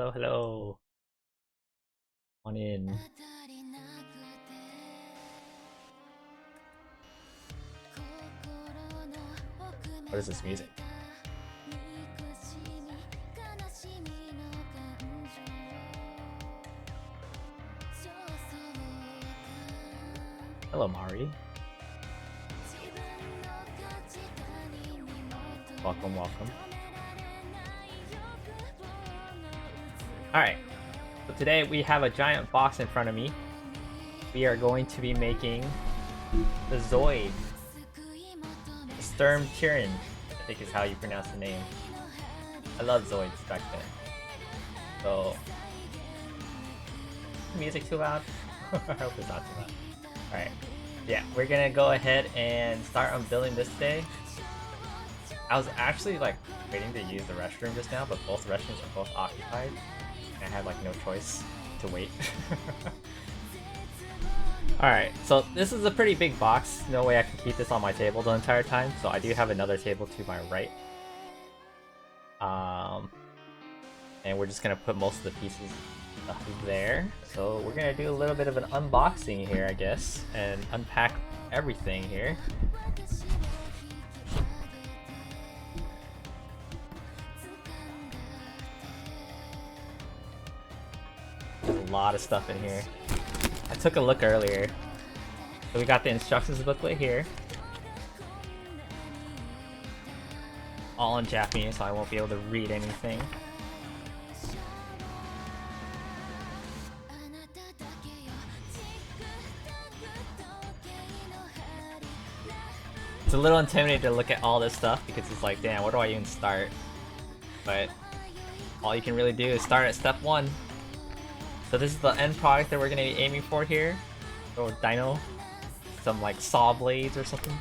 Hello, hello. On in. What is this music? Hello, Mari. Welcome, welcome. Alright, so today we have a giant box in front of me. We are going to be making the Zoid. Sturm Tyrann, I think is how you pronounce the name. I love Zoids back then. So, music too loud? I hope it's not too loud. Alright, yeah, we're gonna go ahead and start on building this day. I was actually like waiting to use the restroom just now, but both restrooms are both occupied. I had like no choice to wait. Alright, so this is a pretty big box. No way I can keep this on my table the entire time, so I do have another table to my right. And we're just gonna put most of the pieces there. So we're gonna do a little bit of an unboxing here, I guess, and unpack everything here. There's a lot of stuff in here. I took a look earlier. So we got the instructions booklet here. All in Japanese, so I won't be able to read anything. It's a little intimidating to look at all this stuff because it's like, damn, where do I even start? But all you can really do is start at step 1. So this is the end product that we're going to be aiming for here. Little dino. Some like saw blades or something.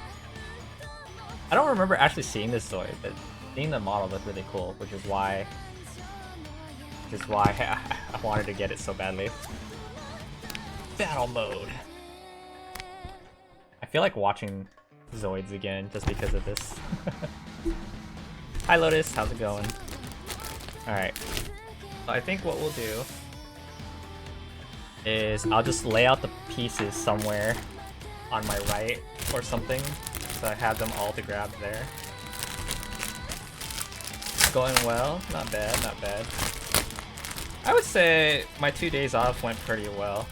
I don't remember actually seeing this Zoid, but seeing the model looked really cool, which is why I wanted to get it so badly. Battle mode. I feel like watching Zoids again just because of this. Hi Lotus, how's it going? Alright. So I think what we'll do is I'll just lay out the pieces somewhere on my right or something, so I have them all to grab there. Going well, not bad, not bad. I would say my 2 days off went pretty well.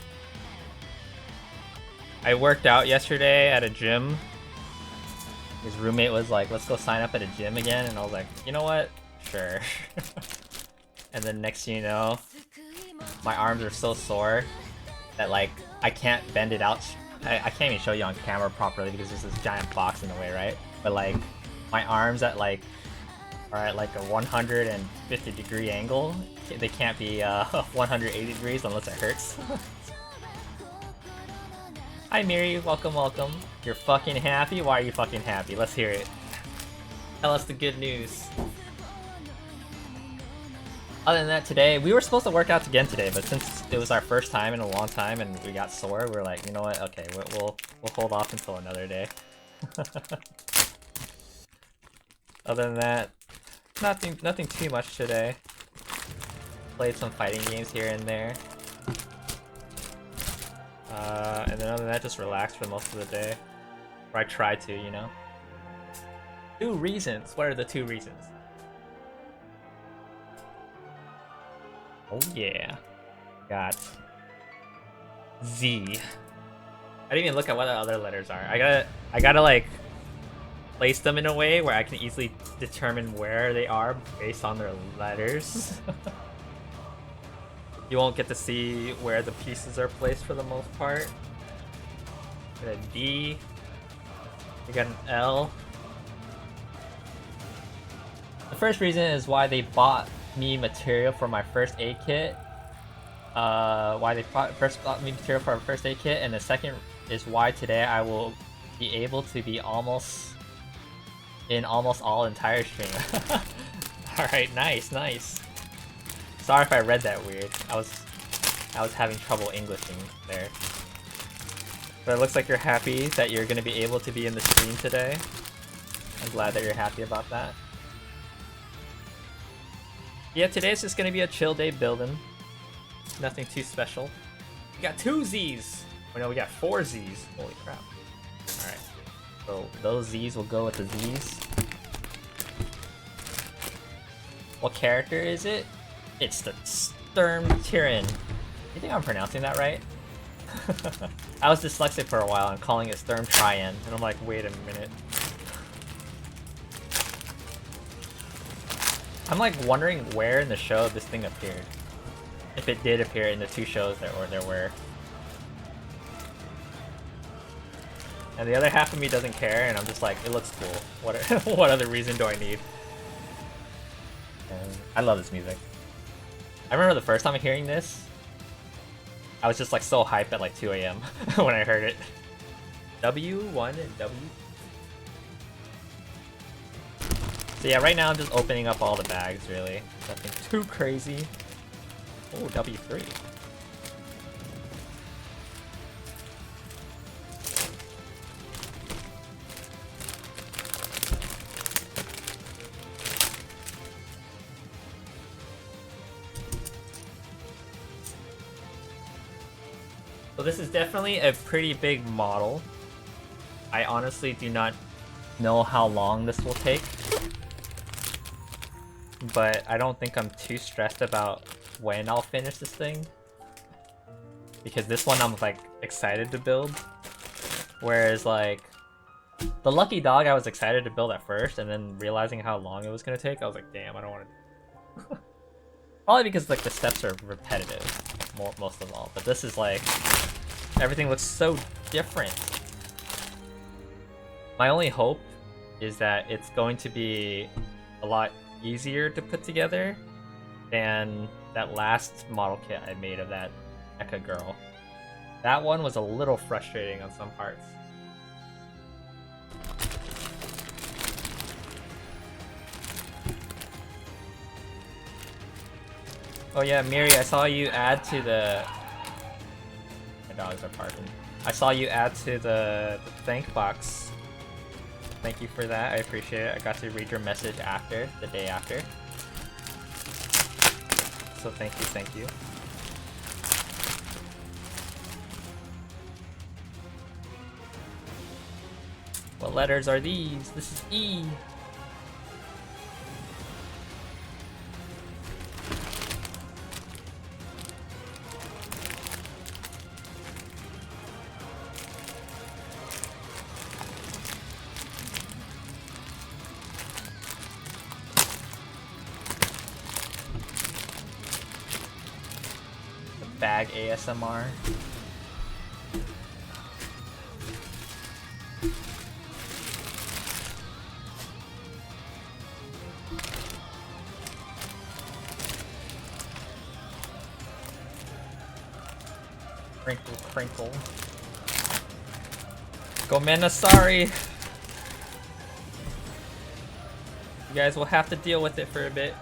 I worked out yesterday at a gym. His roommate was like, let's go sign up at a gym again, and I was like, you know what? Sure. And then next thing you know, my arms are so sore that like I can't bend it out. I can't even show you on camera properly because there's this giant box in the way, right? But like my arms are at like a 150 degree angle. They can't be 180 degrees unless it hurts. Hi Miri, welcome, welcome. You're fucking happy? Why are you fucking happy? Let's hear it. Tell us the good news. Other than that, today, we were supposed to work out again today, but since it was our first time in a long time and we got sore, we're like, you know what, okay, we'll hold off until another day. Other than that, nothing too much today. Played some fighting games here and there. And then other than that, just relaxed for most of the day. Or I tried to, you know. 2 reasons. What are the 2 reasons? Oh yeah. Got Z. I didn't even look at what the other letters are. I gotta like place them in a way where I can easily determine where they are based on their letters. You won't get to see where the pieces are placed for the most part. We got a D. We got an L. The first reason is why they bought me material for my first aid kit. Why they first bought me material for our first aid kit, and the second is why today I will be able to be almost all entire stream. Alright, nice, nice. Sorry if I read that weird. I was having trouble Englishing there. But it looks like you're happy that you're gonna be able to be in the stream today. I'm glad that you're happy about that. Yeah, today's just gonna be a chill day building. Nothing too special. We got 2 Zs. Oh no, we got 4 Zs. Holy crap. Alright. So those Zs will go with the Zs. What character is it? It's the Sturm Tyrann. You think I'm pronouncing that right? I was dyslexic for a while and calling it Sturm Tyrann, and I'm like, wait a minute. I'm like wondering where in the show this thing appeared. If it did appear in the 2 shows there were. And the other half of me doesn't care, and I'm just like, it looks cool. What what other reason do I need? And I love this music. I remember the first time hearing this, I was just like so hyped at like 2 AM when I heard it. W1 and W. So yeah, right now I'm just opening up all the bags, really. Nothing too crazy. Oh, W3. So this is definitely a pretty big model. I honestly do not know how long this will take. But I don't think I'm too stressed about when I'll finish this thing. Because this one I'm like excited to build. Whereas like the Lucky Dog I was excited to build at first, and then realizing how long it was gonna take, I was like, damn, I don't want to. Probably because like the steps are repetitive, most of all. But this is like, everything looks so different. My only hope is that it's going to be a lot easier to put together than that last model kit I made of that Mecha girl. That one was a little frustrating on some parts. Oh yeah, Miri, I saw you add to the... My dogs are barking. I saw you add to the thank box. Thank you for that, I appreciate it. I got to read your message after, the day after. So thank you, thank you. What letters are these? This is E. Bag ASMR. Crinkle, crinkle. Gomena, sorry. You guys will have to deal with it for a bit.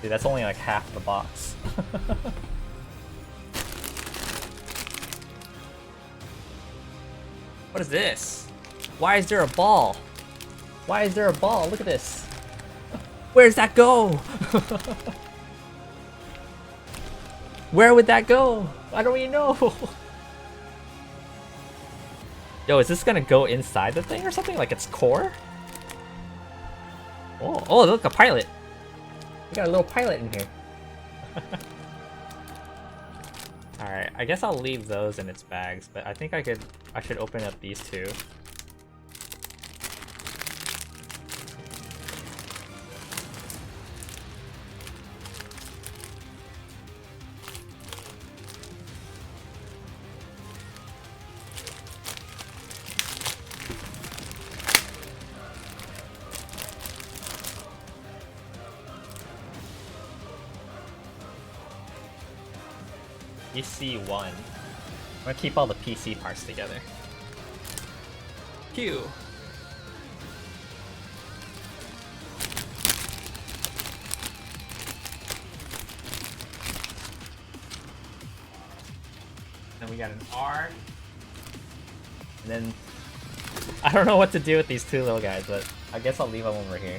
Dude, that's only like half the box. What is this? Why is there a ball? Why is there a ball? Look at this. Where does that go? Where would that go? I don't even know. Yo, is this gonna go inside the thing or something? Like its core? Oh, oh, look, a pilot. We got a little pilot in here. Alright, I guess I'll leave those in its bags, but I think I should open up these two. PC1. I'm gonna keep all the PC parts together. Q. Then we got an R. And then I don't know what to do with these two little guys, but I guess I'll leave them over here.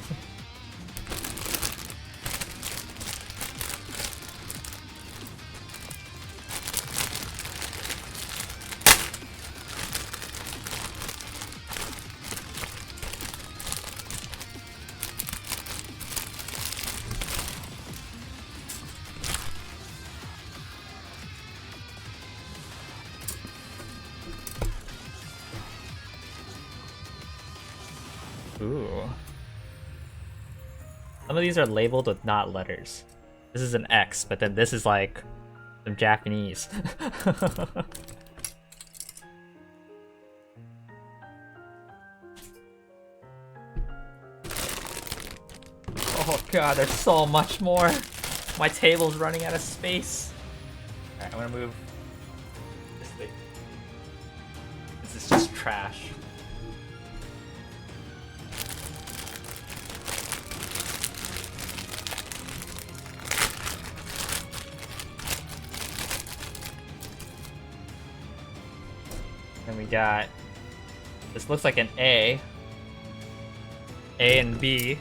Ooh. Some of these are labeled with not letters. This is an X, but then this is like some Japanese. Oh god, there's so much more. My table's running out of space. Alright, I'm gonna move this thing. This is just trash. And we got, this looks like an A and B.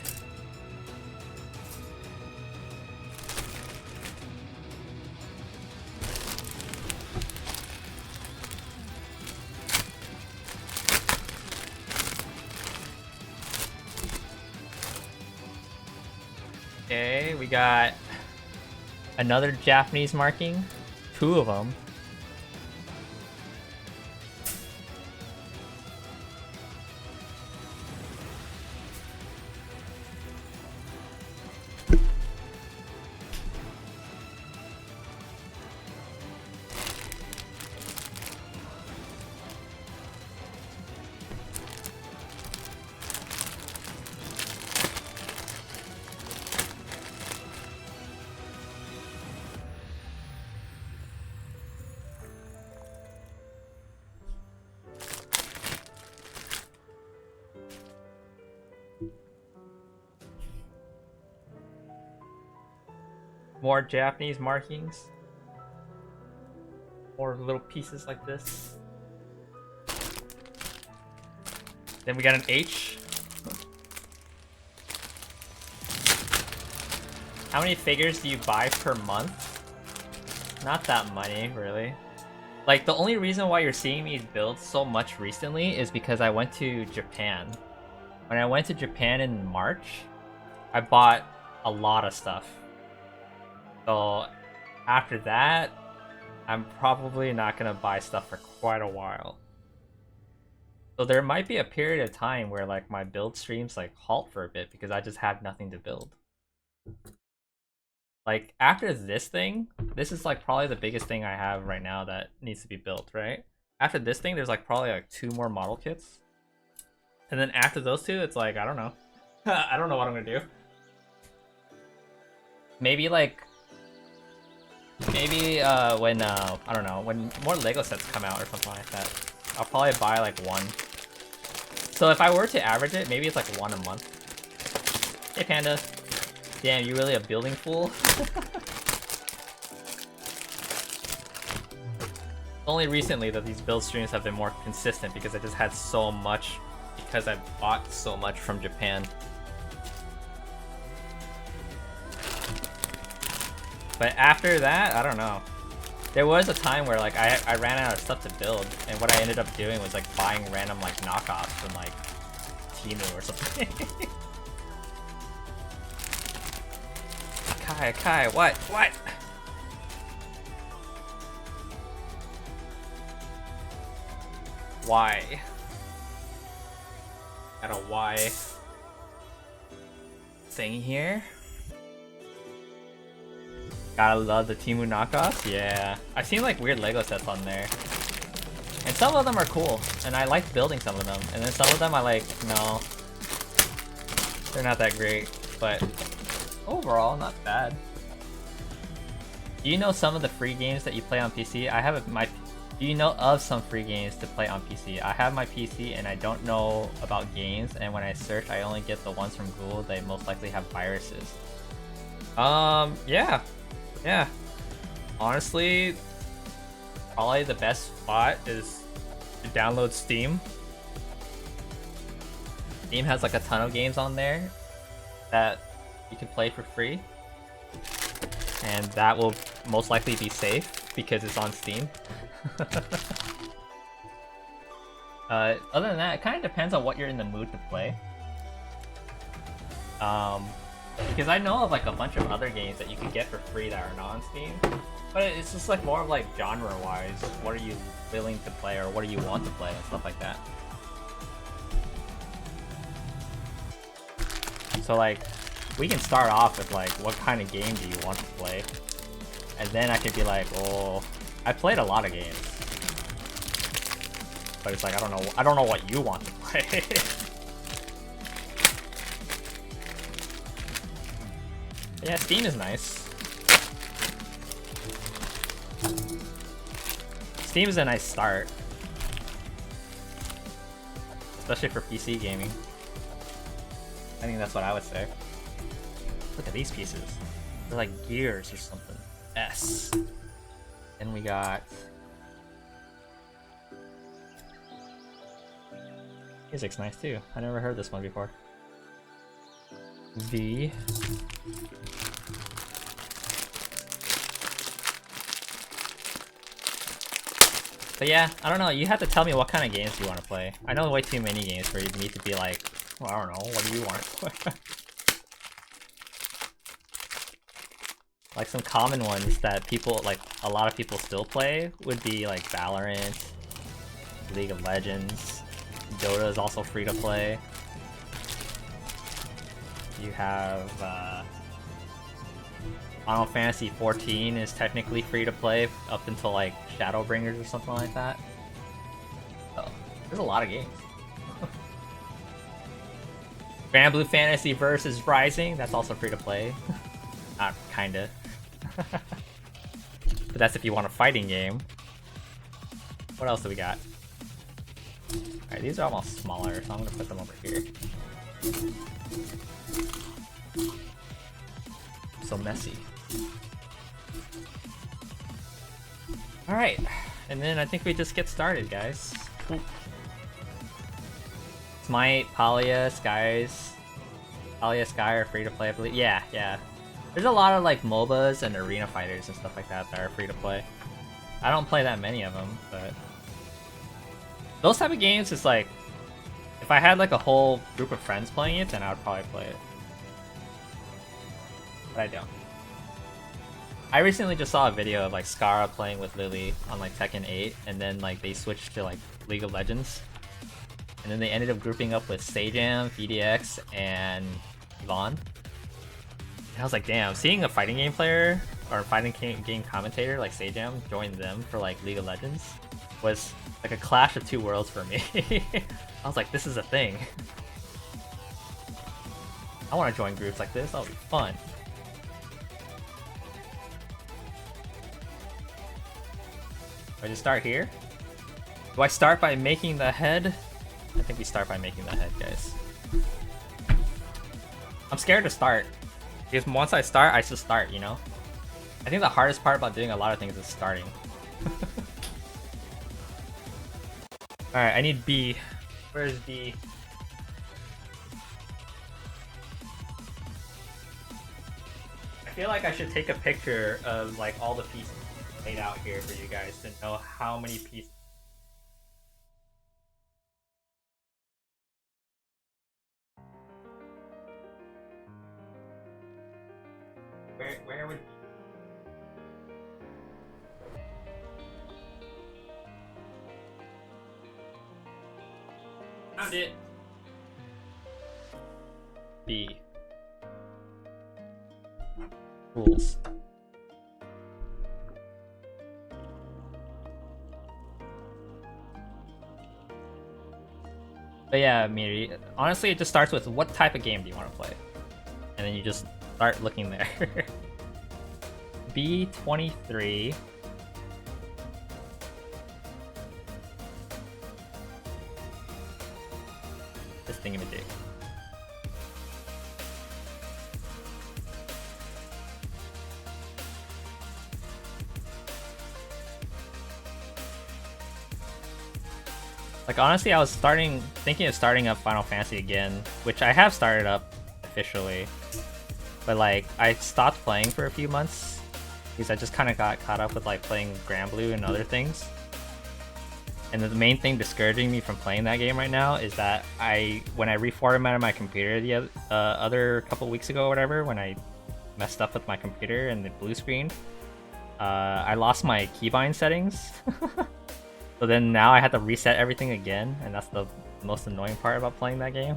Okay, we got another Japanese marking, 2 of them. More Japanese markings. More little pieces like this. Then we got an H. How many figures do you buy per month? Not that many, really. Like, the only reason why you're seeing me build so much recently is because I went to Japan. When I went to Japan in March, I bought a lot of stuff. So after that, I'm probably not gonna buy stuff for quite a while. So there might be a period of time where like my build streams like halt for a bit because I just have nothing to build. Like after this thing, this is like probably the biggest thing I have right now that needs to be built, right? After this thing, there's like probably like 2 more model kits. And then after those 2, it's like, I don't know. I don't know what I'm gonna do. Maybe like when I don't know, when more Lego sets come out or something like that, I'll probably buy like 1. So if I were to average it, maybe it's like 1 a month. Hey Panda. Damn, you really a building fool? Only recently that these build streams have been more consistent because I just had so much, because I bought so much from Japan. But after that, I don't know. There was a time where like I ran out of stuff to build, and what I ended up doing was like buying random like knockoffs from like Temu or something. Kai, what? Why? Got a Y thing here. Gotta love the Temu knockoffs. Yeah, I've seen like weird Lego sets on there, and some of them are cool, and I like building some of them. And then some of them I like, no, they're not that great, but overall not bad. Do you know some of the free games that you play on PC? I have do you know of some free games to play on PC? I have my PC and I don't know about games, and when I search I only get the ones from Google that most likely have viruses. Yeah. Honestly, probably the best spot is to download Steam. Steam has like a ton of games on there that you can play for free. And that will most likely be safe because it's on Steam. Other than that, it kind of depends on what you're in the mood to play. Because I know of like a bunch of other games that you can get for free that are not on Steam. But it's just like more of like genre-wise, what are you willing to play or what do you want to play and stuff like that. So like, we can start off with like, what kind of game do you want to play? And then I could be like, oh, I played a lot of games. But it's like, I don't know what you want to play. Yeah, Steam is nice. Steam is a nice start. Especially for PC gaming. I think that's what I would say. Look at these pieces. They're like gears or something. S. Then we got... Music's nice too. I never heard this one before. V. But yeah, I don't know, you have to tell me what kind of games you want to play. I know way too many games for you need to be like, well, I don't know, what do you want to play? Like some common ones that people, like a lot of people still play would be like Valorant, League of Legends, Dota is also free to play. You have, Final Fantasy 14 is technically free to play up until like Shadowbringers or something like that. So, there's a lot of games. Grand Blue Fantasy vs. Rising, that's also free to play. Not kinda. But that's if you want a fighting game. What else do we got? Alright, these are almost smaller, so I'm gonna put them over here. So messy. Alright, and then I think we just get started, guys. Smite, Palia, Skies. Palia, Sky are free to play, I believe. Yeah. There's a lot of like MOBAs and arena fighters and stuff like that that are free to play. I don't play that many of them, but those type of games is like, if I had like a whole group of friends playing it, then I would probably play it. But I don't. I recently just saw a video of like Scarra playing with Lily on like Tekken 8, and then like they switched to like League of Legends. And then they ended up grouping up with Sajam, VDX, and Yvonne. And I was like, damn, seeing a fighting game player or a fighting game commentator like Sajam join them for like League of Legends was like a clash of two worlds for me. I was like, this is a thing. I want to join groups like this, that'll be fun. Do I just start here? Do I start by making the head? I think we start by making the head, guys. I'm scared to start. Because once I start, I just start, you know? I think the hardest part about doing a lot of things is starting. Alright, I need B. Where's B? I feel like I should take a picture of like all the pieces laid out here for you guys to know how many pieces. Where would... Found it! B. Rules. But yeah, Miri, honestly it just starts with what type of game do you want to play? And then you just start looking there. B23. This thingamajig. Like honestly, I was thinking of starting up Final Fantasy again, which I have started up officially. But like I stopped playing for a few months because I just kind of got caught up with like playing Grand Blue and other things. And the main thing discouraging me from playing that game right now is that when I reformatted my computer the other couple weeks ago or whatever, when I messed up with my computer and the blue screen, I lost my keybind settings. So then now I had to reset everything again, and that's the most annoying part about playing that game.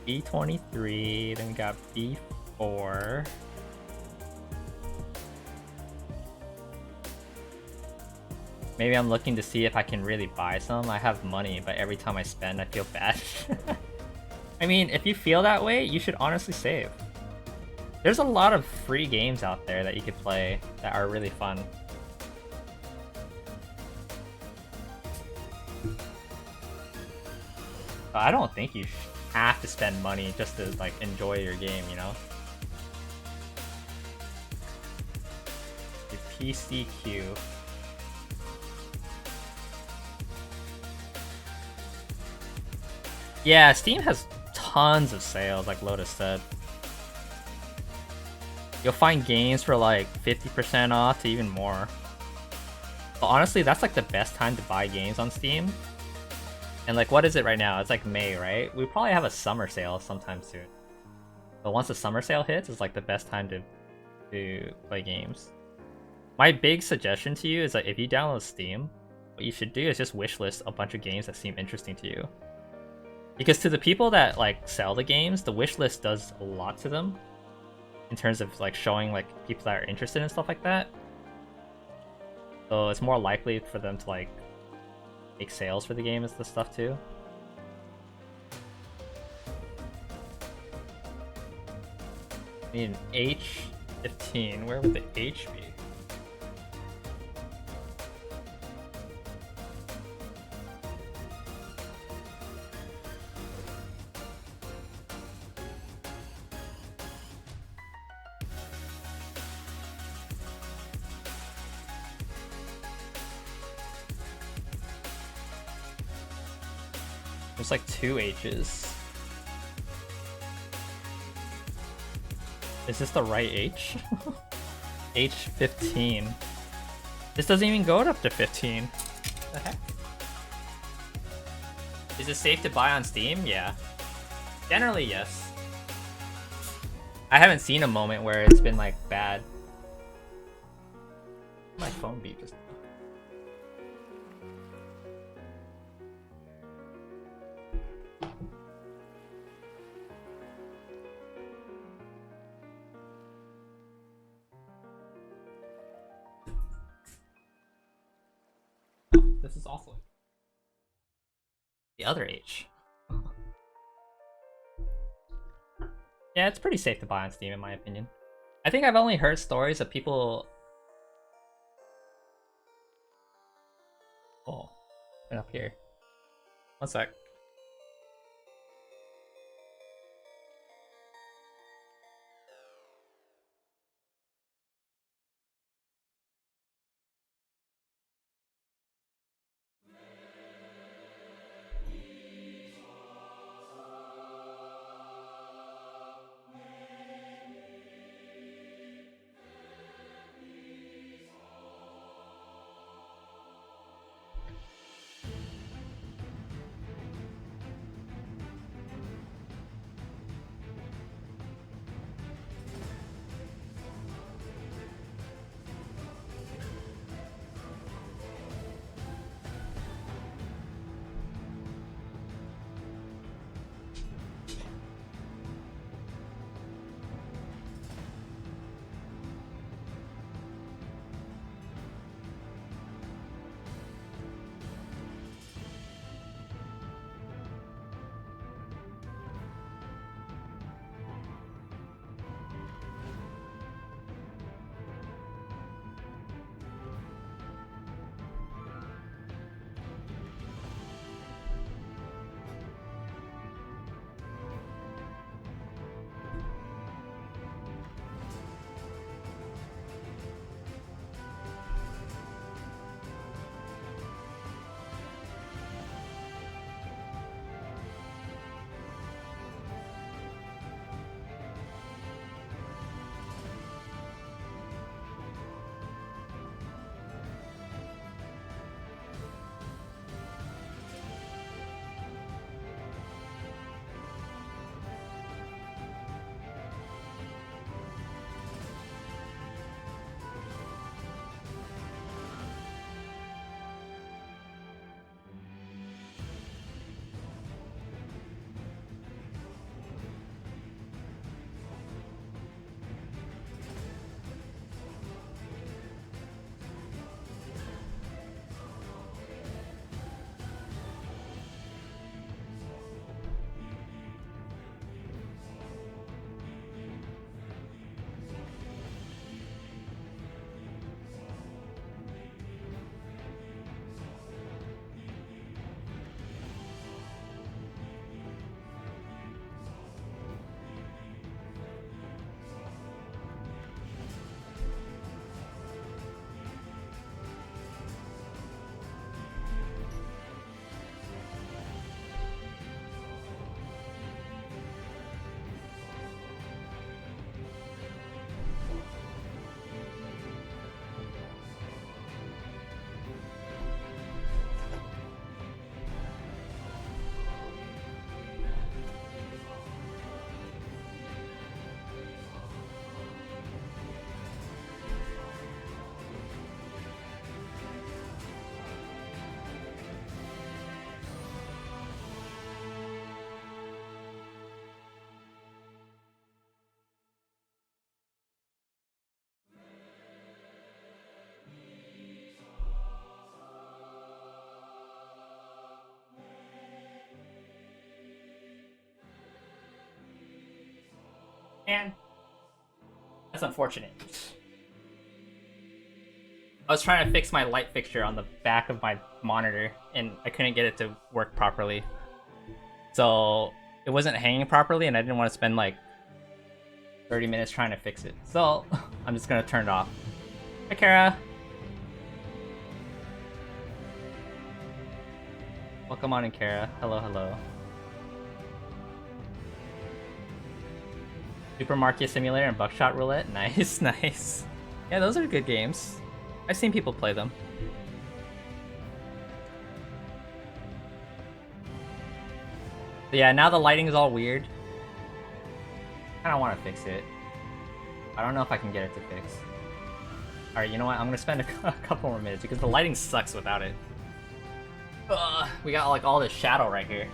B23, then we got B4. Maybe I'm looking to see if I can really buy some. I have money, but every time I spend, I feel bad. I mean, if you feel that way, you should honestly save. There's a lot of free games out there that you could play that are really fun. I don't think you have to spend money just to like enjoy your game, you know? The PCQ. Yeah, Steam has tons of sales, like Lotus said. You'll find games for like 50% off to even more. But honestly, that's like the best time to buy games on Steam. And like, what is it right now? It's like May, right? We probably have a summer sale sometime soon. But once the summer sale hits, it's like the best time to play games. My big suggestion to you is that if you download Steam, what you should do is just wishlist a bunch of games that seem interesting to you. Because to the people that like sell the games, the wishlist does a lot to them in terms of like showing like people that are interested in stuff like that. So it's more likely for them to like make sales for the game as the stuff too. I mean, H15, where would the H be? There's like 2 H's. Is this the right H? H15. This doesn't even go up to 15. What the heck? Is it safe to buy on Steam? Yeah. Generally, yes. I haven't seen a moment where it's been like bad. My phone beep just. This is also the other H. Yeah, it's pretty safe to buy on Steam in my opinion. I think I've only heard stories of people. Oh, and up here. One sec. Man, that's unfortunate. I was trying to fix my light fixture on the back of my monitor, and I couldn't get it to work properly. So it wasn't hanging properly, and I didn't want to spend like 30 minutes trying to fix it. So I'm just gonna turn it off. Hi, Kara. Welcome on in, Kara. Hello, hello. Supermarket Simulator and Buckshot Roulette. Nice, nice. Yeah, those are good games. I've seen people play them. But yeah, now the lighting is all weird. I don't want to fix it. I don't know if I can get it to fix. Alright, you know what? I'm gonna spend a couple more minutes because the lighting sucks without it. We got like all this shadow right here.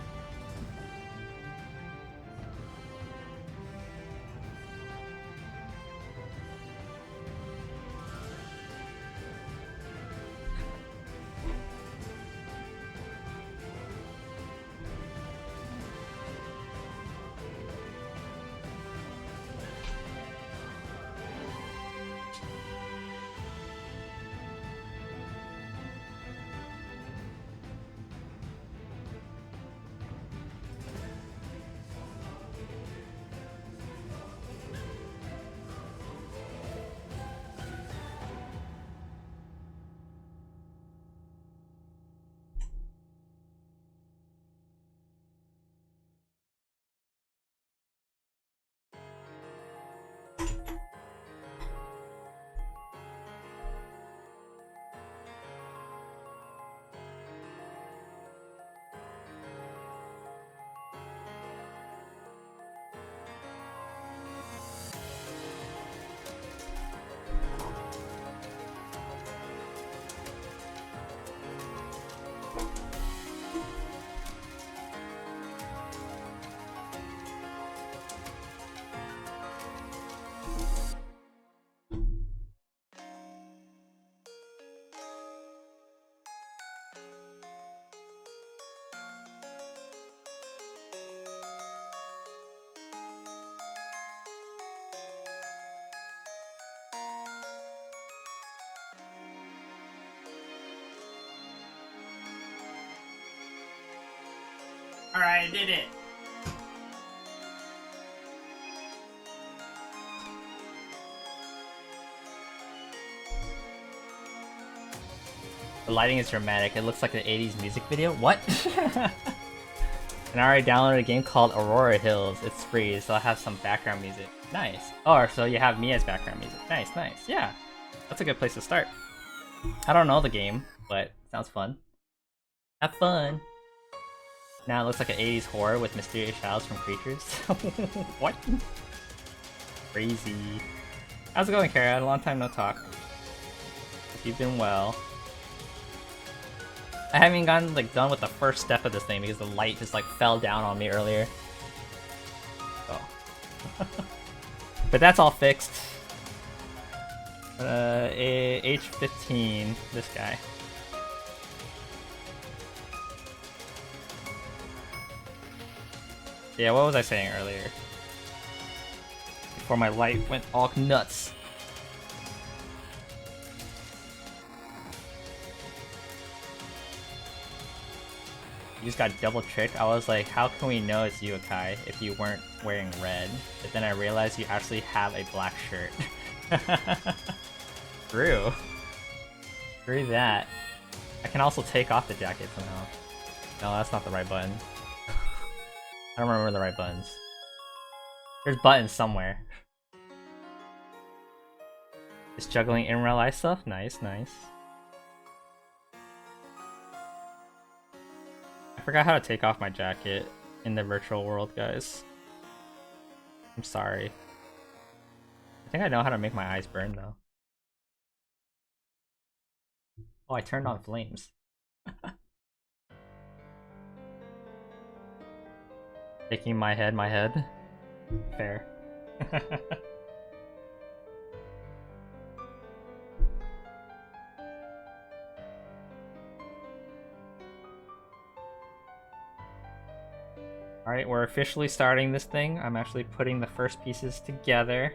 Alright, I did it. The lighting is dramatic. It looks like an 80s music video. What? And I already downloaded a game called Aurora Hills. It's free, so I'll have some background music. Nice. Oh, so you have me as background music. Nice, nice. Yeah. That's a good place to start. I don't know the game, but sounds fun. Have fun. Now it looks like an 80s horror with mysterious shouts from creatures. What? Crazy. How's it going, Kara? A long time no talk. Hope you've been well. I haven't even gotten like done with the first step of this thing because the light just like fell down on me earlier. Oh. But that's all fixed. H15, this guy. Yeah, what was I saying earlier? Before my light went all nuts. You just got double tricked. I was like, how can we know it's you, Akai, if you weren't wearing red? But then I realized you actually have a black shirt. True. Screw that. I can also take off the jacket somehow. No, that's not the right button. I don't remember the right buttons. There's buttons somewhere. Just juggling in real life stuff? Nice, nice. I forgot how to take off my jacket in the virtual world, guys. I'm sorry. I think I know how to make my eyes burn, though. Oh, I turned on flames. Taking my head. Fair. Alright, Alright, we're officially starting this thing. I'm actually putting the first pieces together.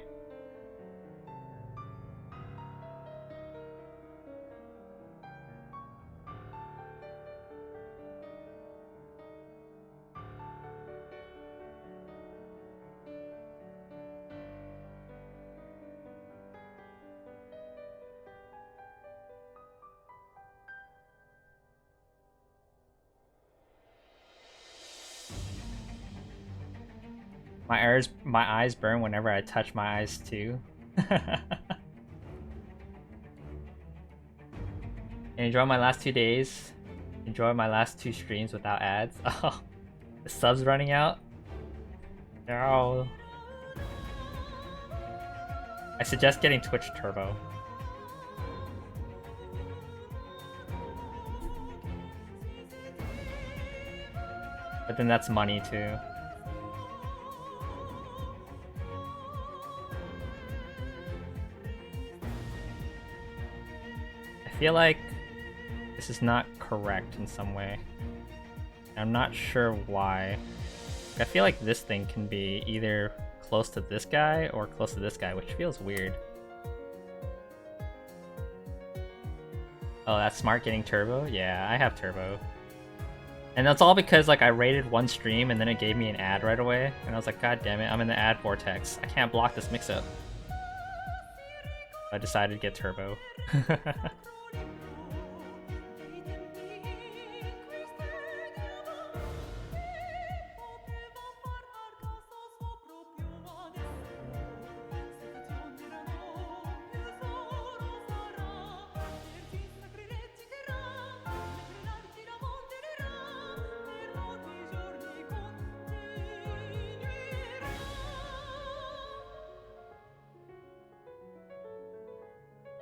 My eyes burn whenever I touch my eyes too. Enjoy my last 2 days. Enjoy my last 2 streams without ads. Oh, the subs running out. No. I suggest getting Twitch Turbo. But then that's money too. I feel like this is not correct in some way. I'm not sure why. I feel like this thing can be either close to this guy or close to this guy, which feels weird. Oh, that's smart getting turbo? Yeah, I have turbo. And that's all because like I rated one stream and then it gave me an ad right away. And I was like, God damn it, I'm in the ad vortex. I can't block this mix-up. I decided to get turbo.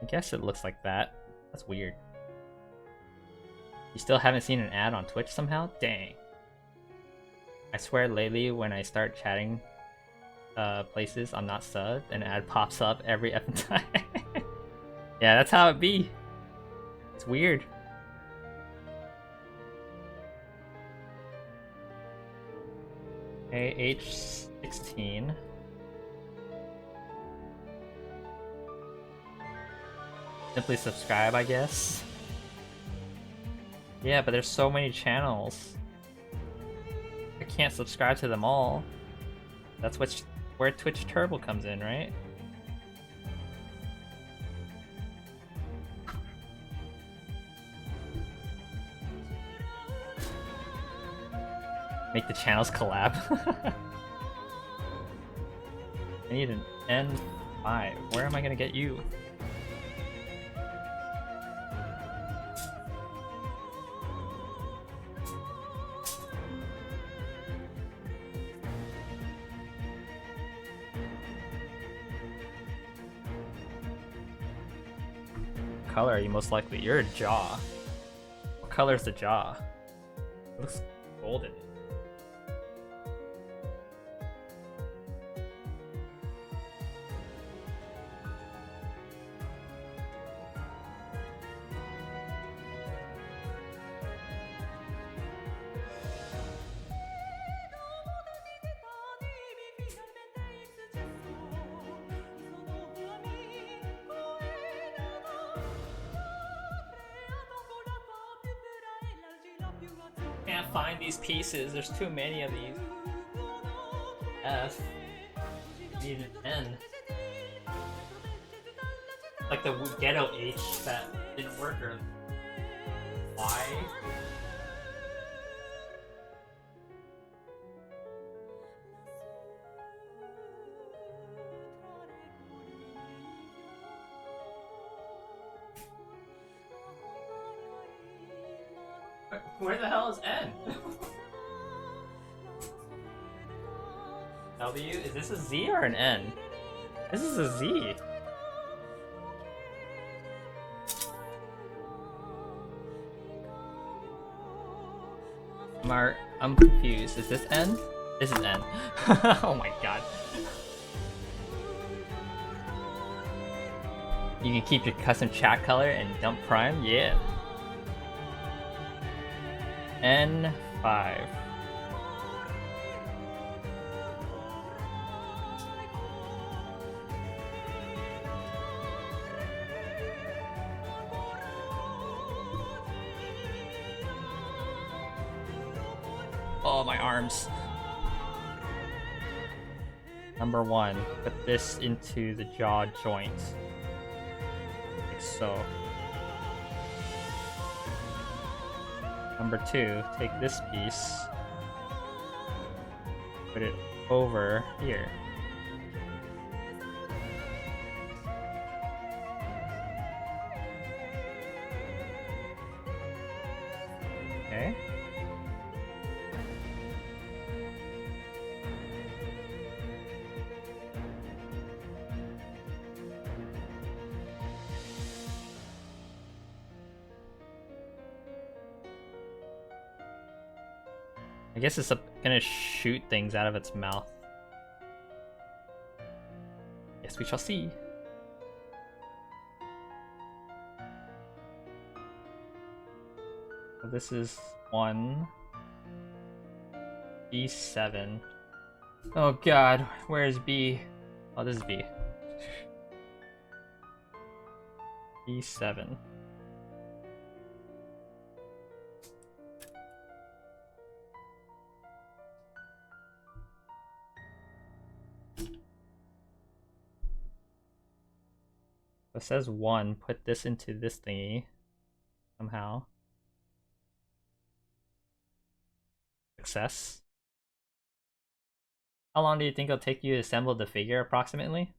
I guess it looks like that. That's weird. You still haven't seen an ad on Twitch somehow? Dang. I swear lately when I start chatting places I'm not subbed, an ad pops up every effing time. Yeah, that's how it be. It's weird. AH16. Simply subscribe, I guess. Yeah, but there's so many channels. I can't subscribe to them all. That's where Twitch Turbo comes in, right? Make the channels collab. I need an N5. Where am I gonna get you? Color are you most likely? You're a jaw. What color is the jaw? It looks golden. Can't find these pieces. There's too many of these. F. Need an N. Like the ghetto H that didn't work, or Y. Where the hell is N? W? Is this a Z or an N? This is a Z. I'm confused. Is this N? This is N. Oh my god. You can keep your custom chat color and dump prime? Yeah. N5. Oh, my arms. Number 1, put this into the jaw joint. Like so. Number 2, take this piece, put it over here. Okay. I guess it's gonna shoot things out of its mouth. Yes, we shall see. So this is 1. B7. Oh god, where is B? Oh, this is B. B7. It says 1, put this into this thingy somehow. Success. How long do you think it'll take you to assemble the figure approximately?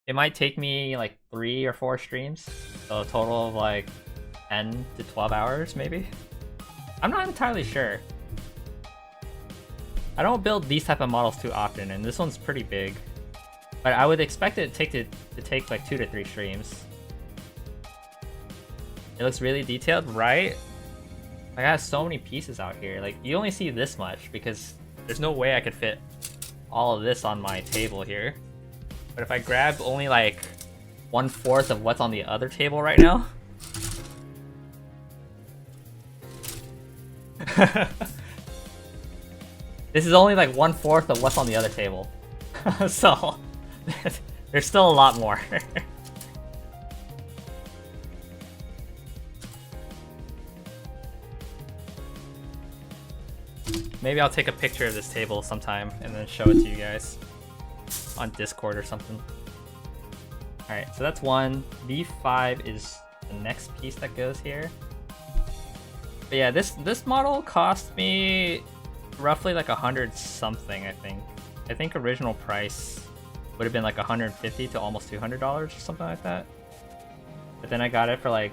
It might take me like 3 or 4 streams, so a total of like 10 to 12 hours maybe? I'm not entirely sure. I don't build these type of models too often, and this one's pretty big. But I would expect it to take like 2 to 3 streams. It looks really detailed, right? I got so many pieces out here. Like, you only see this much because there's no way I could fit all of this on my table here. But if I grab only like 1/4 of what's on the other table right now. This is only like 1/4 of what's on the other table. So, there's still a lot more. Maybe I'll take a picture of this table sometime and then show it to you guys on Discord or something. Alright, so that's 1. V5 is the next piece that goes here. But yeah, this model cost me roughly like 100 something, I think. I think original price would have been like 150 to almost $200 or something like that. But then I got it for like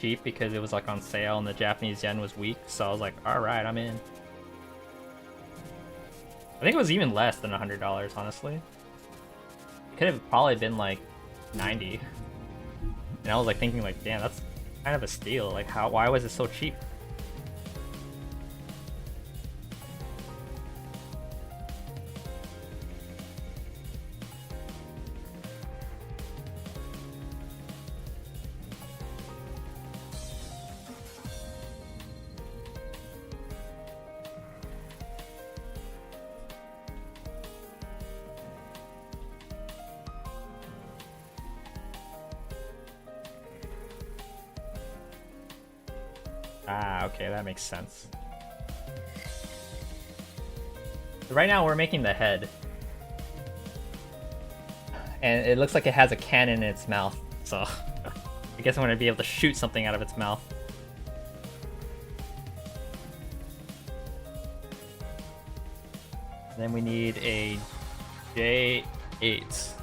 cheap because it was like on sale and the Japanese yen was weak, so I was like, alright, I'm in. I think it was even less than $100, honestly. It could have probably been like 90. And I was like thinking like, damn, that's kind of a steal. Like, why was it so cheap? Ah, okay, that makes sense. So right now we're making the head. And it looks like it has a cannon in its mouth, so I guess I'm gonna be able to shoot something out of its mouth. Then we need a J8.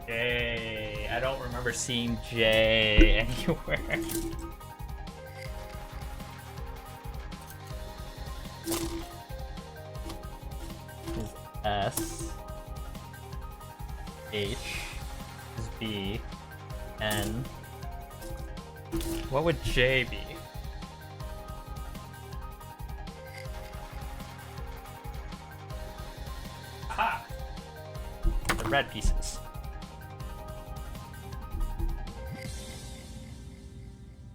J. I don't remember seeing J anywhere. S, H, is B, N. What would J be? Aha! The red pieces.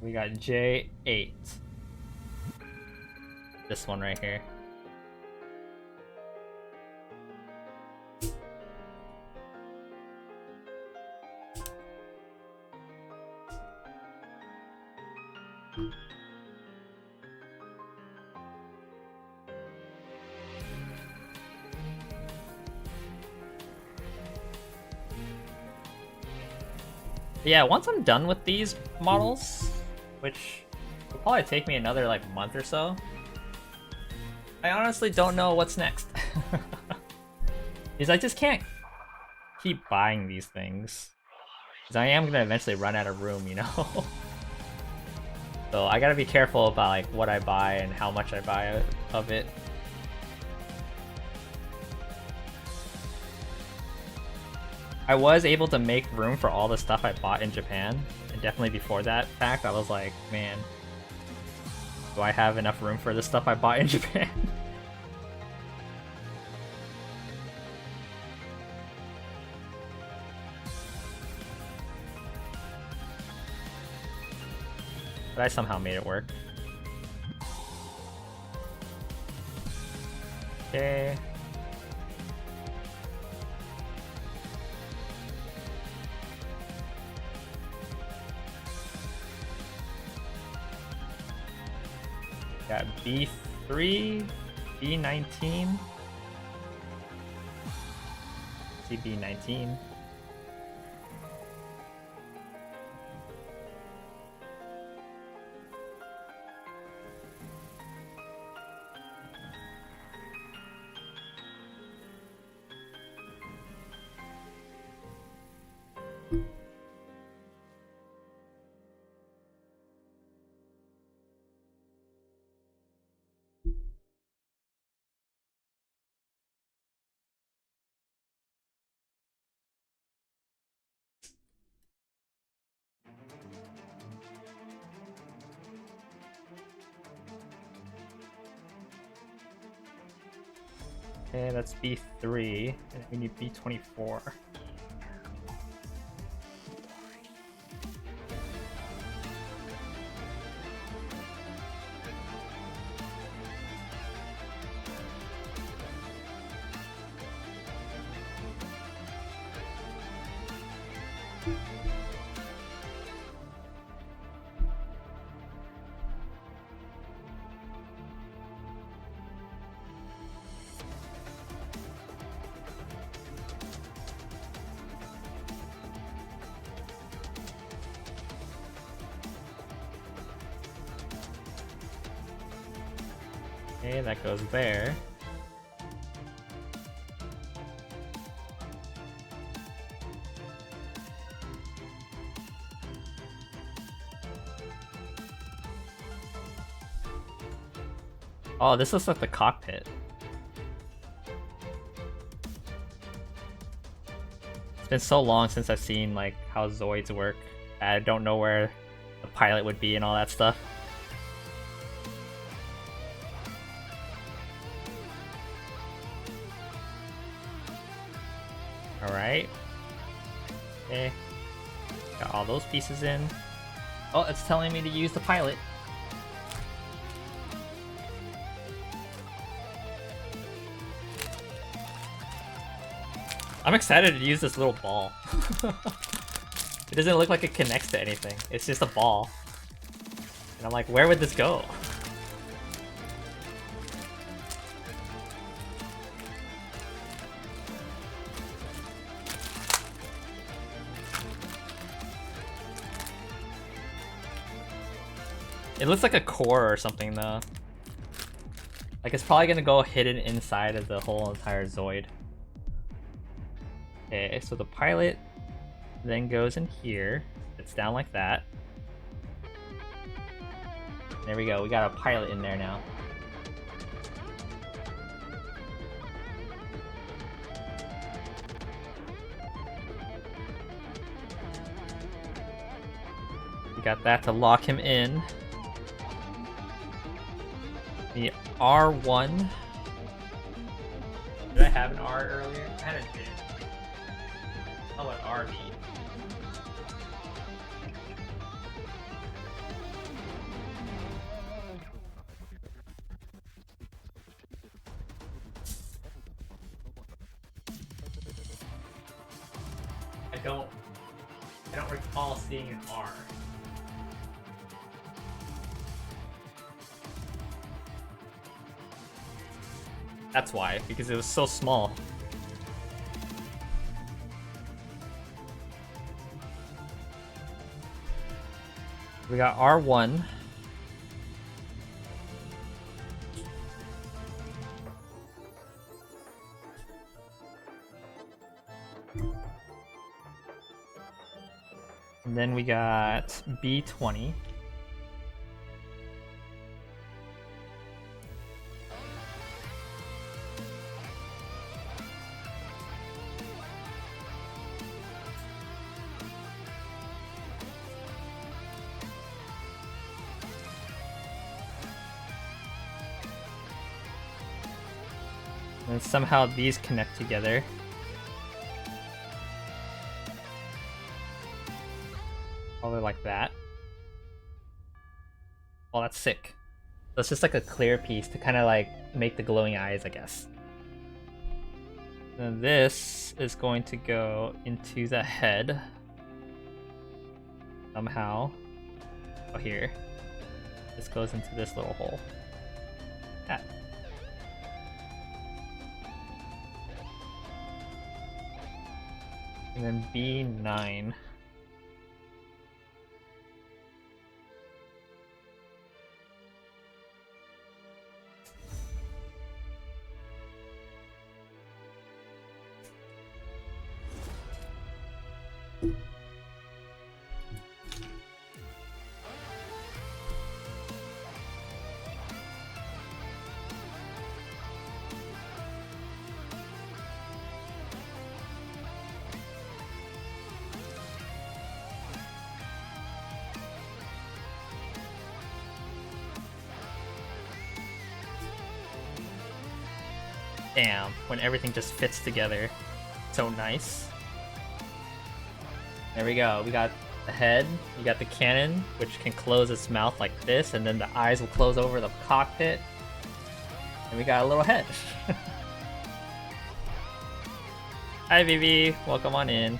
We got J8. This one right here. Yeah, once I'm done with these models, which will probably take me another like month or so, I honestly don't know what's next. Because I just can't keep buying these things. Because I am gonna eventually run out of room, you know? So I gotta be careful about like what I buy and how much I buy of it. I was able to make room for all the stuff I bought in Japan, and definitely before that fact, I was like, man, do I have enough room for the stuff I bought in Japan? But I somehow made it work. Okay. Got B3, B19. See B19. Okay, that's B3, and we need B24. Okay, that goes there. Oh, this looks like the cockpit. It's been so long since I've seen like how Zoids work. I don't know where the pilot would be and all that stuff. Alright. Okay. Got all those pieces in. Oh, it's telling me to use the pilot. I'm excited to use this little ball. It doesn't look like it connects to anything. It's just a ball. And I'm like, where would this go? It looks like a core or something though. Like it's probably gonna go hidden inside of the whole entire Zoid. Okay, so the pilot then goes in here. It's down like that. There we go, we got a pilot in there now. We got that to lock him in. The R1. Did I have an R earlier? I kind of did. Oh, an RV. I don't recall seeing an R. That's why, because it was so small. We got R1. And then we got B20. And somehow these connect together. Probably like that. Oh, that's sick. So it's just like a clear piece to kind of like make the glowing eyes, I guess. And this is going to go into the head. Somehow. Oh, here. This goes into this little hole. Ah. And then B9. Damn, when everything just fits together. So nice. There we go. We got the head, you got the cannon, which can close its mouth like this, and then the eyes will close over the cockpit. And we got a little head. Hi Vivi, welcome on in.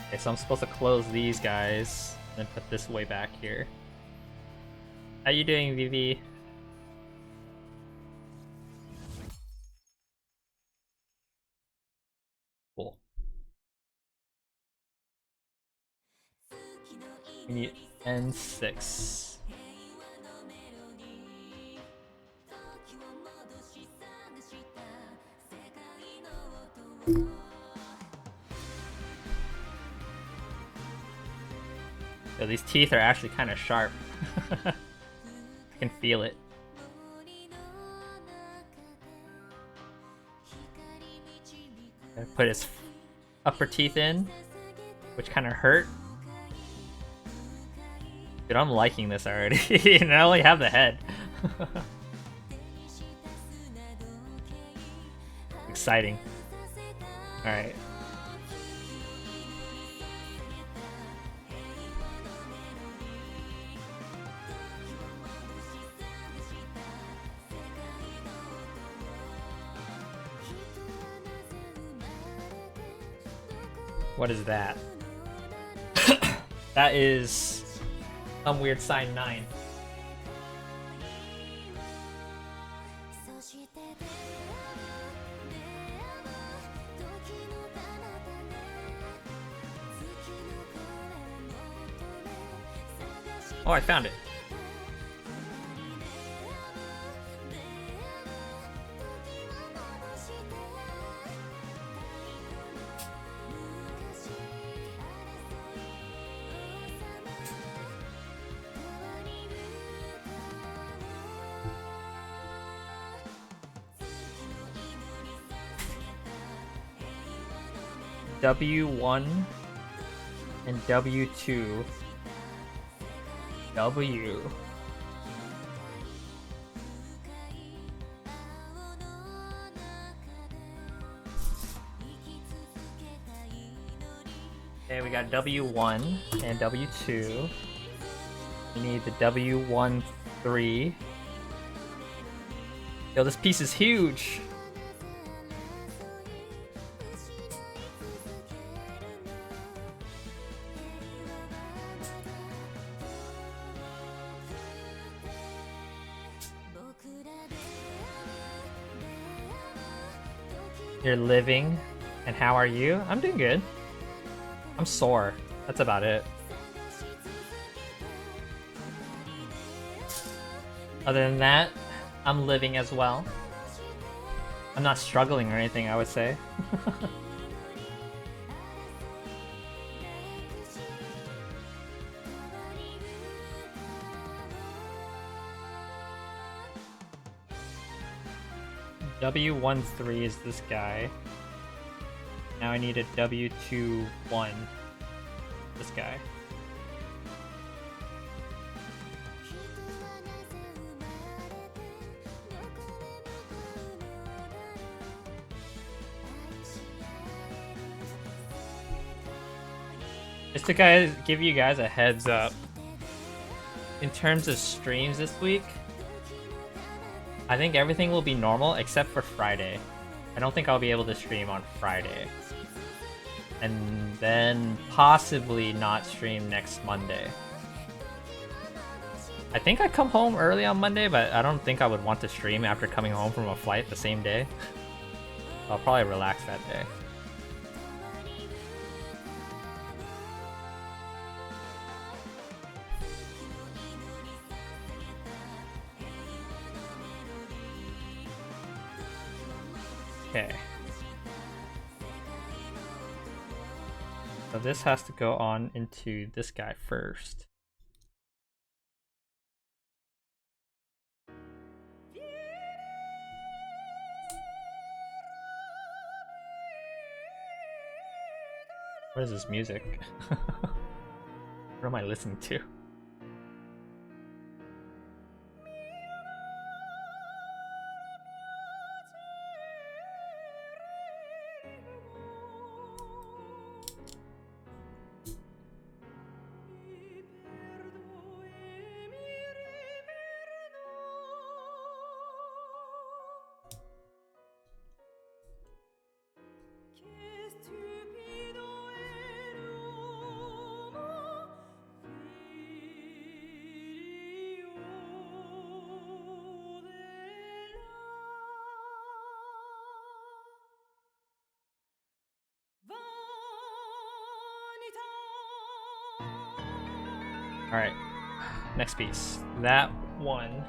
Okay, so I'm supposed to close these guys, and then put this way back here. How you doing, Vivi? Cool. We need N6. So these teeth are actually kind of sharp. I can feel it. Put his upper teeth in, which kind of hurt. Dude, I'm liking this already. And I only have the head. Exciting. Alright. What is that? That is some weird sign 9. Oh, I found it. W1 and W2. W. Okay, we got W1 and W2. We need the W1 3. Yo, this piece is huge. You're living, and how are you? I'm doing good. I'm sore. That's about it. Other than that, I'm living as well. I'm not struggling or anything, I would say. W13 is this guy. Now I need a W21. This guy. Just to give you guys a heads up, in terms of streams this week, I think everything will be normal except for Friday. I don't think I'll be able to stream on Friday. And then possibly not stream next Monday. I think I come home early on Monday, but I don't think I would want to stream after coming home from a flight the same day. I'll probably relax that day. Okay. So this has to go on into this guy first. What is this music? What am I listening to? Alright, next piece. That one.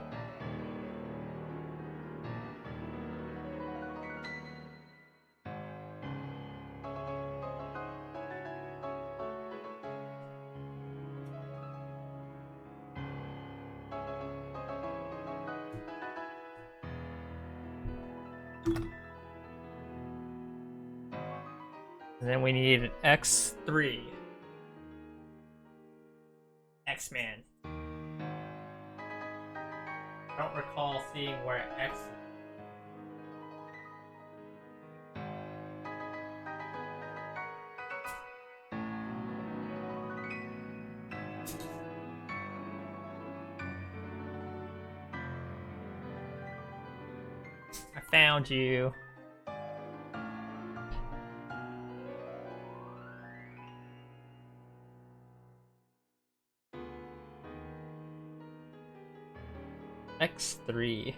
And then we need an X3. X-Man. I don't recall seeing where X is. I found you. X3.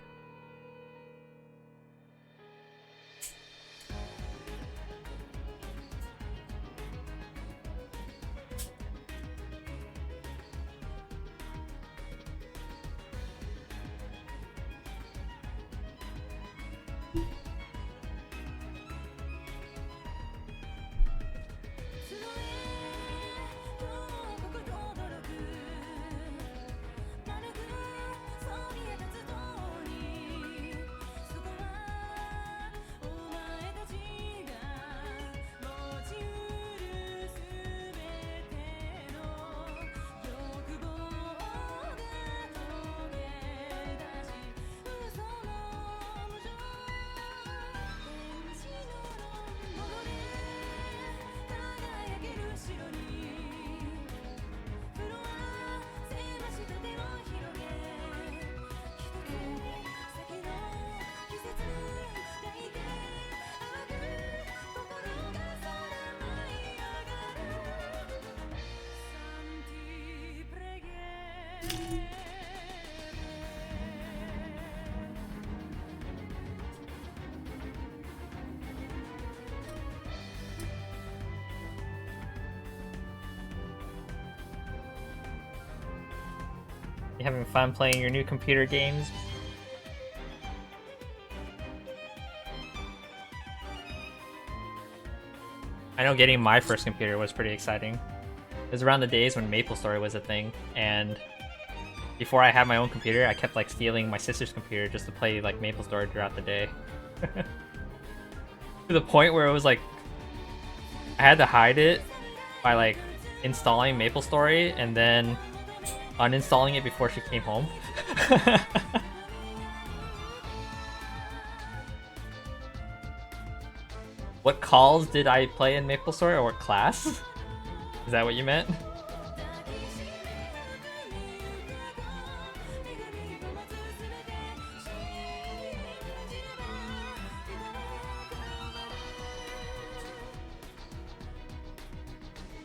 You having fun playing your new computer games? I know getting my first computer was pretty exciting. It was around the days when MapleStory was a thing, and before I had my own computer, I kept like stealing my sister's computer just to play like MapleStory throughout the day. To the point where it was like I had to hide it by like installing MapleStory and then uninstalling it before she came home. What calls did I play in MapleStory, or what class? Is that what you meant?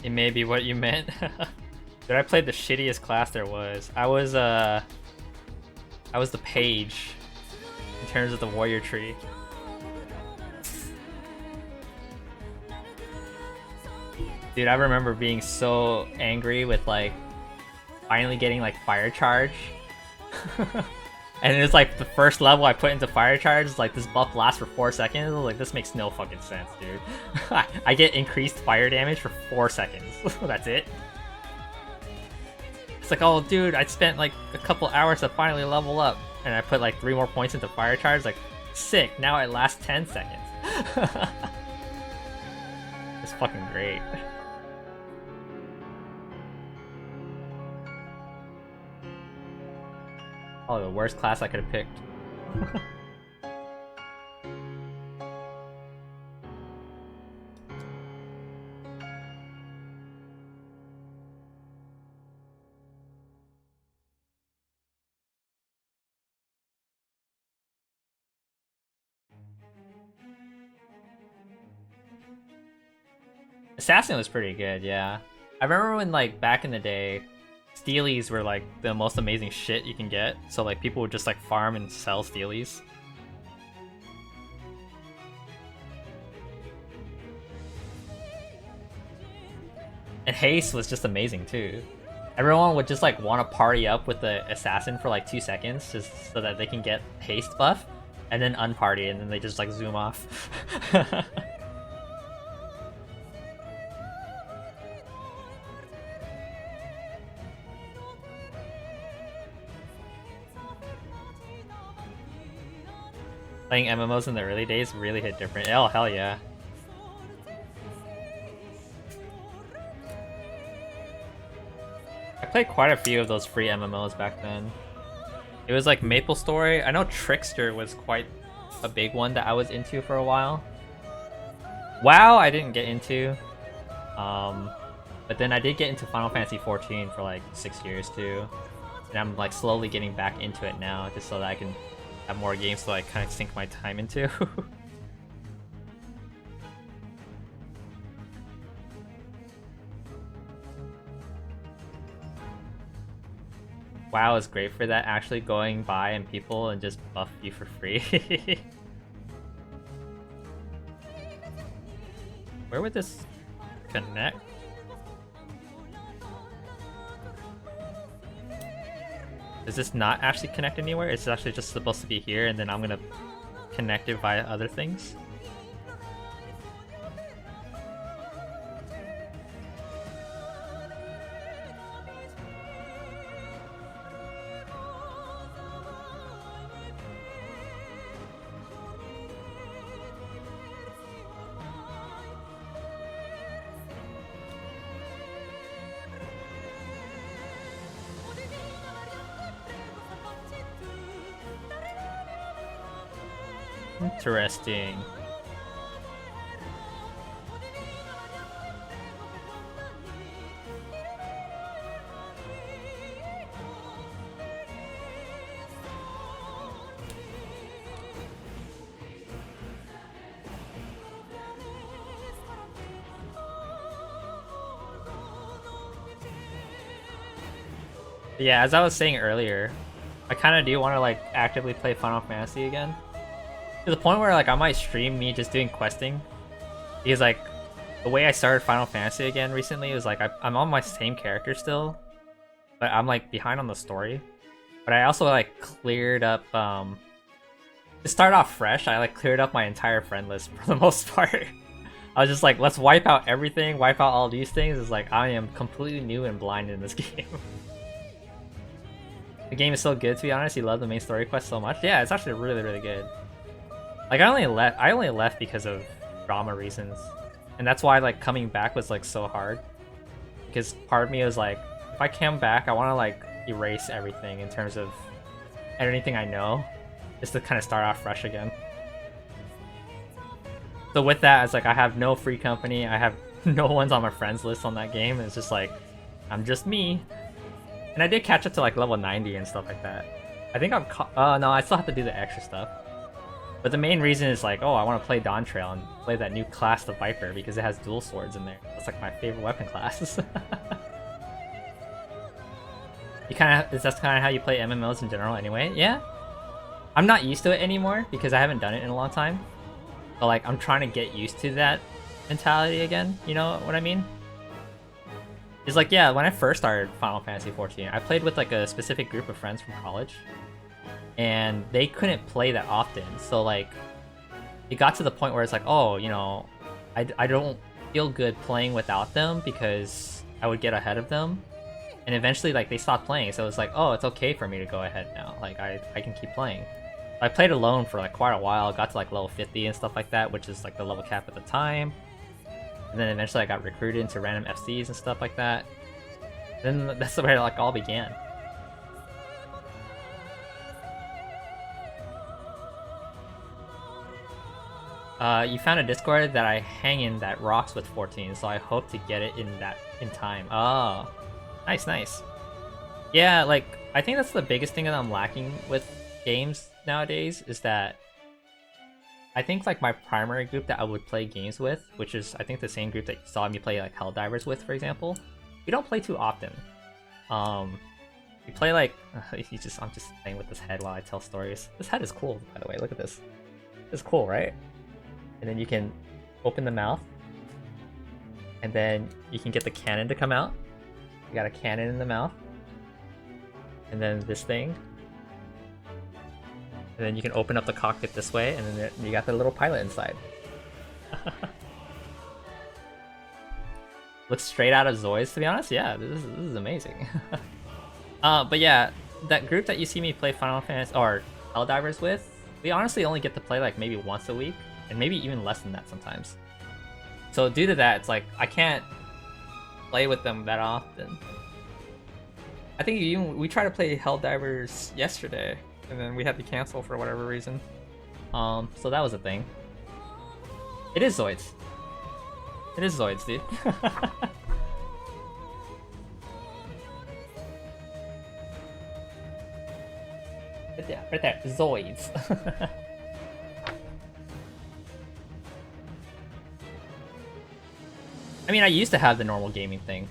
It may be what you meant. Dude, I played the shittiest class there was. I was the page in terms of the warrior tree. Dude, I remember being so angry with like finally getting like fire charge. And it was like the first level I put into fire charge is like this buff lasts for 4 seconds. I was like, this makes no fucking sense, dude. I get increased fire damage for 4 seconds. That's it. It's like, oh dude, I spent like a couple hours to finally level up, and I put like 3 more points into fire charge. Like, sick, now it lasts 10 seconds. It's fucking great. Oh, the worst class I could have picked. Assassin was pretty good, yeah. I remember when, like, back in the day, Steelies were like the most amazing shit you can get, so like people would just like farm and sell Steelies. And haste was just amazing too. Everyone would just like want to party up with the assassin for like 2 seconds just so that they can get haste buff, and then unparty, and then they just like zoom off. Playing MMOs in the early days really hit different. Oh, hell yeah. I played quite a few of those free MMOs back then. It was like MapleStory. I know Trickster was quite a big one that I was into for a while. WoW I didn't get into. But then I did get into Final Fantasy 14 for like 6 years too. And I'm like slowly getting back into it now just so that I can have more games to like kind of sink my time into. WoW is great for that, actually going by and people and just buff you for free. Where would this connect? Does this not actually connect anywhere? It's actually just supposed to be here, and then I'm gonna connect it via other things. Interesting. Yeah, as I was saying earlier, I kind of do want to like actively play Final Fantasy again. To the point where like I might stream me just doing questing, because like the way I started Final Fantasy again recently was like I'm on my same character still, but I'm like behind on the story. But I also like cleared up to start off fresh, I like cleared up my entire friend list for the most part. I was just like, let's wipe out everything, wipe out all these things. It's like I am completely new and blind in this game. The game is so good, to be honest. You love the main story quest so much. Yeah, it's actually really, really good. Like I only left because of drama reasons, and that's why like coming back was like so hard. Because part of me was like, if I come back, I want to like erase everything in terms of anything I know, just to kind of start off fresh again. So with that, it's like I have no free company. I have no one's on my friends list on that game. It's just like I'm just me. And I did catch up to like level 90 and stuff like that. I think I'm no, I still have to do the extra stuff. But the main reason is like, oh, I want to play Dawn Trail and play that new class, the Viper, because it has dual swords in there. That's like my favorite weapon class. That's kind of how you play MMOs in general anyway. Yeah. I'm not used to it anymore because I haven't done it in a long time. But like, I'm trying to get used to that mentality again. You know what I mean? It's like, yeah, when I first started Final Fantasy XIV, I played with like a specific group of friends from college. And they couldn't play that often. So like, it got to the point where it's like, oh, you know, I don't feel good playing without them because I would get ahead of them. And eventually like they stopped playing. So it's like, oh, it's okay for me to go ahead now. Like I can keep playing. I played alone for like quite a while, got to like level 50 and stuff like that, which is like the level cap at the time. And then eventually I got recruited into random FCs and stuff like that. And then that's where it like all began. You found a Discord that I hang in that rocks with 14, so I hope to get it in time. Oh, nice, nice. Yeah, like I think that's the biggest thing that I'm lacking with games nowadays is that I think like my primary group that I would play games with, which is I think the same group that you saw me play like Helldivers with, for example, we don't play too often. We play like I'm just playing with this head while I tell stories. This head is cool, by the way. Look at this. It's cool, right? And then you can open the mouth, and then you can get the cannon to come out. You got a cannon in the mouth, and then this thing. And then you can open up the cockpit this way, and then you got the little pilot inside. Looks straight out of Zoids, to be honest. Yeah, this is amazing. But yeah, that group that you see me play Final Fantasy or Helldivers with, we honestly only get to play like maybe once a week, and maybe even less than that sometimes. So due to that, it's like I can't play with them that often. I think we tried to play Helldivers yesterday, and then we had to cancel for whatever reason. So that was a thing. It is Zoids. It is Zoids, dude. Right there, Zoids. I mean, I used to have the normal gaming thing.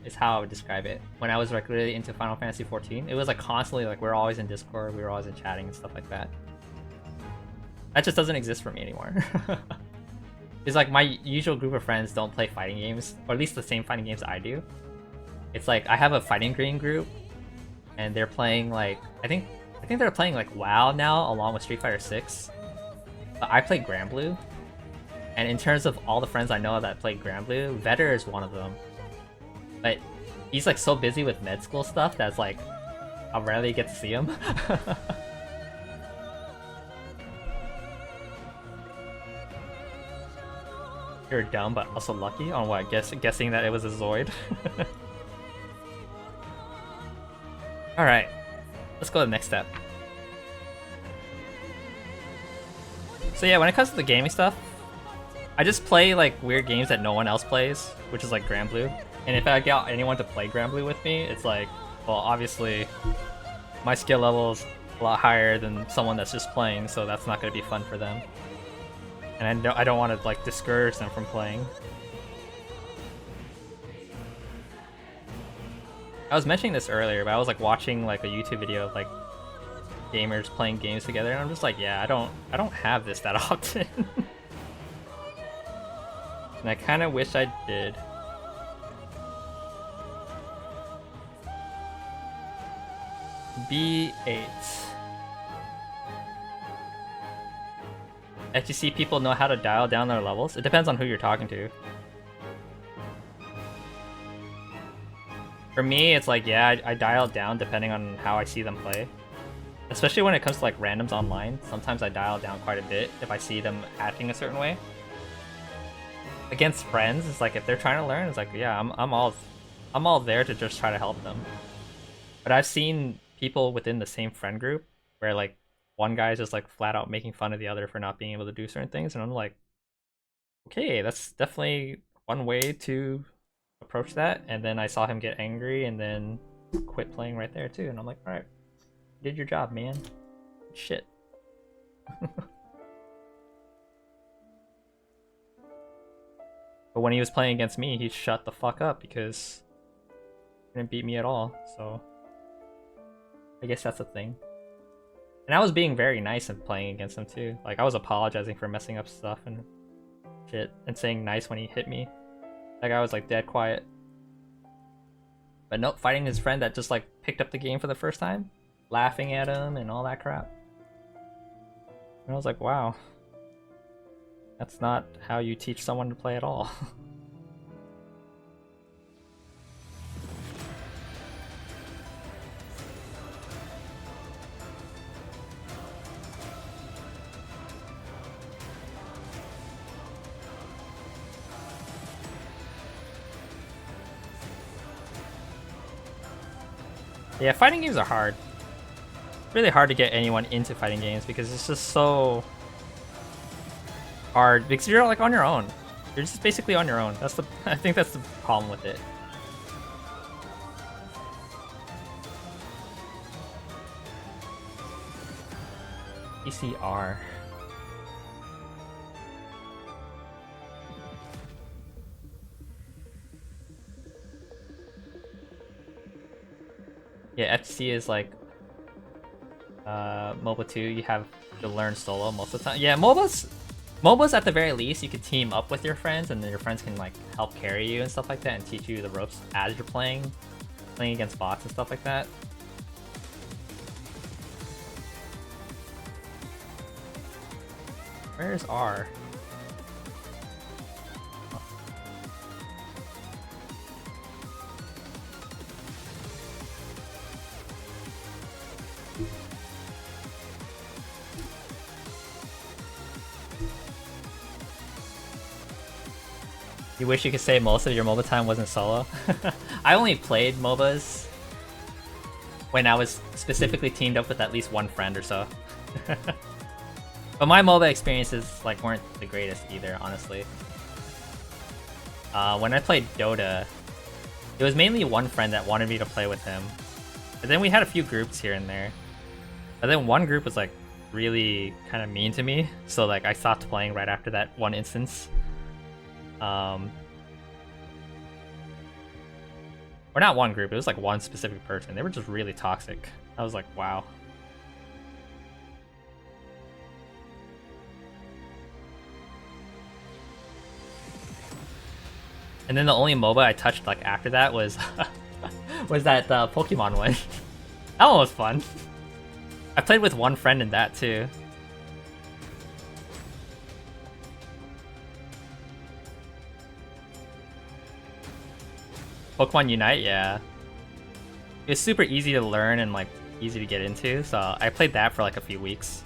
Is how I would describe it. When I was like really into Final Fantasy XIV, it was like constantly like we were always in Discord, we were always in chatting and stuff like that. That just doesn't exist for me anymore. It's like my usual group of friends don't play fighting games, or at least the same fighting games I do. It's like I have a fighting green group, and they're playing like I think they're playing like WoW now along with Street Fighter 6. But I play Granblue, and in terms of all the friends I know that play Granblue, Vetter is one of them. But he's like so busy with med school stuff that's like I rarely get to see him. You're dumb but also lucky on what? Guessing that it was a Zoid. Alright, let's go to the next step. So yeah, when it comes to the gaming stuff, I just play like weird games that no one else plays, which is like Granblue. And if I get anyone to play Granblue with me, it's like, well, obviously my skill level is a lot higher than someone that's just playing, so that's not going to be fun for them. And I don't want to like discourage them from playing. I was mentioning this earlier, but I was like watching like a YouTube video of like gamers playing games together, and I'm just like, yeah, I don't have this that often. And I kind of wish I did. B8. FGC people know how to dial down their levels? It depends on who you're talking to. For me, it's like, yeah, I dial it down depending on how I see them play. Especially when it comes to like randoms online, sometimes I dial it down quite a bit if I see them acting a certain way. Against friends, it's like if they're trying to learn, it's like, yeah, I'm all there to just try to help them. But I've seen people within the same friend group where like one guy is just like flat out making fun of the other for not being able to do certain things, and I'm like, okay, that's definitely one way to approach that. And then I saw him get angry and then quit playing right there too, and I'm like, all right, you did your job, man. Shit. But when he was playing against me, he shut the fuck up because he didn't beat me at all, so I guess that's a thing. And I was being very nice and playing against him too. Like, I was apologizing for messing up stuff and shit, and saying nice when he hit me. That guy was like dead quiet. But nope, fighting his friend that just like picked up the game for the first time, laughing at him and all that crap. And I was like, wow. That's not how you teach someone to play at all. Yeah, fighting games are hard. It's really hard to get anyone into fighting games because it's just so hard because you're like on your own. You're just basically on your own. That's the I think that's the problem with it. PCR. Yeah, FC is like MOBA 2, you have to learn solo most of the time. Yeah, MOBAs at the very least, you could team up with your friends and then your friends can like help carry you and stuff like that and teach you the ropes as you're playing against bots and stuff like that. Where's R? You wish you could say most of your MOBA time wasn't solo? I only played MOBAs when I was specifically teamed up with at least one friend or so. But my MOBA experiences like weren't the greatest either, honestly. When I played Dota, it was mainly one friend that wanted me to play with him. And then we had a few groups here and there. But then one group was like really kind of mean to me, so like I stopped playing right after that one instance. Or not one group, it was like one specific person. They were just really toxic. I was like, wow. And then the only MOBA I touched like after that was was that Pokemon one. That one was fun. I played with one friend in that too. Pokemon Unite, yeah. It was super easy to learn and like easy to get into, so I played that for like a few weeks.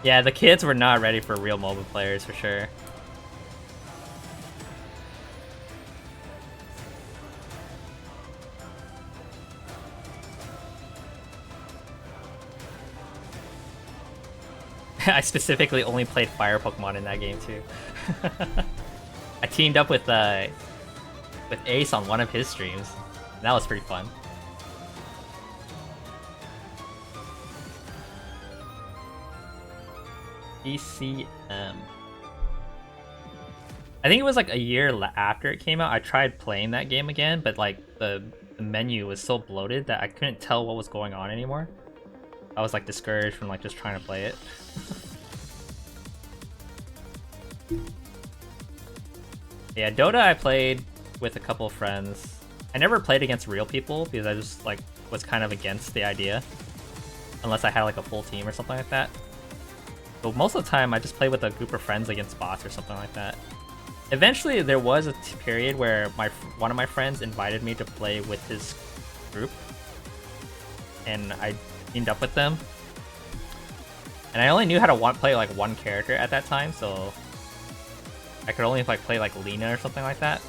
Yeah, the kids were not ready for real MOBA players for sure. I specifically only played fire Pokemon in that game too. I teamed up with Ace on one of his streams. And that was pretty fun. ECM. I think it was like a year after it came out. I tried playing that game again, but like the menu was so bloated that I couldn't tell what was going on anymore. I was like discouraged from like just trying to play it. Yeah, Dota I played with a couple of friends. I never played against real people because I just like was kind of against the idea. Unless I had like a full team or something like that. But most of the time I just played with a group of friends against bots or something like that. Eventually there was a period where one of my friends invited me to play with his group. And I teamed up with them. And I only knew how to play like one character at that time, so I could only like play like Lina or something like that.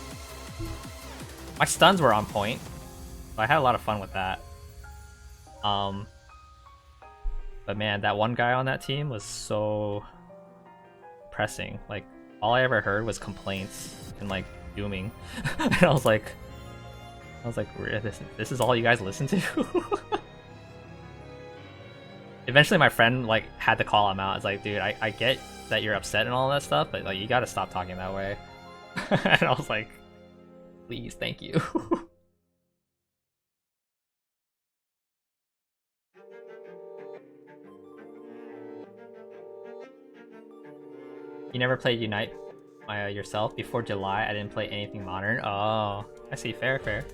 My stuns were on point, so I had a lot of fun with that. But man, that one guy on that team was so pressing. Like all I ever heard was complaints and like dooming, and I was like, this is all you guys listen to. Eventually my friend like had to call him out. It's like, dude, I get that you're upset and all that stuff, but like you gotta stop talking that way. And I was like, please, thank you. You never played Unite yourself? Before July, I didn't play anything modern. Oh, I see. Fair, fair.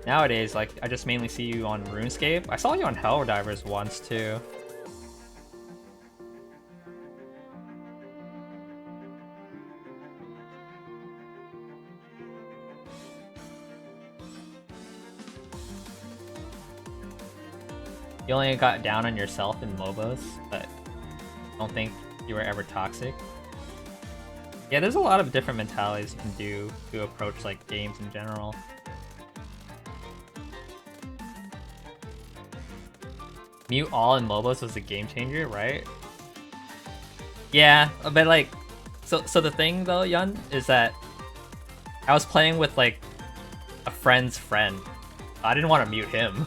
Nowadays, like, I just mainly see you on RuneScape. I saw you on Helldivers once, too. You only got down on yourself in MOBAs, but I don't think you were ever toxic. Yeah, there's a lot of different mentalities you can do to approach, like, games in general. Mute all in MOBAs was a game changer, right? Yeah, but like, so the thing though, Yun, is that I was playing with like a friend's friend. I didn't want to mute him.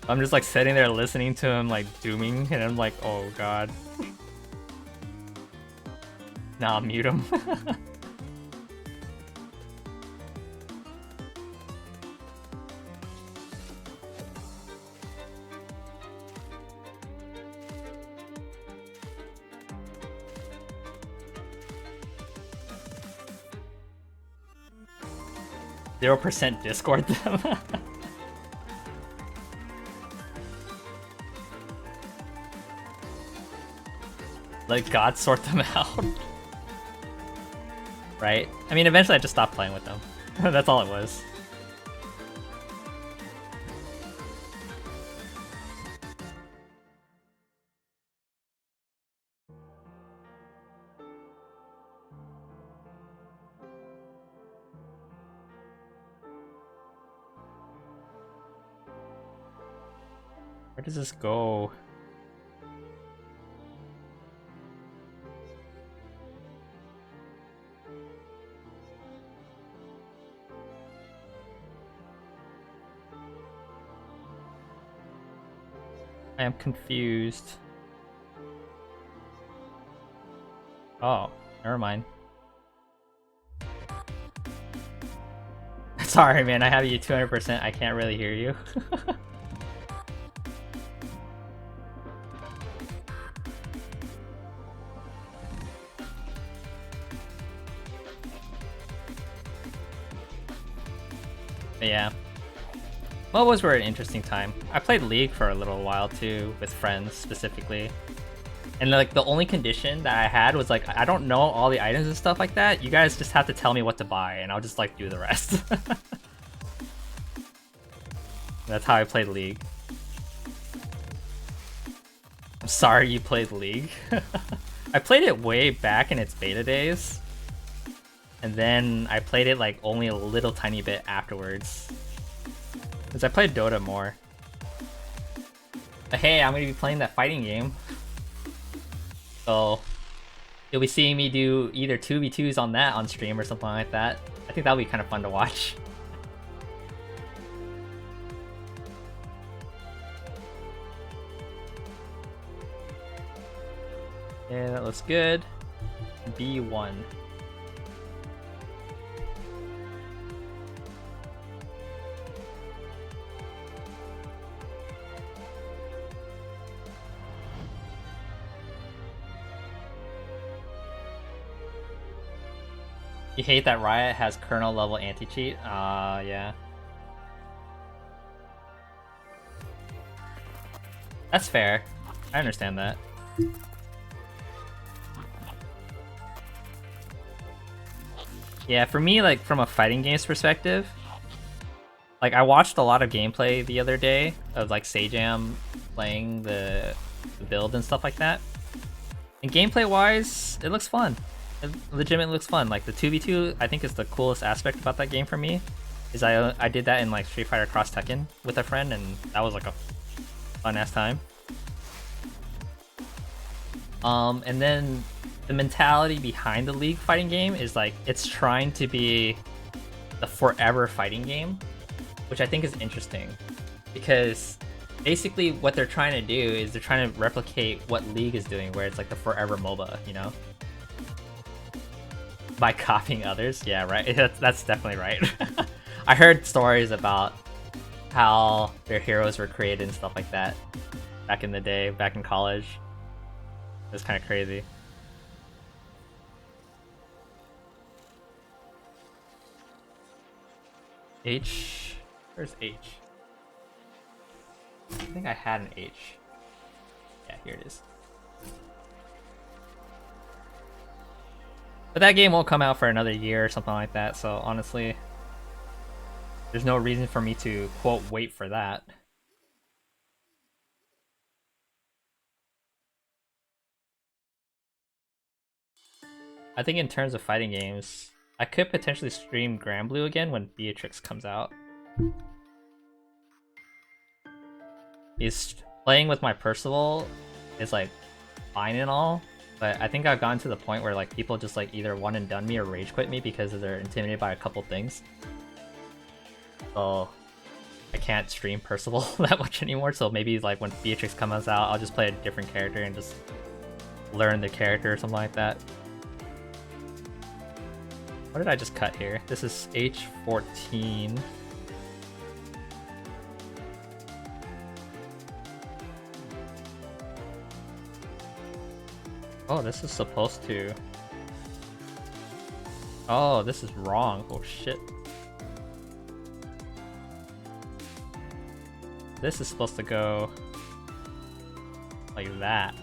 I'm just like sitting there listening to him like dooming, and I'm like, oh god. Nah, mute him. 0% Discord them. Let God sort them out. Right? I mean, eventually I just stopped playing with them. That's all it was. Where does this go? I am confused. Oh, never mind. Sorry, man, I have you 200%. I can't really hear you. But yeah. MOBAs were an interesting time. I played League for a little while too, with friends specifically. And like the only condition that I had was like, I don't know all the items and stuff like that. You guys just have to tell me what to buy and I'll just like do the rest. That's how I played League. I'm sorry you played League. I played it way back in its beta days. And then I played it like only a little tiny bit afterwards. Because I played Dota more. But hey, I'm going to be playing that fighting game. So you'll be seeing me do either 2v2s on that on stream or something like that. I think that'll be kind of fun to watch. Yeah, that looks good. B1. You hate that Riot has kernel level anti-cheat? Yeah. That's fair. I understand that. Yeah, for me, like, from a fighting games perspective, like, I watched a lot of gameplay the other day of, like, Sajam playing the build and stuff like that. And gameplay-wise, it looks fun. It legitimately looks fun. Like, the 2v2, I think, is the coolest aspect about that game for me. Is I did that in, like, Street Fighter Cross Tekken with a friend, and that was, like, a fun-ass time. And then the mentality behind the League fighting game is like it's trying to be the forever fighting game, which I think is interesting because basically what they're trying to do is they're trying to replicate what League is doing, where it's like the forever MOBA, you know? By copying others. Yeah, right. That's definitely right. I heard stories about how their heroes were created and stuff like that back in the day, back in college. It was kind of crazy. H? Where's H? I think I had an H. Yeah, here it is. But that game won't come out for another year or something like that, so honestly, there's no reason for me to, quote, wait for that. I think in terms of fighting games, I could potentially stream Granblue again when Beatrix comes out. Playing with my Percival is like fine and all, but I think I've gotten to the point where like people just like either one and done me or rage quit me because they're intimidated by a couple things. So I can't stream Percival that much anymore. So maybe like when Beatrix comes out, I'll just play a different character and just learn the character or something like that. What did I just cut here? This is H14. Oh, this is supposed to... Oh, this is wrong. Oh, shit. This is supposed to go... like that.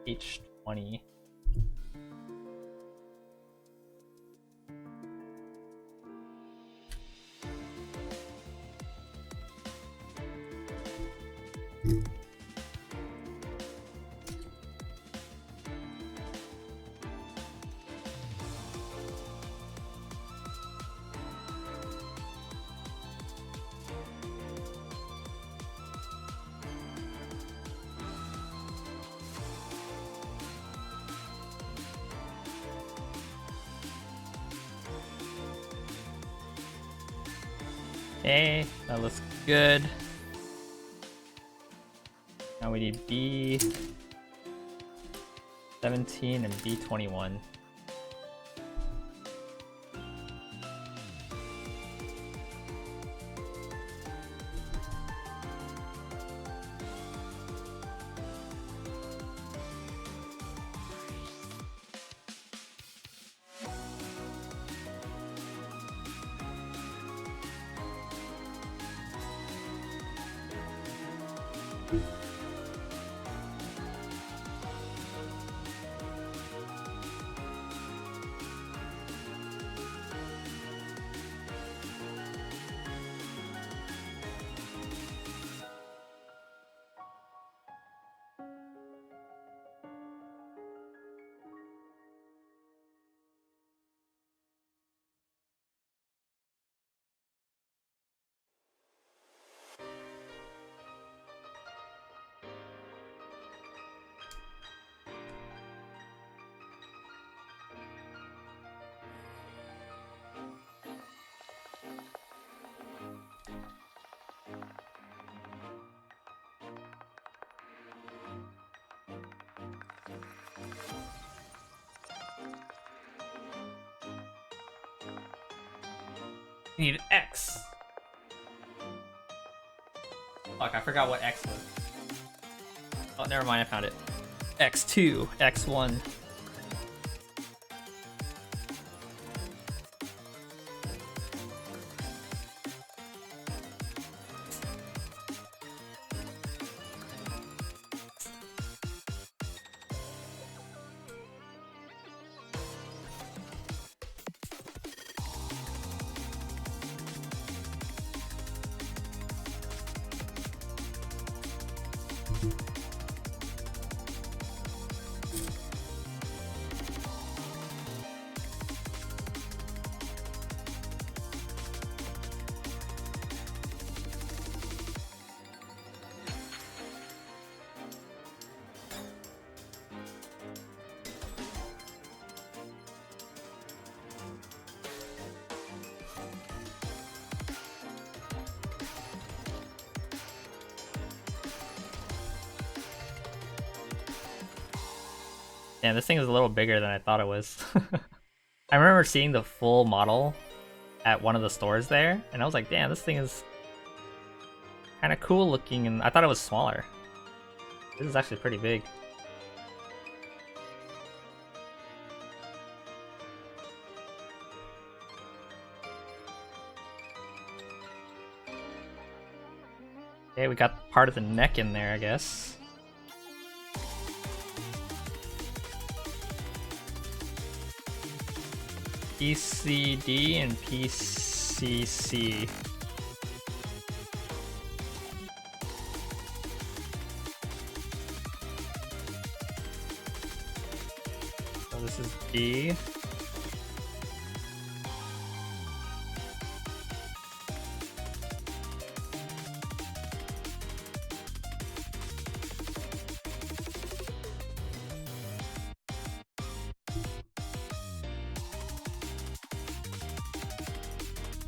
H20. Okay, that looks good. Now we need B17 and B21. Need X. Fuck, I forgot what X was. Oh, never mind, I found it. X2, X1. Damn, this thing is a little bigger than I thought it was. I remember seeing the full model at one of the stores there, and I was like, damn, this thing is kind of cool looking, and I thought it was smaller. This is actually pretty big. Okay, we got part of the neck in there, I guess. PCD and PCC. So this is B.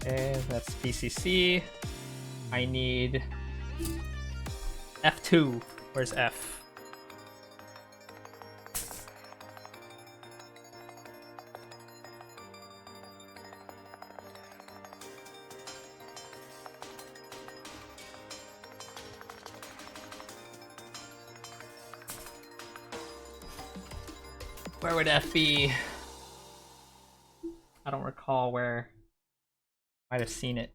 Okay, that's PCC. I need F2. Where's F? Where would F be? I don't recall where. Might have seen it.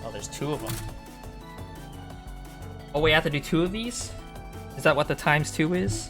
Oh, there's two of them. Oh, we have to do two of these? Is that what the times two is?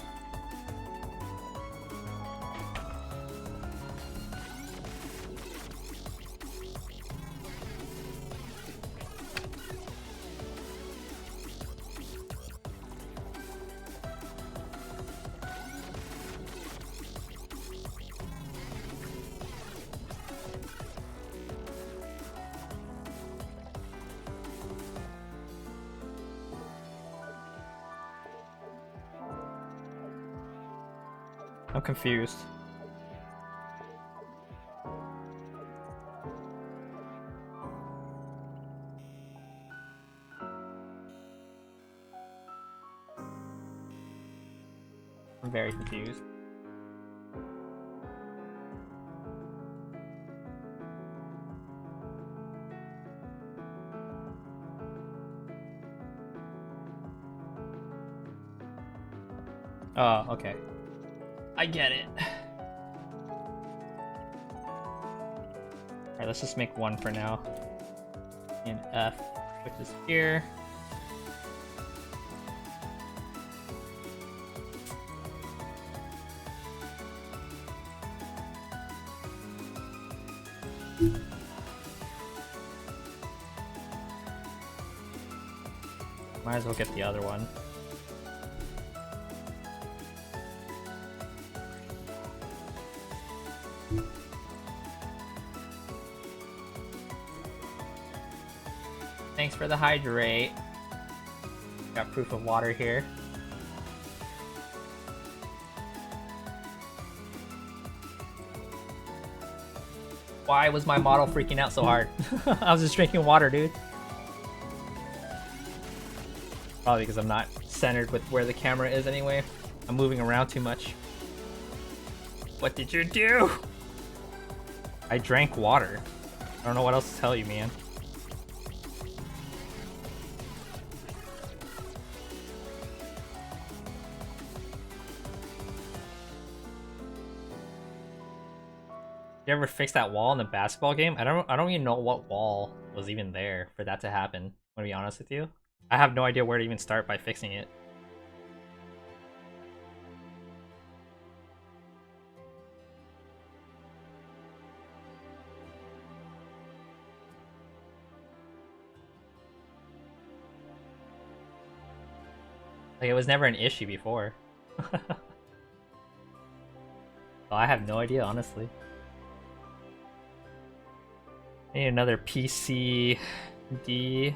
I'm confused. I'm very confused. Oh, okay. I get it. Alright, let's just make one for now. In F, which is here. Might as well get the other one. Thanks for the hydrate. Got proof of water here. Why was my model freaking out so hard? I was just drinking water, dude. Probably because I'm not centered with where the camera is anyway. I'm moving around too much. What did you do? I drank water. I don't know what else to tell you, man. You ever fix that wall in the basketball game? I don't even know what wall was even there for that to happen. I'm gonna be honest with you. I have no idea where to even start by fixing it. Like, it was never an issue before. So I have no idea, honestly. I need another PCD. There's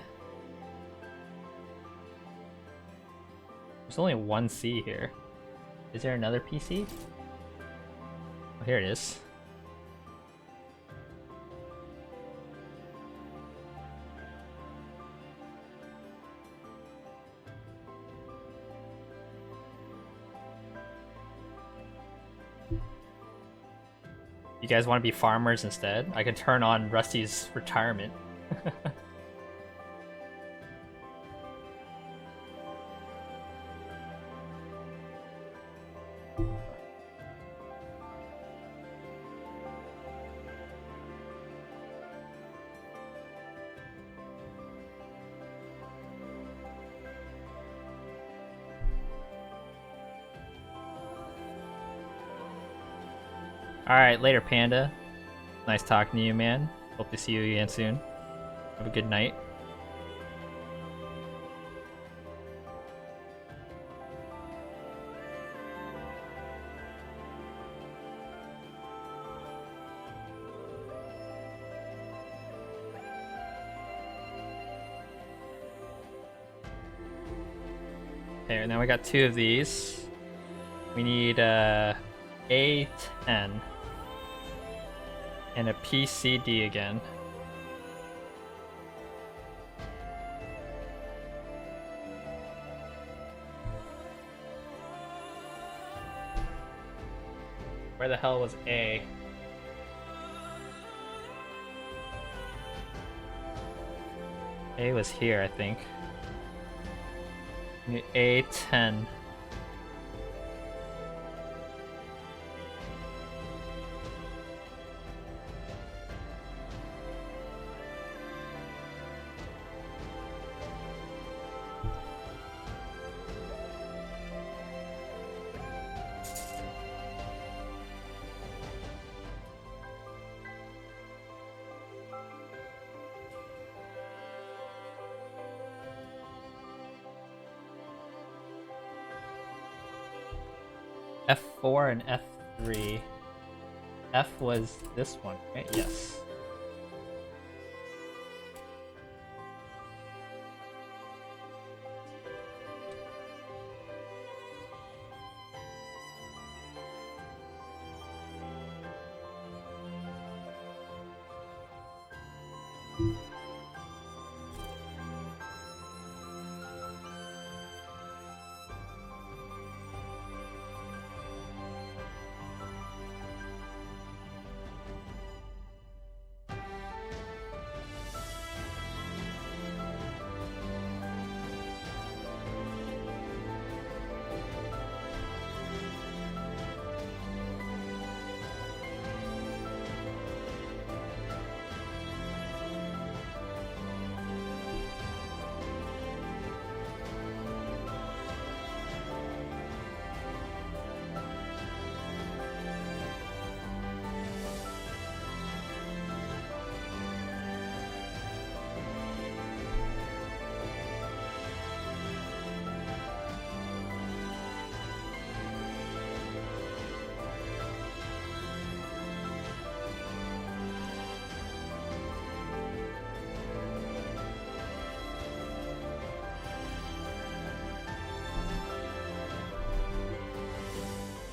only one C here. Is there another PC? Oh, here it is. You guys want to be farmers instead? I can turn on Rusty's retirement. Alright, later, Panda. Nice talking to you, man. Hope to see you again soon. Have a good night. Okay, now we got 2 of these. We need A10 and a PCD again. Where the hell was A? A was here, I think. We need A10. F4 and F3. F was this one, right? Yes.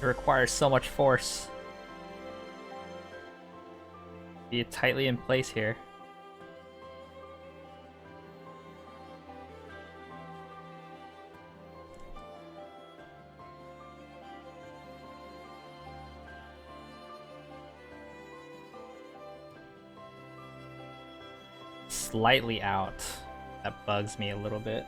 requires so much force. Be tightly in place here. Slightly out. That bugs me a little bit.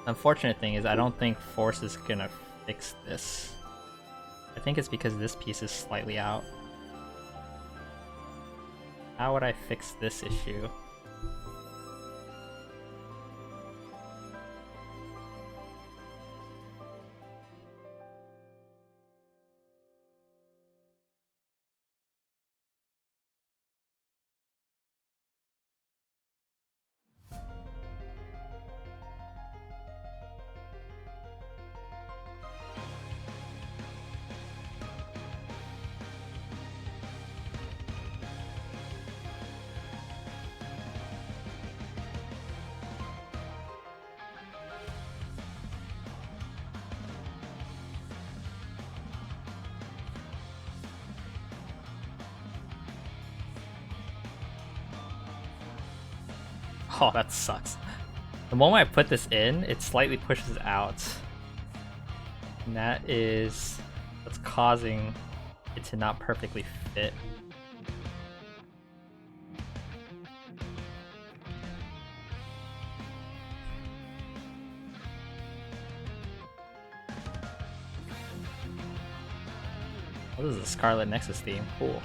Unfortunate thing is I don't think force is gonna fix this. I think it's because this piece is slightly out. How would I fix this issue? Oh, that sucks. The moment I put this in, it slightly pushes out. And that is what's causing it to not perfectly fit. Oh, this is a Scarlet Nexus theme. Cool.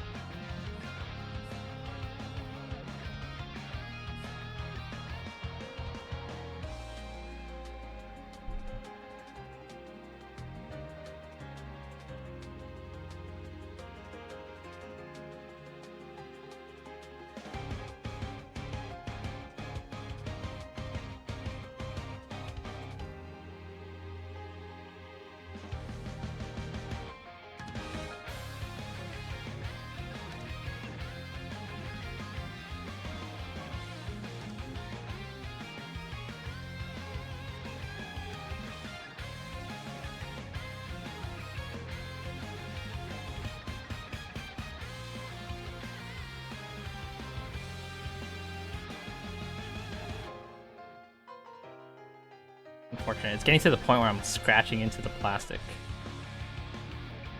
Unfortunate. It's getting to the point where I'm scratching into the plastic.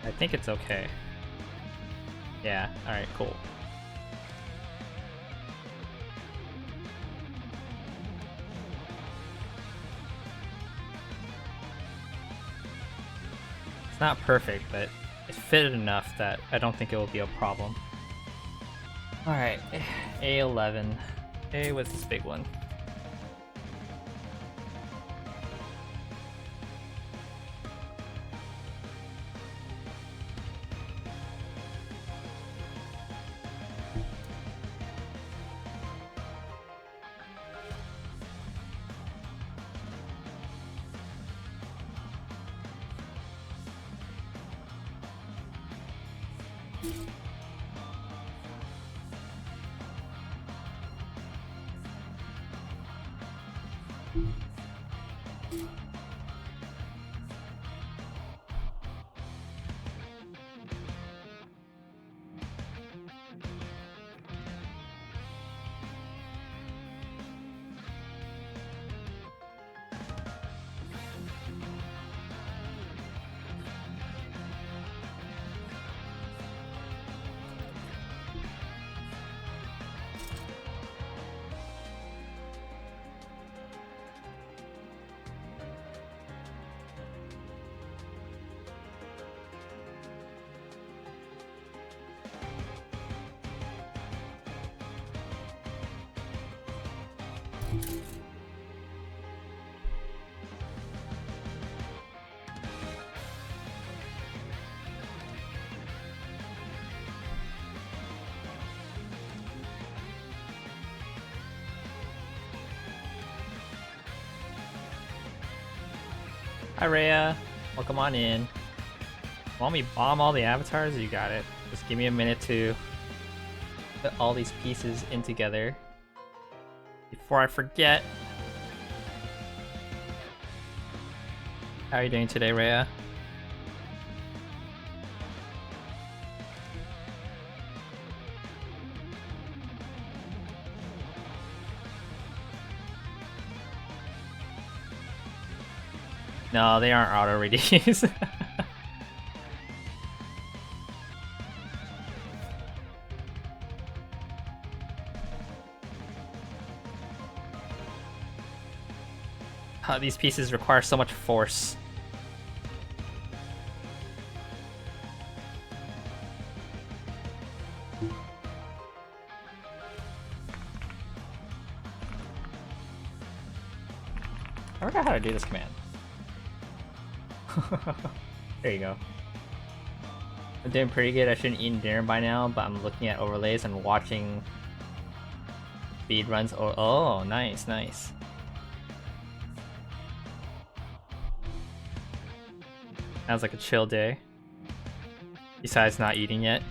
I think it's okay. Yeah, alright, cool. It's not perfect, but it fitted enough that I don't think it will be a problem. Alright, A11. A was this big one. Hi Rhea, welcome on in. Want me bomb all the avatars? You got it. Just give me a minute to put all these pieces in together before I forget. How are you doing today, Rhea? No, they aren't auto readies. These pieces require so much force. I forgot how to do this command. There you go. I'm doing pretty good. I shouldn't eat dinner by now, but I'm looking at overlays and watching speed runs. Oh, nice, nice. Sounds like a chill day. Besides not eating yet.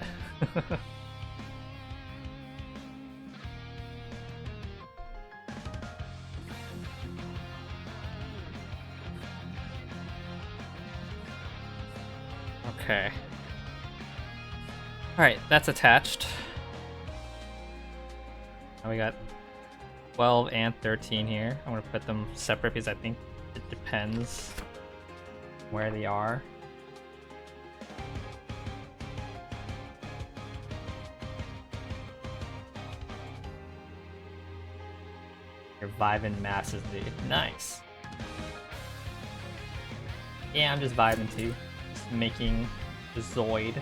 Okay. Alright, that's attached. Now we got 12 and 13 here. I'm gonna put them separate because I think it depends where they are. You're vibing massively. Nice. Yeah, I'm just vibing too. Just making the Zoid.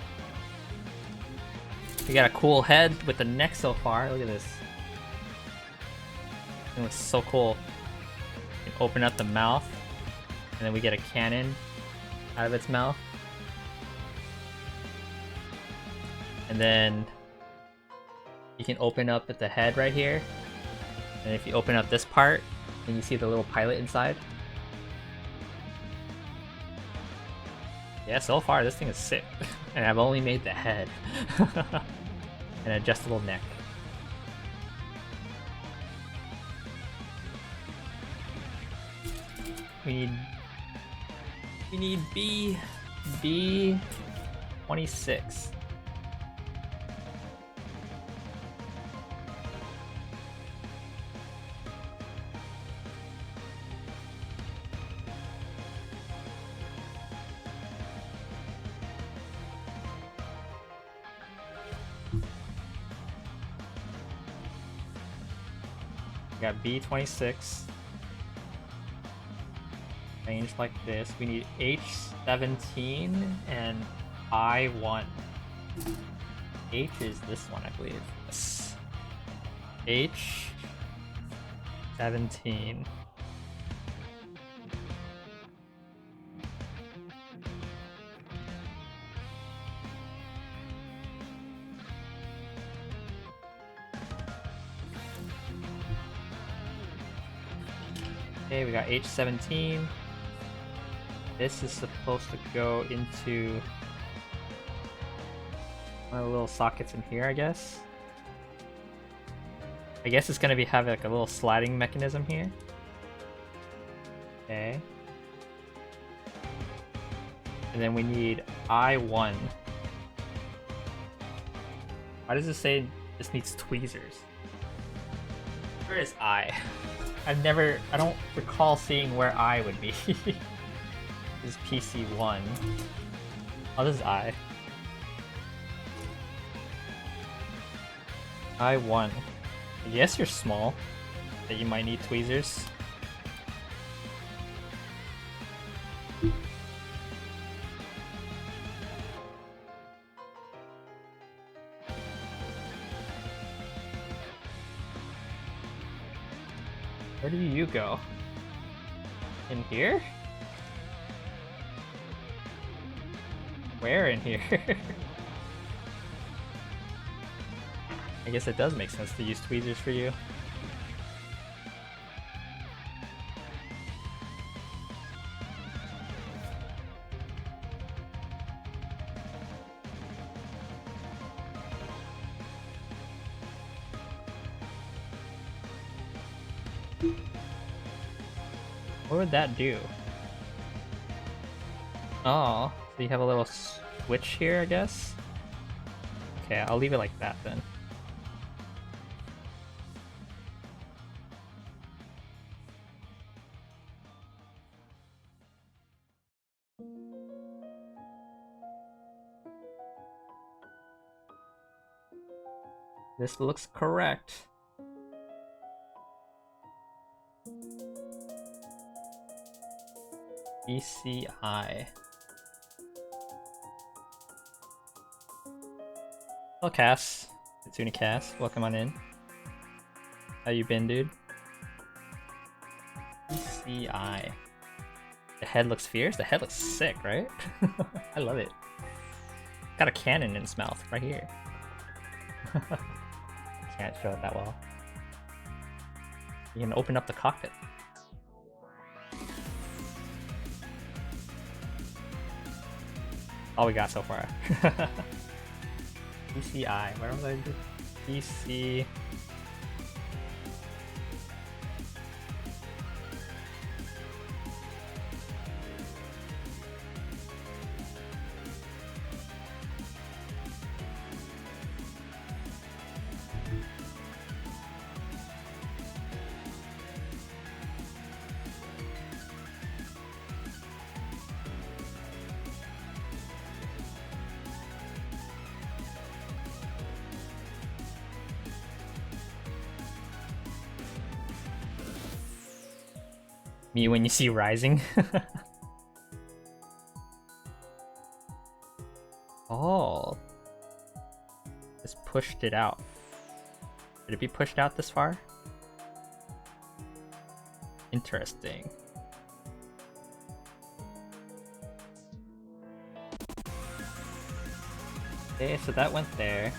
We got a cool head with the neck so far. Look at this. It looks so cool. You can open up the mouth, and then we get a cannon out of its mouth. And then you can open up at the head right here. And if you open up this part, then you see the little pilot inside. Yeah, so far this thing is sick. And I've only made the head. An adjustable neck. We need B26. We got B26. Arranged like this. We need H17 and I1. H is this one, I believe. Yes. H17. Okay, we got H17. This is supposed to go into one of the little sockets in here, I guess. I guess it's gonna have like a little sliding mechanism here. Okay. And then we need I1. Why does it say this needs tweezers? Where is I? I don't recall seeing where I would be. This is PC1. Oh, this is I. I1. I guess you're small, that you might need tweezers. Where do you go? In here? Where in here? I guess it does make sense to use tweezers for you. What would that do? Oh, so you have a little switch here, I guess? Okay, I'll leave it like that then. This looks correct. ECI. Hello, Cass. Kitsune Cass, welcome on in. How you been, dude? ECI. The head looks fierce? The head looks sick, right? I love it. Got a cannon in its mouth, right here. Can't show it that well. You can open up the cockpit. All we got so far. ECI, where was I? EC. Me when you see Rising. Oh. Just pushed it out. Did it be pushed out this far? Interesting. Okay, so that went there.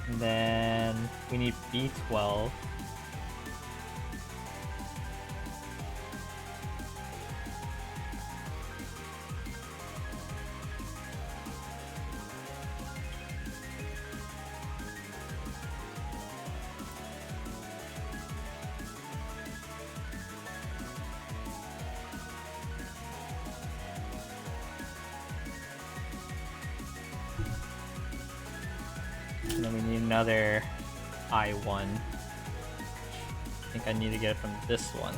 And then we need B12. And then we need another I1. I think I need to get it from this one.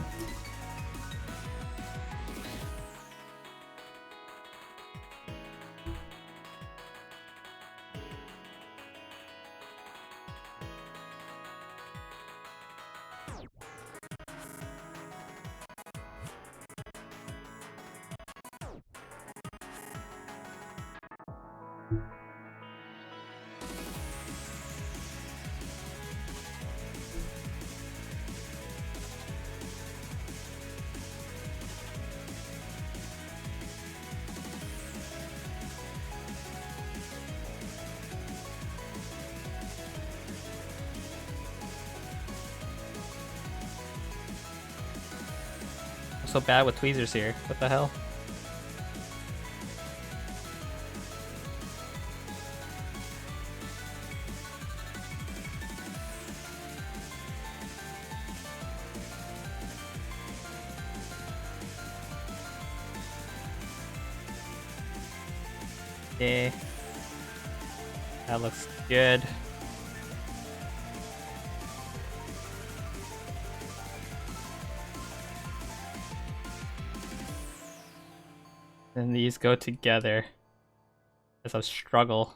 So bad with tweezers here. What the hell? Okay. That looks good. And these go together as I struggle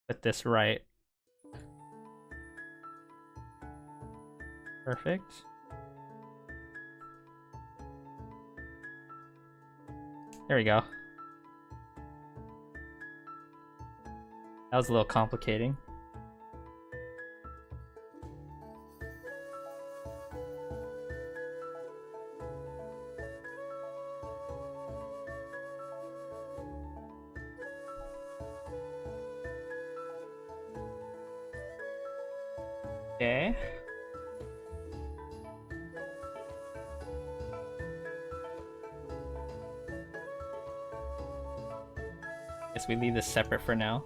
with this right. Perfect. There we go. That was a little complicating. Okay. Guess we leave this separate for now.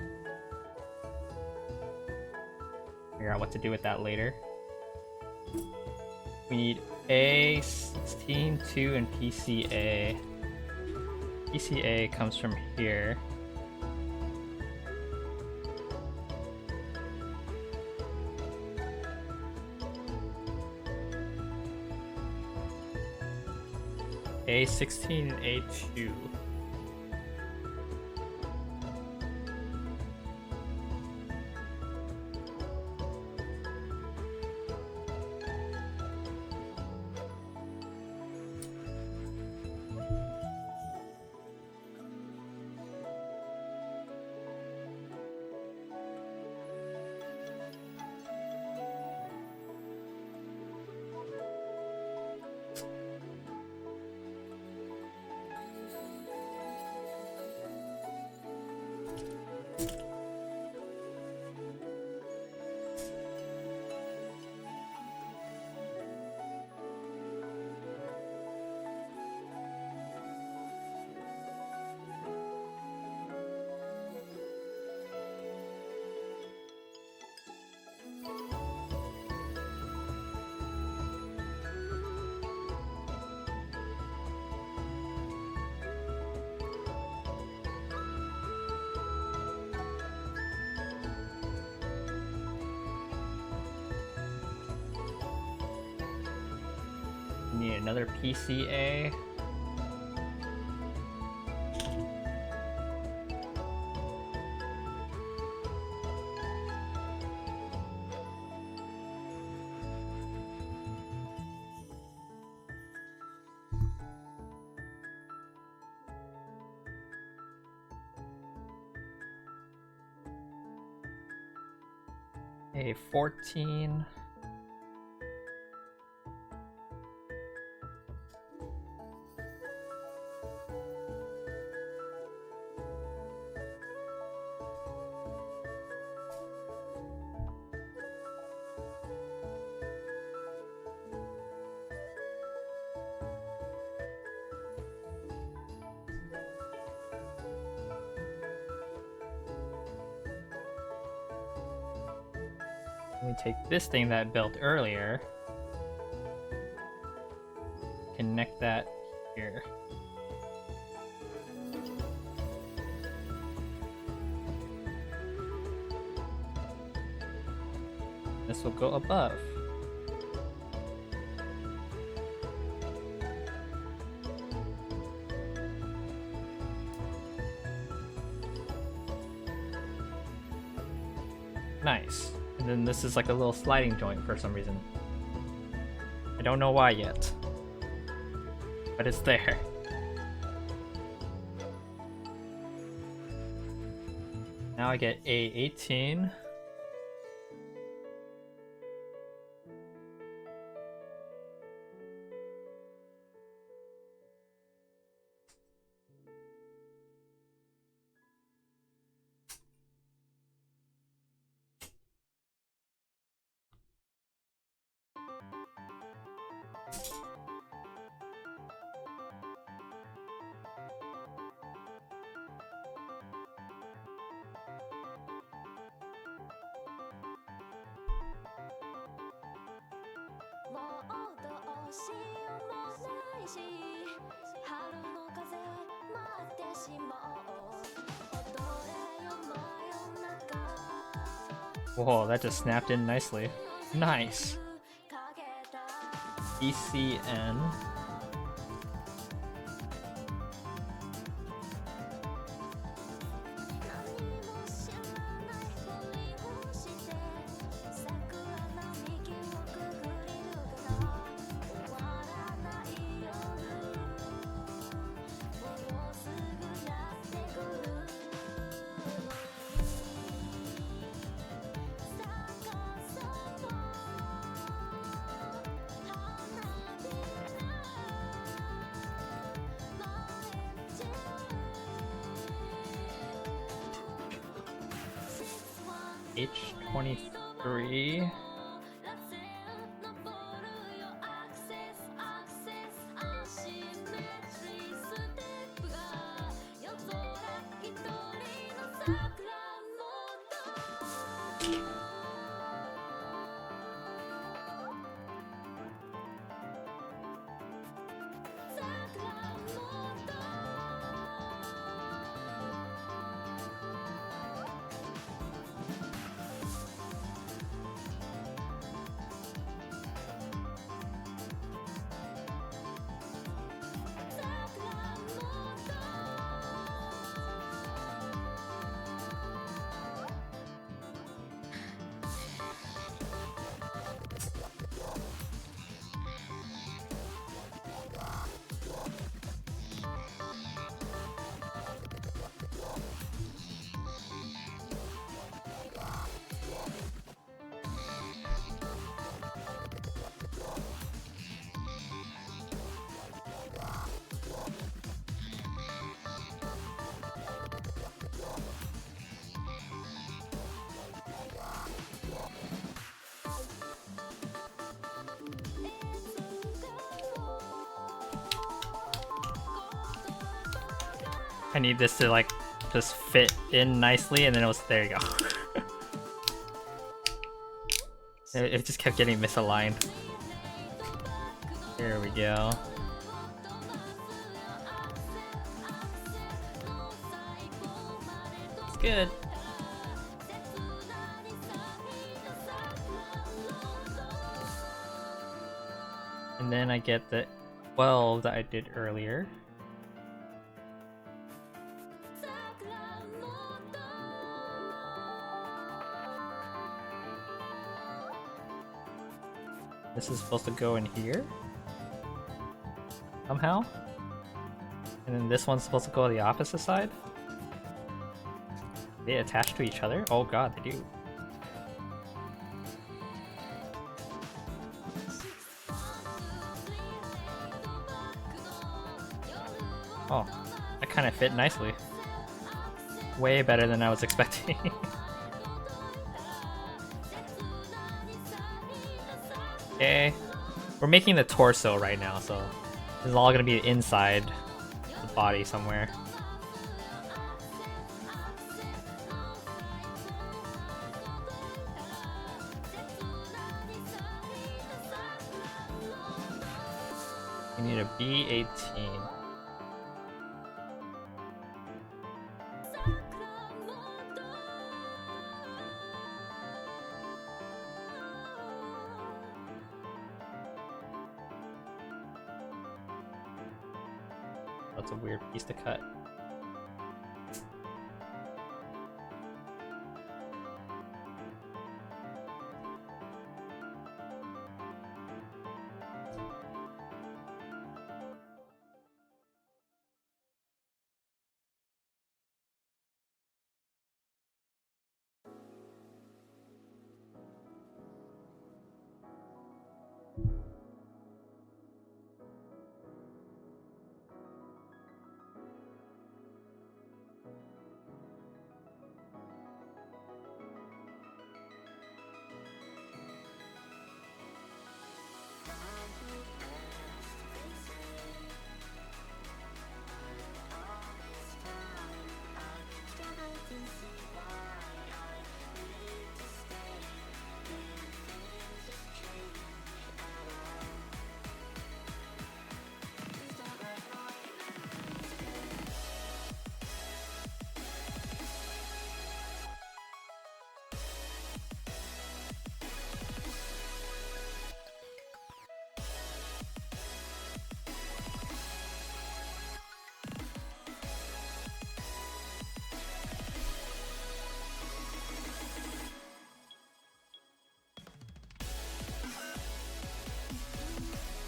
Figure out what to do with that later. We need A16, 2, and PCA. PCA comes from here. A16 and A2. Need another PCA. A14. We take this thing that I built earlier, connect that here. This will go above. Nice. And then this is like a little sliding joint for some reason. I don't know why yet, but it's there. Now I get A18. Whoa, that just snapped in nicely. Nice. ECN. H23. I need this to like just fit in nicely, and then it was there. You go. it just kept getting misaligned. Here we go. It's good. And then I get the 12 that I did earlier. This is supposed to go in here somehow. And then this one's supposed to go to the opposite side. They attach to each other? Oh god, they do. Oh, that kind of fit nicely. Way better than I was expecting. Okay, we're making the torso right now, so this is all gonna be inside the body somewhere. We need a B18. That's a weird piece to cut.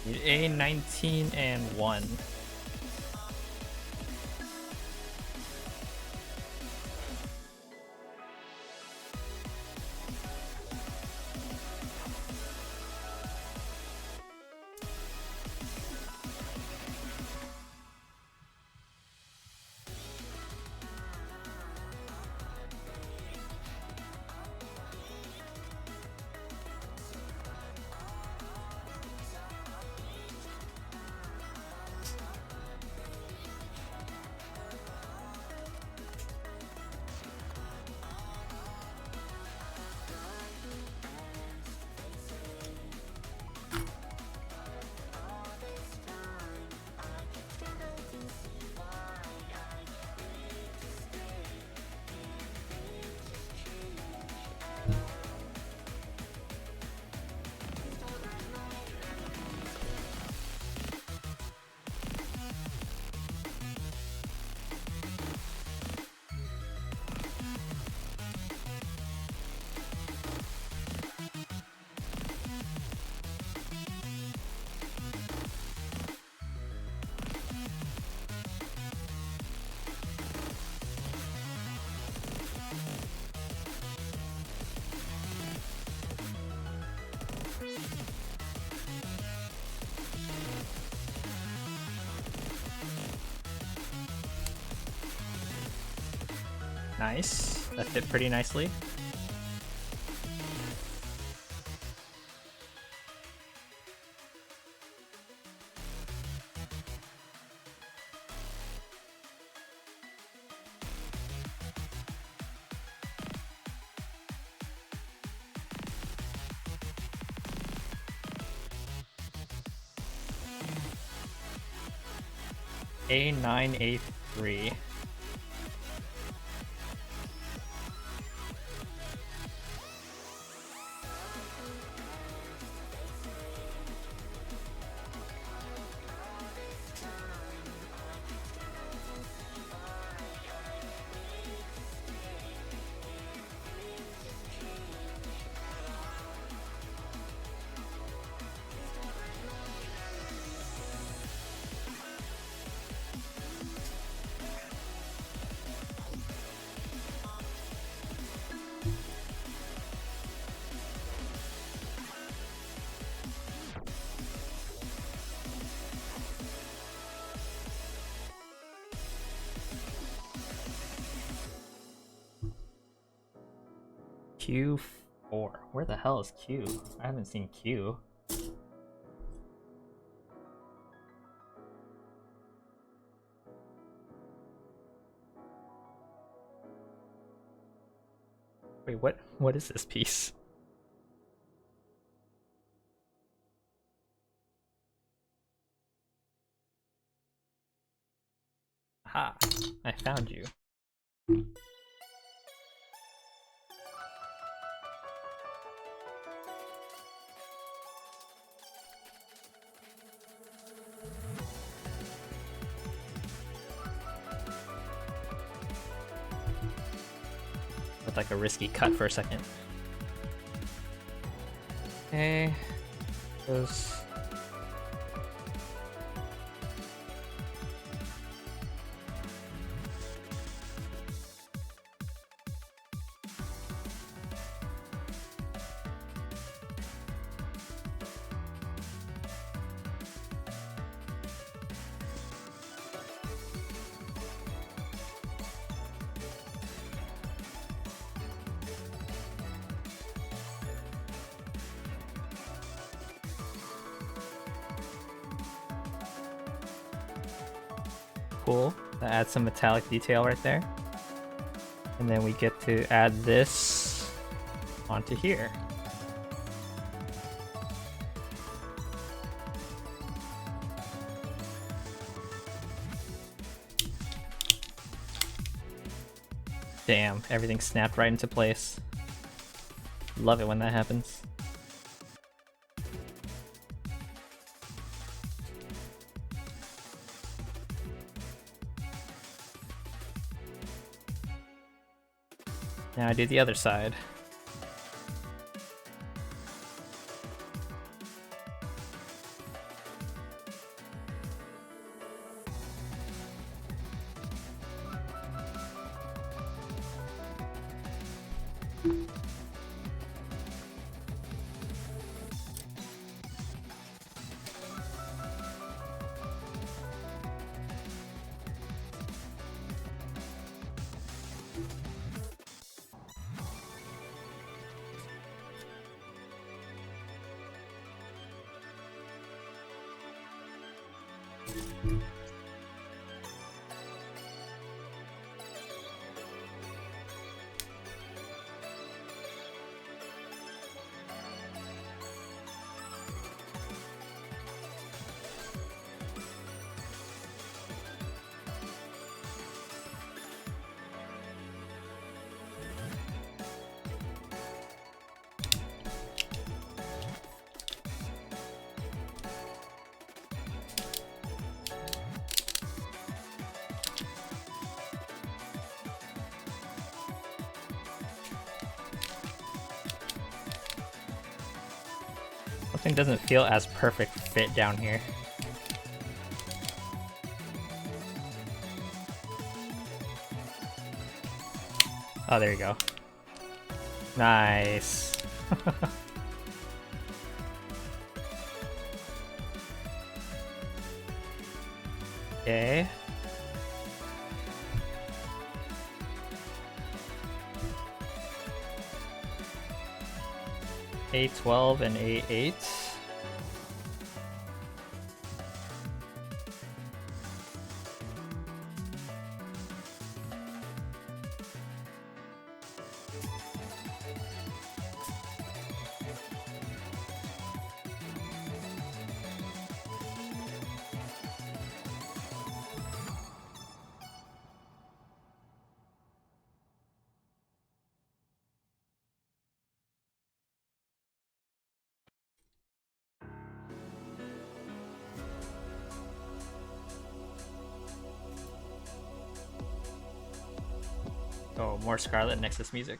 Need a 19 and 1. Nice. That fit pretty nicely. A9A3. Q4. Where the hell is Q? I haven't seen Q. Wait, what is this piece? Aha, I found you. Looked like a risky cut for a second. Okay, those. Cool. That adds some metallic detail right there. And then we get to add this onto here. Damn, everything snapped right into place. Love it when that happens. Now I do the other side. Something doesn't feel as perfect fit down here. Oh, there you go. Nice. Okay. A12 and A8. Oh, more Scarlet Nexus music.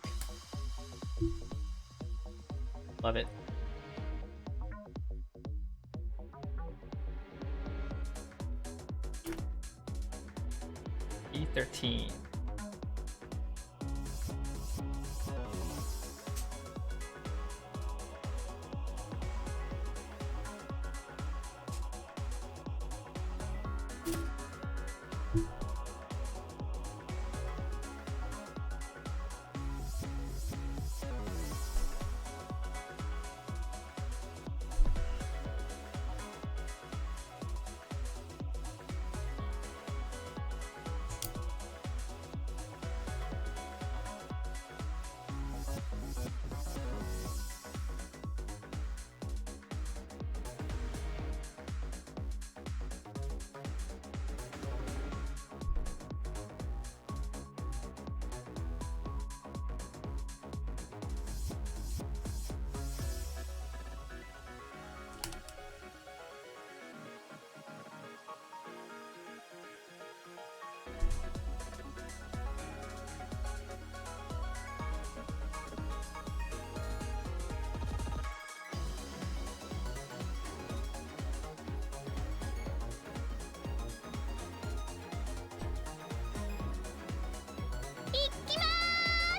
Love it. E13.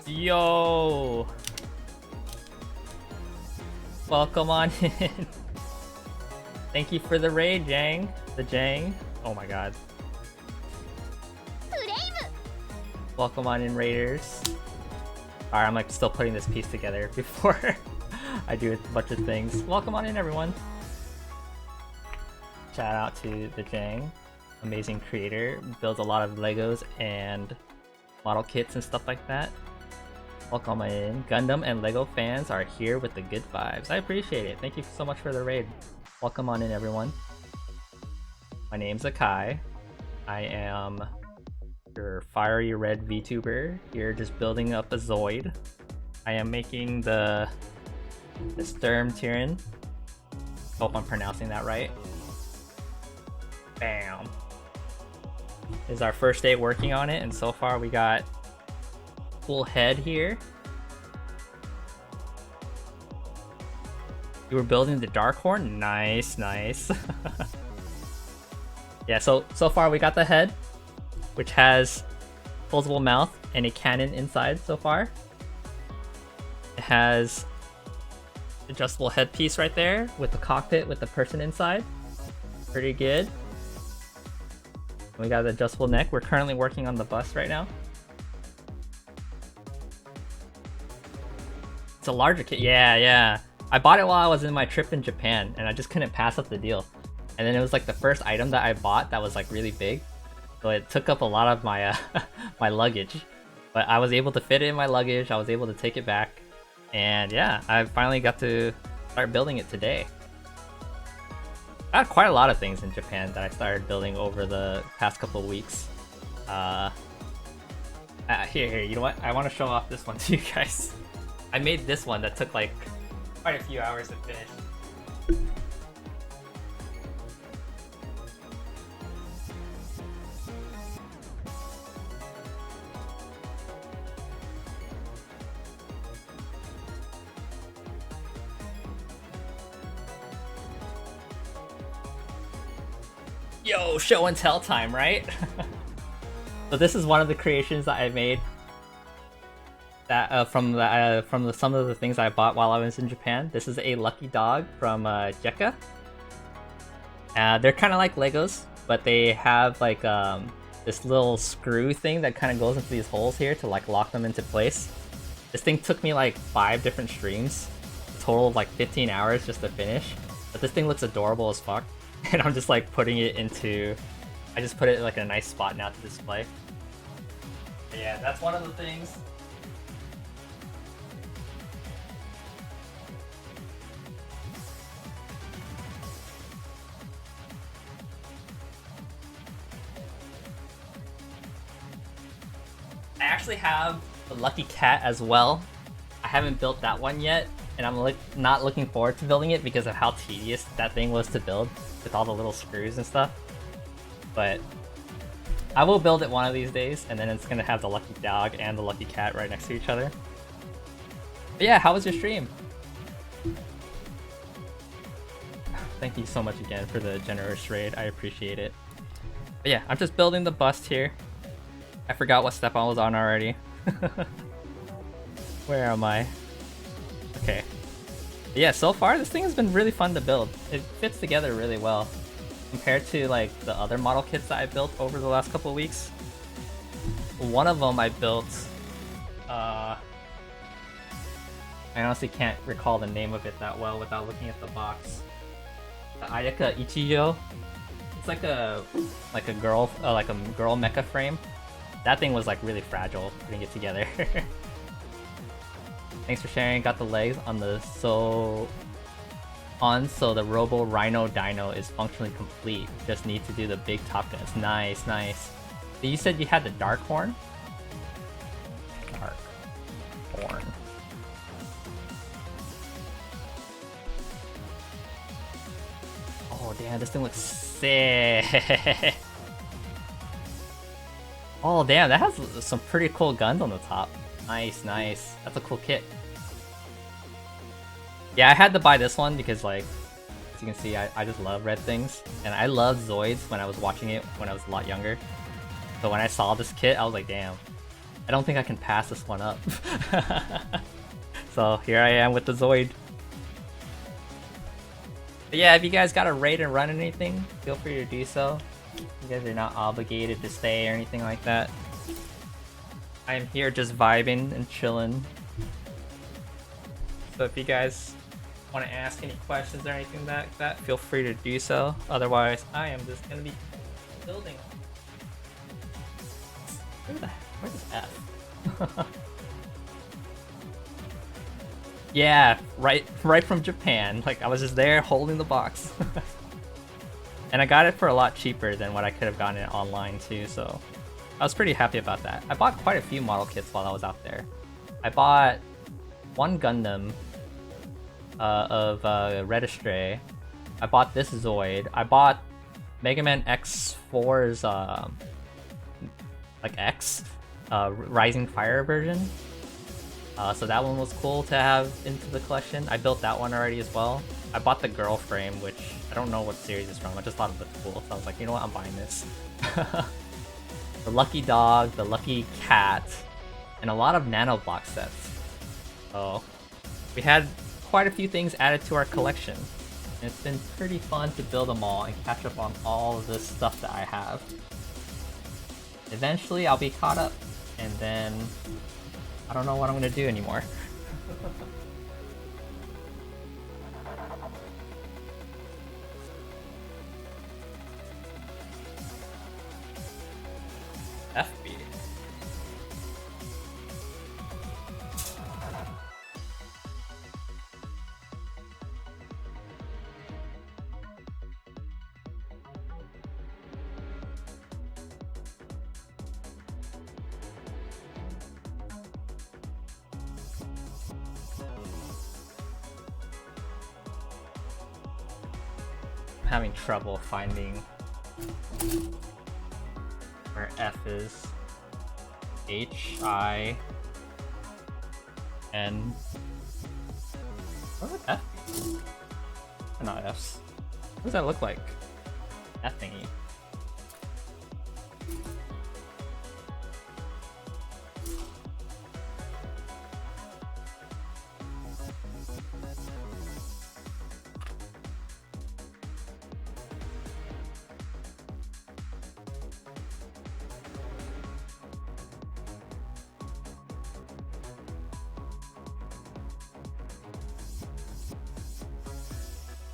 Yo! Welcome on in. Thank you for the raid, Jang. The Jang. Oh my god. Welcome on in, raiders. Alright, I'm like still putting this piece together before I do a bunch of things. Welcome on in, everyone. Shout out to the Jang. Amazing creator. Builds a lot of Legos and model kits and stuff like that. Welcome in. Gundam and Lego fans are here with the good vibes. I appreciate it. Thank you so much for the raid. Welcome on in, everyone. My name's Akai. I am your fiery red VTuber here, just building up a Zoid. I am making the Sturm Tyrann. Hope I'm pronouncing that right. Bam. This is our first day working on it, and so far we got full head here. You were building the Darkhorn? Nice, nice. Yeah, so far we got the head, which has closable mouth and a cannon inside so far. It has adjustable headpiece right there with the cockpit with the person inside. Pretty good. We got the adjustable neck. We're currently working on the bust right now. It's a larger kit. Yeah. I bought it while I was in my trip in Japan, and I just couldn't pass up the deal. And then it was like the first item that I bought that was like really big, so it took up a lot of my my luggage. But I was able to fit it in my luggage. I was able to take it back, and yeah, I finally got to start building it today. I had quite a lot of things in Japan that I started building over the past couple of weeks. Here, you know what? I want to show off this one to you guys. I made this one that took like quite a few hours to finish. Yo, show and tell time, right? So this is one of the creations that I made. That from some of the things I bought while I was in Japan. This is a lucky dog from Jekka. They're kind of like Legos, but they have like this little screw thing that kind of goes into these holes here to like lock them into place. This thing took me like 5 different streams, a total of like 15 hours just to finish. But this thing looks adorable as fuck, and I'm just like putting it into. I just put it in like a nice spot now to display. But yeah, that's one of the things. I actually have the Lucky Cat as well. I haven't built that one yet, and I'm not looking forward to building it because of how tedious that thing was to build with all the little screws and stuff. But I will build it one of these days, and then it's gonna have the lucky dog and the lucky cat right next to each other. But yeah, how was your stream? Thank you so much again for the generous raid. I appreciate it. But yeah, I'm just building the bust here. I forgot what step I was on already. Where am I? Okay. But yeah, so far this thing has been really fun to build. It fits together really well compared to like the other model kits that I built over the last couple of weeks. One of them I built, I honestly can't recall the name of it that well without looking at the box. The Ayaka Ichijo. It's like a girl mecha frame. That thing was like really fragile putting it together. Thanks for sharing. Got the legs on the so the Robo Rhino Dino is functionally complete. Just need to do the big top guns. Nice, nice. So you said you had the Dark Horn? Dark Horn. Oh damn, this thing looks sick. Oh damn, that has some pretty cool guns on the top. Nice, nice. That's a cool kit. Yeah, I had to buy this one because, like, as you can see, I just love red things. And I loved Zoids when I was watching it when I was a lot younger. So when I saw this kit, I was like, damn, I don't think I can pass this one up. So here I am with the Zoid. But yeah, if you guys got a raid and run anything, feel free to do so. You guys are not obligated to stay or anything like that. I am here just vibing and chilling. So if you guys want to ask any questions or anything like that, feel free to do so. Otherwise, I am just gonna be building. Where's F? Yeah, right from Japan. Like, I was just there holding the box. And I got it for a lot cheaper than what I could have gotten it online too, so I was pretty happy about that. I bought quite a few model kits while I was out there. I bought one Gundam of Red Astray. I bought this Zoid. I bought Mega Man X4's like X Rising Fire version. So that one was cool to have into the collection. I built that one already as well. I bought the girl frame, which I don't know what series it's from. I just thought it looked cool, so I was like, you know what, I'm buying this. The lucky dog, the lucky cat, and a lot of nano block sets. So we had quite a few things added to our collection. And it's been pretty fun to build them all and catch up on all of this stuff that I have. Eventually I'll be caught up, and then I don't know what I'm gonna do anymore. FB. I'm having trouble finding where F is. H-I-N. What would F be? Or not F's. What does that look like? That thingy.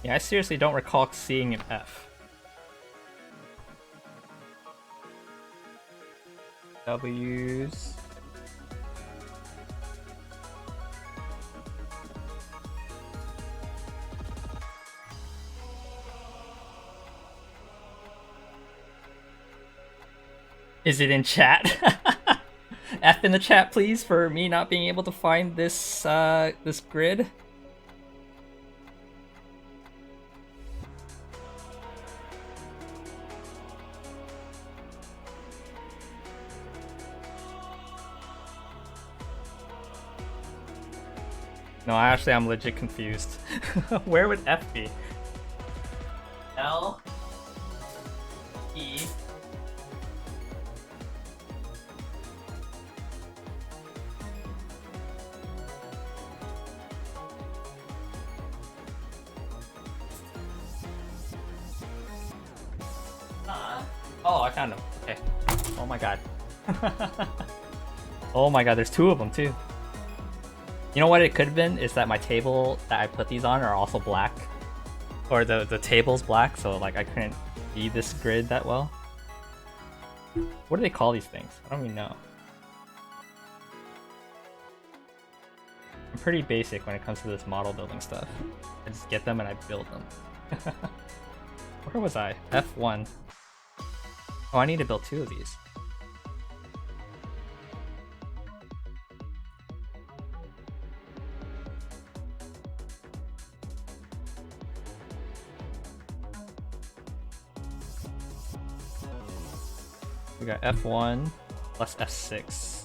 Yeah, I seriously don't recall seeing an F. W's. Is it in chat? F in the chat, please, for me not being able to find this this grid. No, actually, I'm legit confused. Where would F be? L E. Oh, I found him. Okay. Oh my god. Oh my god, there's two of them too. You know what it could have been? Is that my table that I put these on are also black. Or the table's black, so like I couldn't see this grid that well. What do they call these things? I don't even know. I'm pretty basic when it comes to this model building stuff. I just get them and I build them. Where was I? F1. Oh, I need to build two of these. We got F1 plus F6.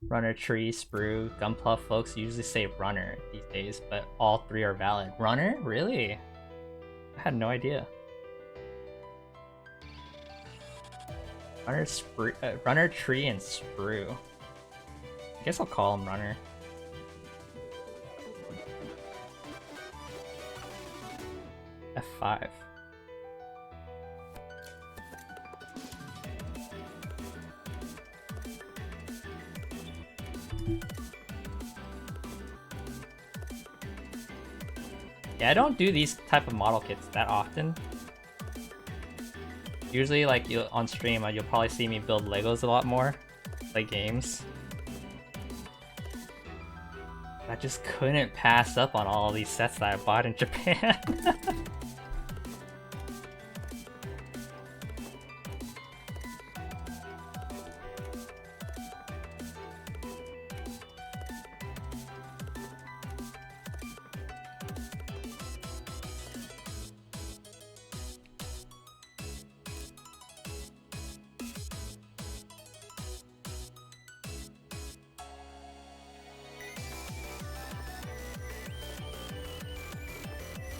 Runner, tree, sprue, gunpla folks usually say runner these days, but all three are valid. Runner? Really? I had no idea. Runner, runner, tree, and sprue. I guess I'll call him runner. F5. Yeah, I don't do these type of model kits that often. Usually, like on stream, you'll probably see me build Legos a lot more, play games. I just couldn't pass up on all these sets that I bought in Japan.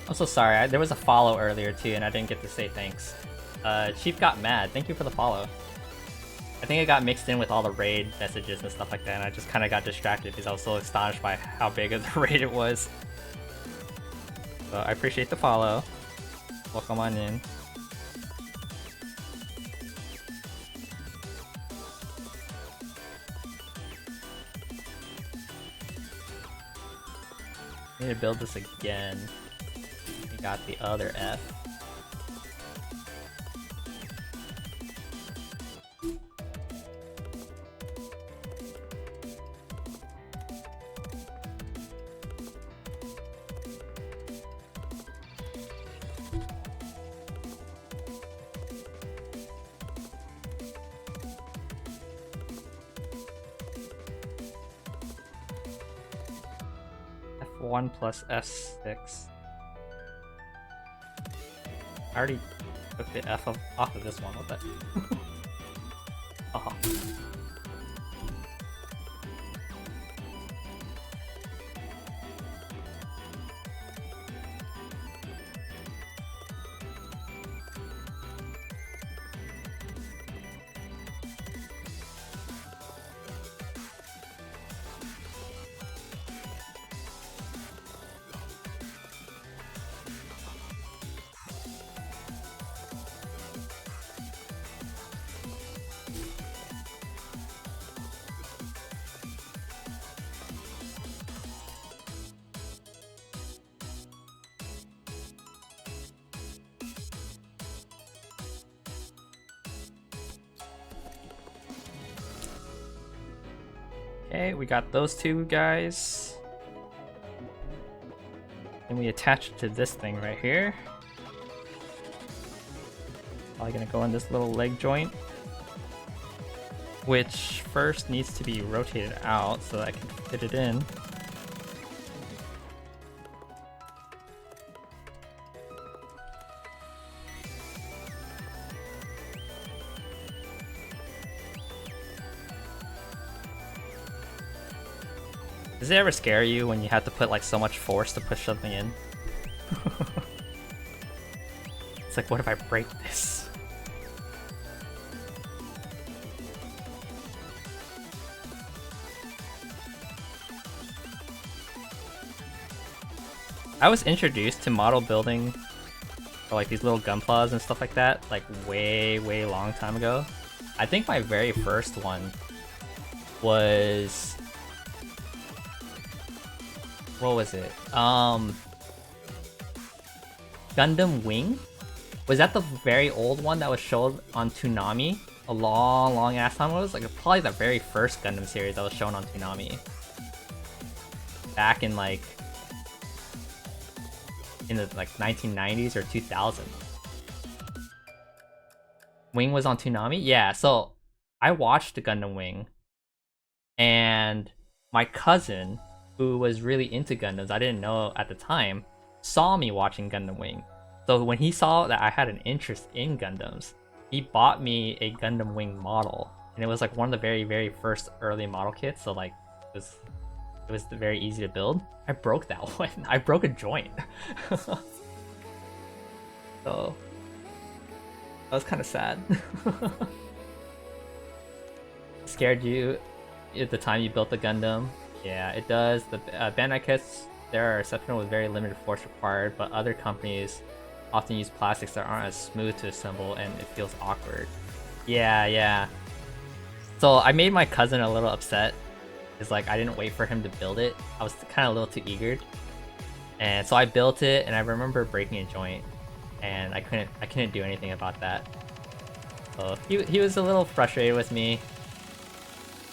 I'm so sorry, there was a follow earlier too and I didn't get to say thanks. Chief got mad, thank you for the follow. I think it got mixed in with all the raid messages and stuff like that and I just kind of got distracted because I was so astonished by how big of the raid it was. So I appreciate the follow. Welcome on in. I need to build this again. Got the other F. F1 plus F6. I already took the F off of this one, what the? Oh. Okay, we got those two guys. And we attach it to this thing right here. Probably gonna go in this little leg joint, which first needs to be rotated out so that I can fit it in. Does it ever scare you when you have to put like so much force to push something in? It's like, what if I break this? I was introduced to model building for like these little gunplas and stuff like that, like way long time ago. I think my very first one was... what was it? Gundam Wing? Was that the very old one that was shown on Toonami? A long ass time ago? It was like probably the very first Gundam series that was shown on Toonami. Back in like... in the like 1990s or 2000s. Wing was on Toonami? Yeah, so I watched the Gundam Wing, and my cousin, who was really into Gundams, I didn't know at the time, saw me watching Gundam Wing. So when he saw that I had an interest in Gundams, he bought me a Gundam Wing model, and it was like one of the very first early model kits, so like it was very easy to build. I broke that one. I broke a joint. So that was kind of sad. Scared you at the time you built the Gundam? Yeah, it does. The Bandai kits, there are exceptional with very limited force required, but other companies often use plastics that aren't as smooth to assemble and it feels awkward. Yeah. So I made my cousin a little upset. It's like I didn't wait for him to build it. I was kind of a little too eager. And so I built it, and I remember breaking a joint, and I couldn't do anything about that. So he was a little frustrated with me.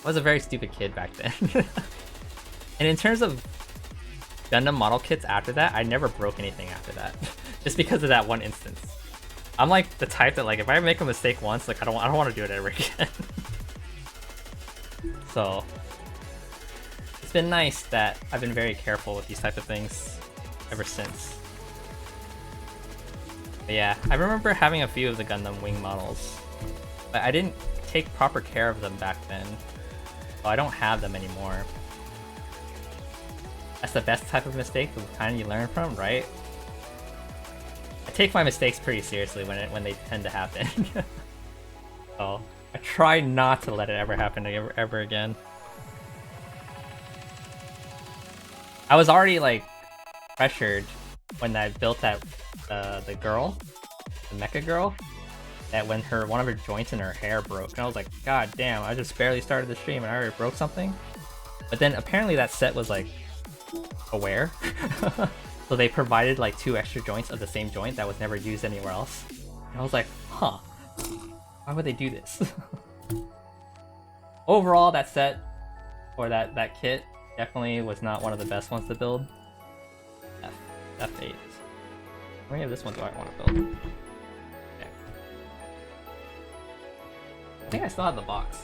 I was a very stupid kid back then. And in terms of Gundam model kits after that, I never broke anything after that. Just because of that one instance. I'm like the type that like if I make a mistake once, like I don't want to do it ever again. So it's been nice that I've been very careful with these type of things ever since. But yeah, I remember having a few of the Gundam Wing models, but I didn't take proper care of them back then, so I don't have them anymore. That's the best type of mistake, the kind you learn from, right? I take my mistakes pretty seriously when they tend to happen. So I try not to let it ever happen ever again. I was already like pressured when I built that the girl, the mecha girl, that when one of her joints in her hair broke, and I was like, God damn! I just barely started the stream and I already broke something. But then apparently that set was like aware, so they provided like 2 extra joints of the same joint that was never used anywhere else. And I was like, huh, why would they do this? Overall, that set or that kit definitely was not one of the best ones to build. F8. How many of this one do I want to build? Okay. I think I still have the box.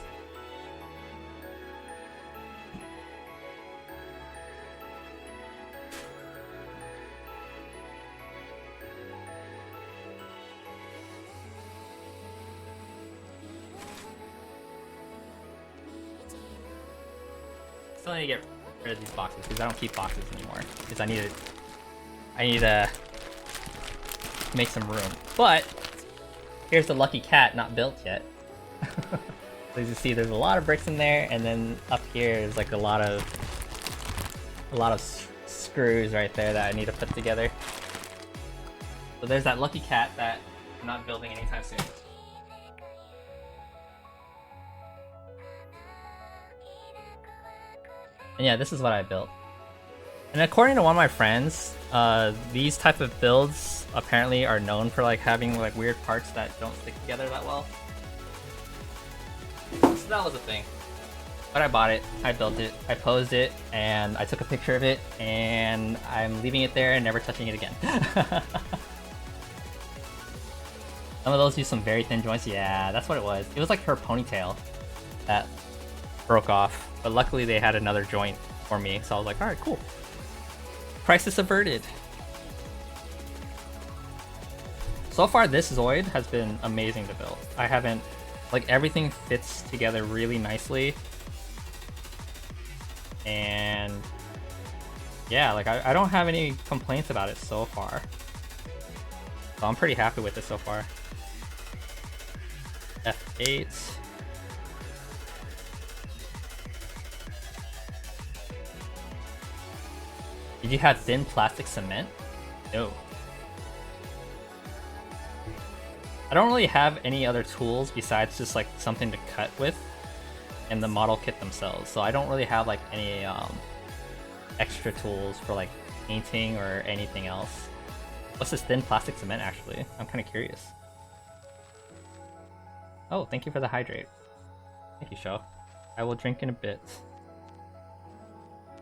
Still need to get rid of these boxes because I don't keep boxes anymore because I need to make some room. But here's the lucky cat not built yet. So as you see, there's a lot of bricks in there, and then up here is like a lot of screws right there that I need to put together. So there's that lucky cat that I'm not building anytime soon. And yeah, this is what I built. And according to one of my friends, these type of builds apparently are known for like having like weird parts that don't stick together that well. So that was a thing. But I bought it, I built it, I posed it, and I took a picture of it, and I'm leaving it there and never touching it again. Some of those use some very thin joints. Yeah, that's what it was. It was like her ponytail that broke off. But luckily they had another joint for me, so I was like, alright, cool. Crisis averted. So far this Zoid has been amazing to build. I haven't, like, everything fits together really nicely. And yeah, like I don't have any complaints about it so far. So I'm pretty happy with it so far. F8. Did you have thin plastic cement? No. I don't really have any other tools besides just like something to cut with and the model kit themselves. So I don't really have like any extra tools for like painting or anything else. What's this thin plastic cement actually? I'm kind of curious. Oh, thank you for the hydrate. Thank you, Sho. I will drink in a bit.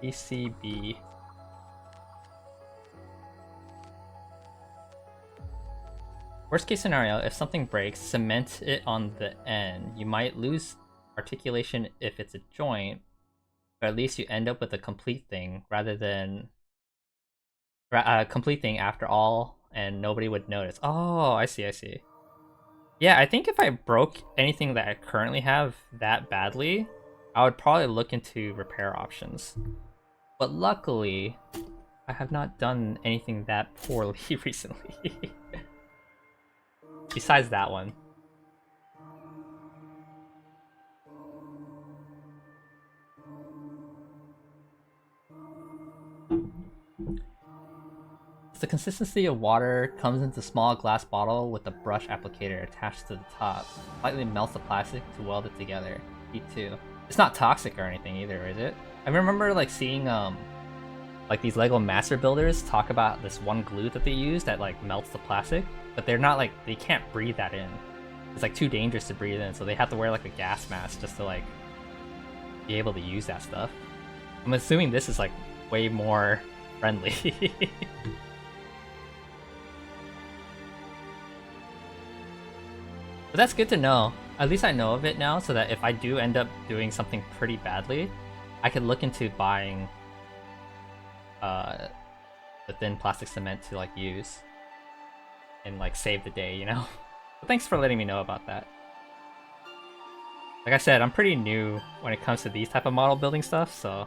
PCB. Worst case scenario, if something breaks, cement it on the end. You might lose articulation if it's a joint, but at least you end up with a complete thing rather than a complete thing after all, and nobody would notice. Oh, I see, I see. Yeah, I think if I broke anything that I currently have that badly, I would probably look into repair options. But luckily, I have not done anything that poorly recently. Besides that one. The consistency of water comes into a small glass bottle with a brush applicator attached to the top. Slightly melts the plastic to weld it together. P2. It's not toxic or anything either, is it? I remember like seeing like these Lego master builders talk about this one glue that they use that like melts the plastic, but they're not like, they can't breathe that in. It's like too dangerous to breathe in, so they have to wear like a gas mask just to like be able to use that stuff. I'm assuming this is like way more friendly. But that's good to know. At least I know of it now, so that if I do end up doing something pretty badly, I could look into buying the thin plastic cement to like use and like save the day, you know? But thanks for letting me know about that. Like I said, I'm pretty new when it comes to these type of model building stuff, so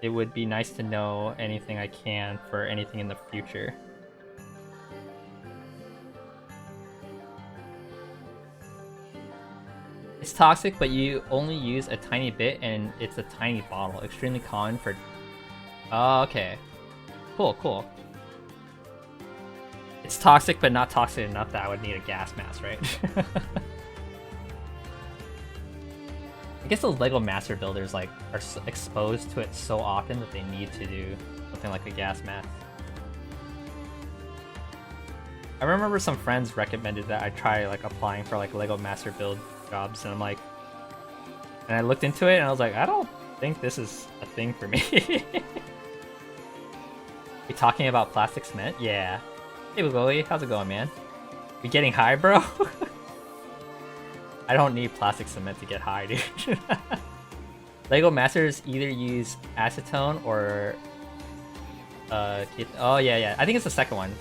it would be nice to know anything I can for anything in the future. It's toxic, but you only use a tiny bit, and it's a tiny bottle. Extremely common for... Oh, okay. Cool, cool. It's toxic, but not toxic enough that I would need a gas mask, right? I guess those Lego master builders like are exposed to it so often that they need to do something like a gas mask. I remember some friends recommended that I try like applying for like Lego master build jobs, and I'm like, and I looked into it and I was like, I don't think this is a thing for me. We talking about plastic cement? Yeah. Hey Bugoli, how's it going, man? We getting high, bro? I don't need plastic cement to get high, dude. Lego Masters either use acetone or oh yeah, I think it's the second one.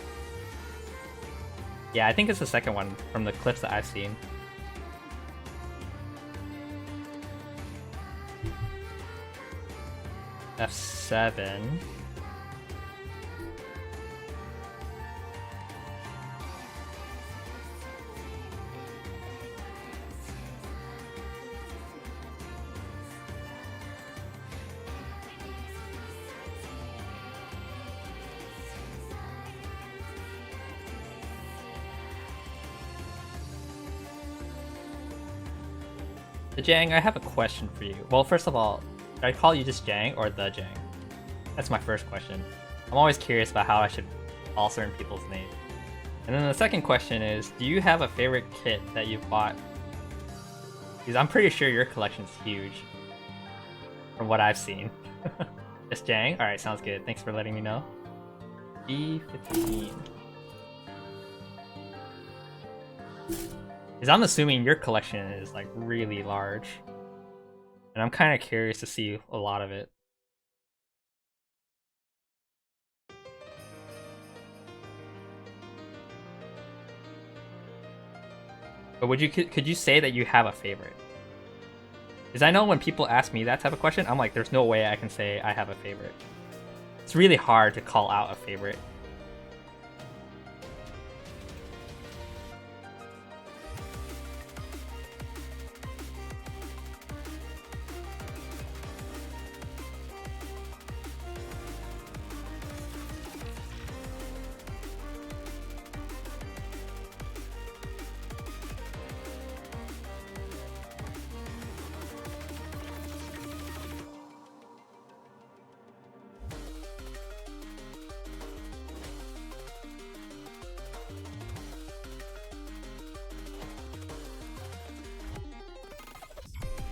Yeah, I think it's the second one from the clips that I've seen. F7. Jang, I have a question for you. Well, first of all, should I call you just Jang or the Jang? That's my first question. I'm always curious about how I should call certain people's names. And then the second question is, do you have a favorite kit that you've bought? Because I'm pretty sure your collection's huge. From what I've seen. Just Jang? Alright, sounds good. Thanks for letting me know. B15. Because I'm assuming your collection is like really large. And I'm kind of curious to see a lot of it. But could you say that you have a favorite? Because I know when people ask me that type of question, I'm like, there's no way I can say I have a favorite. It's really hard to call out a favorite.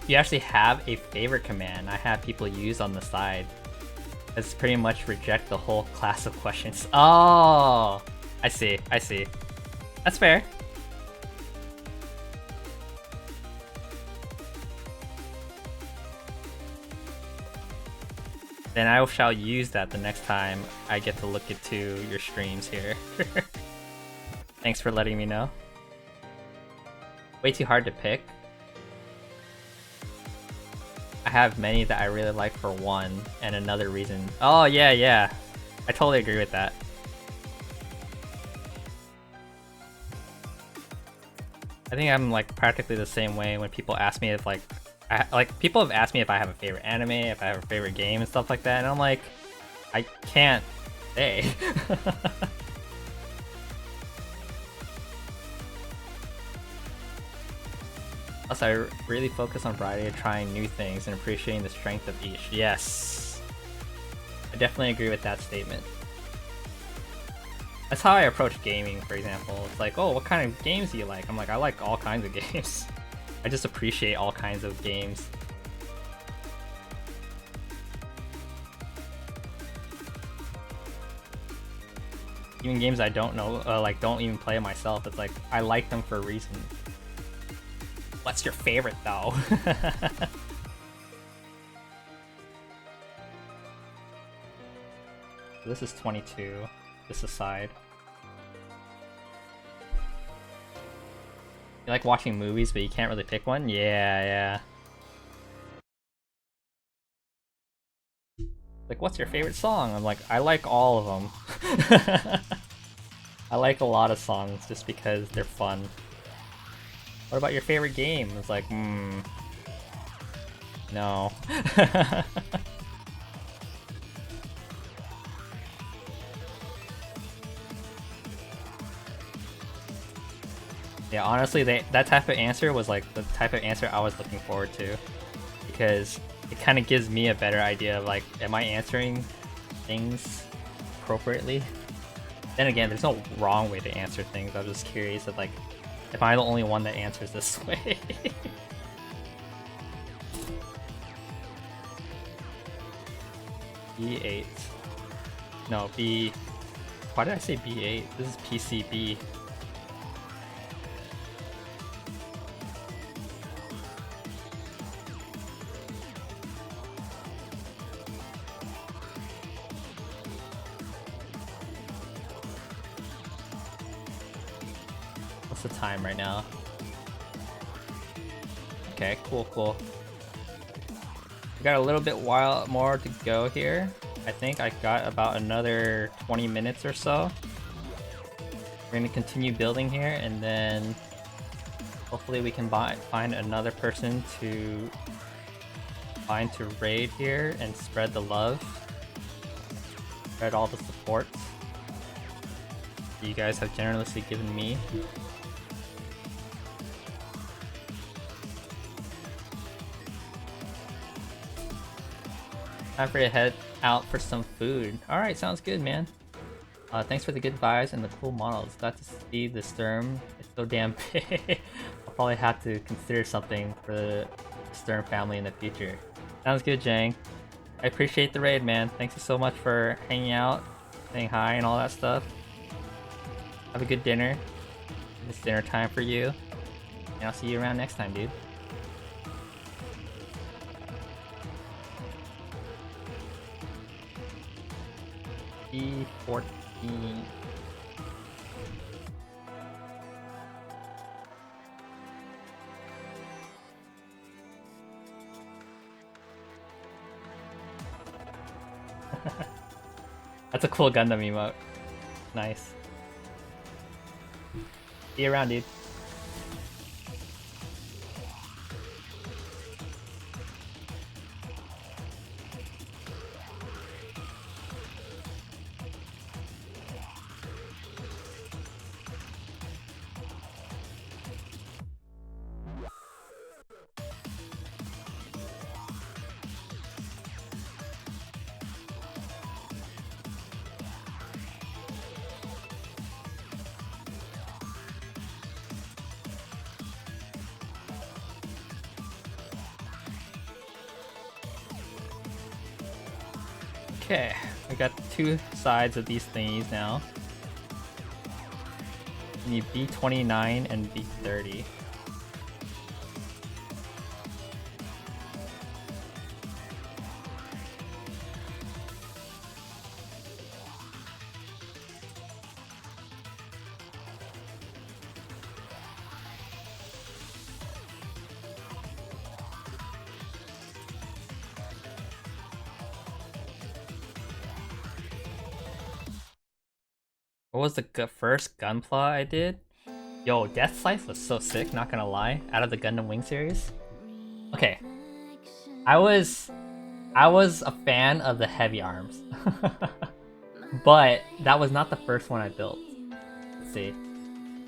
You actually have a favorite command I have people use on the side. That's pretty much reject the whole class of questions. Oh, I see, I see. That's fair. Then I shall use that the next time I get to look into your streams here. Thanks for letting me know. Way too hard to pick. I have many that I really like for one, and another reason. Oh yeah, yeah. I totally agree with that. I think I'm like practically the same way when people ask me if like people have asked me if I have a favorite anime, if I have a favorite game and stuff like that, and I'm like, I can't say. Plus, I really focus on variety of trying new things and appreciating the strength of each. Yes, I definitely agree with that statement. That's how I approach gaming, for example. It's like, oh, what kind of games do you like? I'm like, I like all kinds of games. I just appreciate all kinds of games. Even games I don't know, like don't even play myself. It's like, I like them for a reason. What's your favorite though? This is 22, this aside. You like watching movies, but you can't really pick one? Yeah, yeah. Like, what's your favorite song? I'm like, I like all of them. I like a lot of songs just because they're fun. What about your favorite game? It's like, no. Yeah, honestly, that type of answer was like the type of answer I was looking forward to, because it kind of gives me a better idea of like, am I answering things appropriately? Then again, there's no wrong way to answer things. I was just curious of like, am I the only one that answers this way? B8. No, B... Why did I say B8? This is PCB. What's the time right now? Okay, cool, cool. We got a little bit while more to go here. I think I got about another 20 minutes or so. We're gonna continue building here, and then hopefully we can find another person to raid here and spread the love. Spread all the support that you guys have generously given me. Time for you to head out for some food. Alright, sounds good, man. Thanks for the good vibes and the cool models. Glad to see the Sturm. It's so damn big. I'll probably have to consider something for the Sturm family in the future. Sounds good, Jang. I appreciate the raid, man. Thanks so much for hanging out, saying hi, and all that stuff. Have a good dinner. It's dinner time for you. And I'll see you around next time, dude. E14. That's a cool Gundam emote. Nice. See you around, dude. Okay, we got two sides of these thingies now. We need B29 and B30. What was the first Gunpla I did? Yo, Death Scythe was so sick, not gonna lie, out of the Gundam Wing series. Okay. I was a fan of the heavy arms. But that was not the first one I built. Let's see.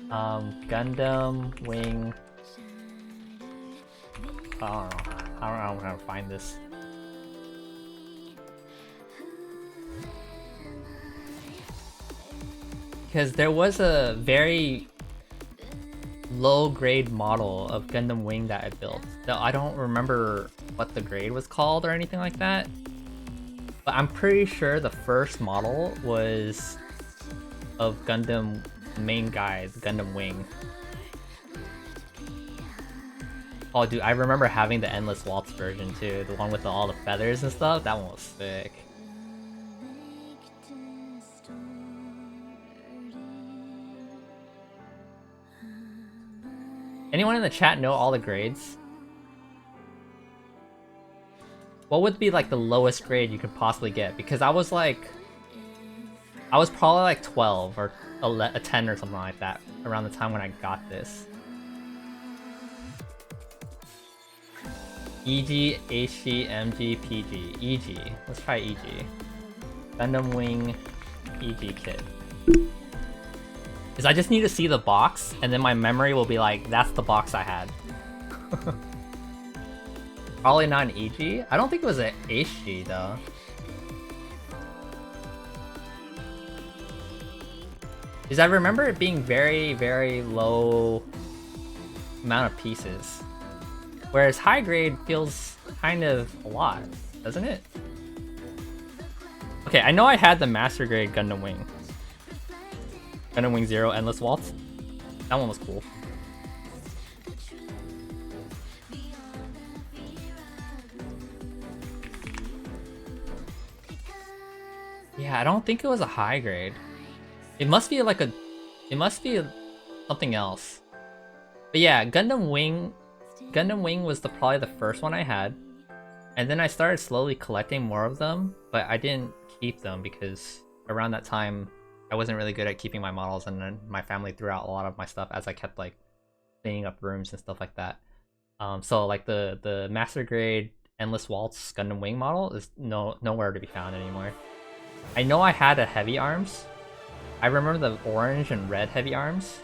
Gundam Wing. I don't know. I don't know how to find this. Because there was a very low grade model of Gundam Wing that I built. Though I don't remember what the grade was called or anything like that. But I'm pretty sure the first model was of Gundam main guy, Gundam Wing. Oh dude, I remember having the Endless Waltz version too, the one with all the feathers and stuff. That one was sick. Anyone in the chat know all the grades? What would be like the lowest grade you could possibly get? Because I was probably like 12 or 10 or something like that around the time when I got this. EG, HG, MG, PG. EG. Let's try EG. Gundam Wing EG kit. Because I just need to see the box, and then my memory will be like, that's the box I had. Probably not an EG? I don't think it was an HG though. Because I remember it being very, very low amount of pieces. Whereas high grade feels kind of a lot, doesn't it? Okay, I know I had the master grade Gundam Wing. Gundam Wing 0 Endless Waltz. That one was cool. Yeah, I don't think it was a high grade. It must be like it must be something else. But yeah, Gundam Wing was probably the first one I had. And then I started slowly collecting more of them, but I didn't keep them because around that time I wasn't really good at keeping my models, and then my family threw out a lot of my stuff as I kept like cleaning up rooms and stuff like that. So like the master grade Endless Waltz Gundam Wing model is nowhere to be found anymore. I know I had a heavy arms. I remember the orange and red heavy arms.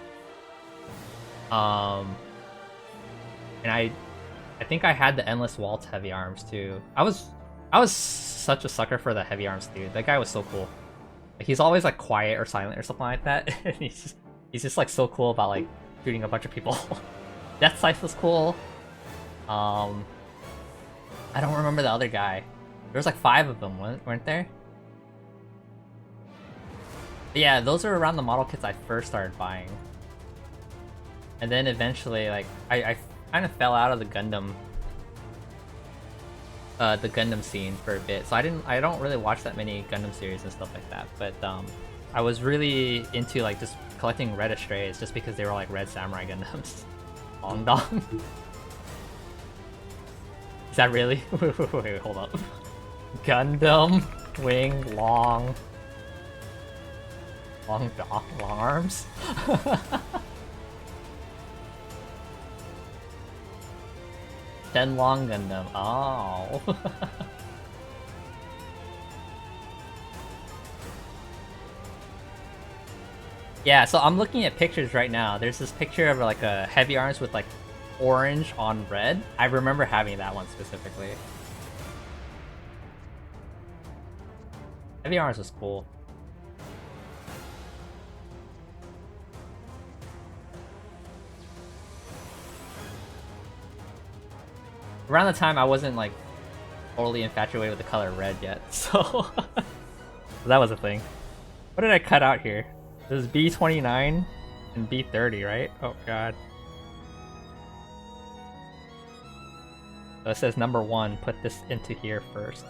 And I think I had the Endless Waltz heavy arms too. I was such a sucker for the heavy arms dude. That guy was so cool. Like, he's always like quiet or silent or something like that. he's just like so cool about like shooting a bunch of people. Death Scythe was cool. I don't remember the other guy. There was like 5 of them, weren't there? But yeah, those are around the model kits I first started buying. And then eventually, like, I kind of fell out of the Gundam scene for a bit, so I don't really watch that many Gundam series and stuff like that. But I was really into like just collecting red Astrays just because they were like red samurai Gundams. Long Dong. Is that really? Wait, hold up. Gundam. Wing, long arms. Then long Gundam. Oh. Yeah, so I'm looking at pictures right now. There's this picture of like a heavy arms with like orange on red. I remember having that one specifically. Heavy arms was cool. Around the time I wasn't like totally infatuated with the color red yet, so that was a thing. What did I cut out here? This is B29 and B30, right? Oh god. So it says number 1, put this into here first.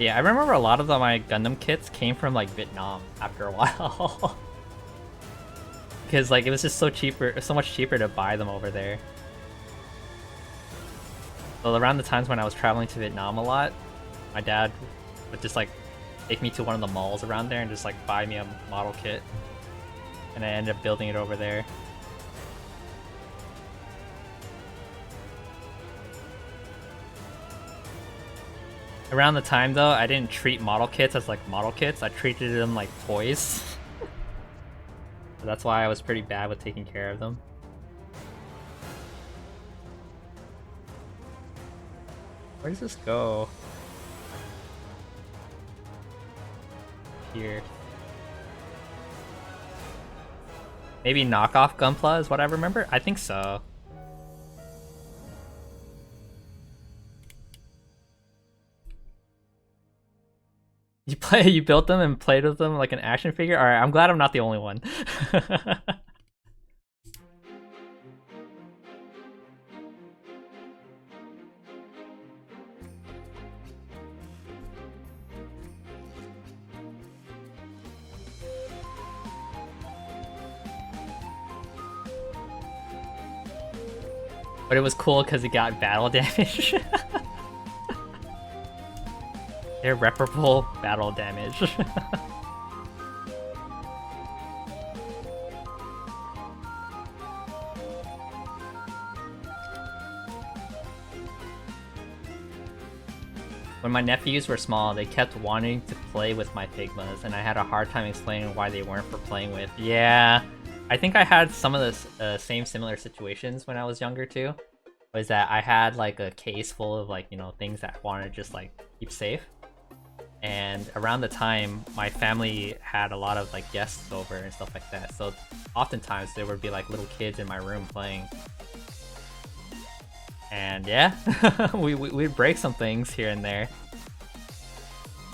Yeah, I remember a lot of my Gundam kits came from like Vietnam after a while. Because like it was just so much cheaper to buy them over there. So around the times when I was traveling to Vietnam a lot, my dad would just like take me to one of the malls around there and just like buy me a model kit. And I ended up building it over there. Around the time though, I didn't treat model kits as like model kits, I treated them like toys. So that's why I was pretty bad with taking care of them. Where does this go? Here. Maybe knockoff Gunpla is what I remember? I think so. You built them and played with them like an action figure? Alright, I'm glad I'm not the only one. But it was cool because it got battle damage. Irreparable battle damage. When my nephews were small, they kept wanting to play with my Figmas, and I had a hard time explaining why they weren't for playing with. Yeah, I think I had some of the same similar situations when I was younger too. Was that I had like a case full of like, you know, things that I wanted to just like keep safe. And around the time, my family had a lot of like guests over and stuff like that. So oftentimes there would be like little kids in my room playing. And yeah, we'd break some things here and there.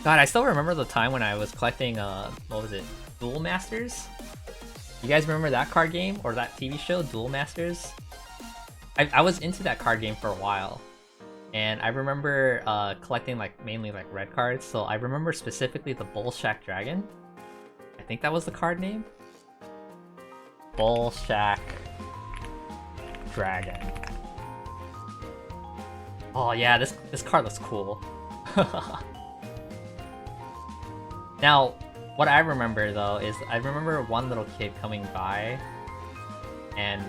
God, I still remember the time when I was collecting, what was it? Duel Masters? You guys remember that card game or that TV show, Duel Masters? I was into that card game for a while. And I remember collecting like mainly like red cards. So I remember specifically the Bullshack Dragon. I think that was the card name. Bullshack Dragon. Oh yeah, this card looks cool. Now, what I remember though is I remember one little kid coming by and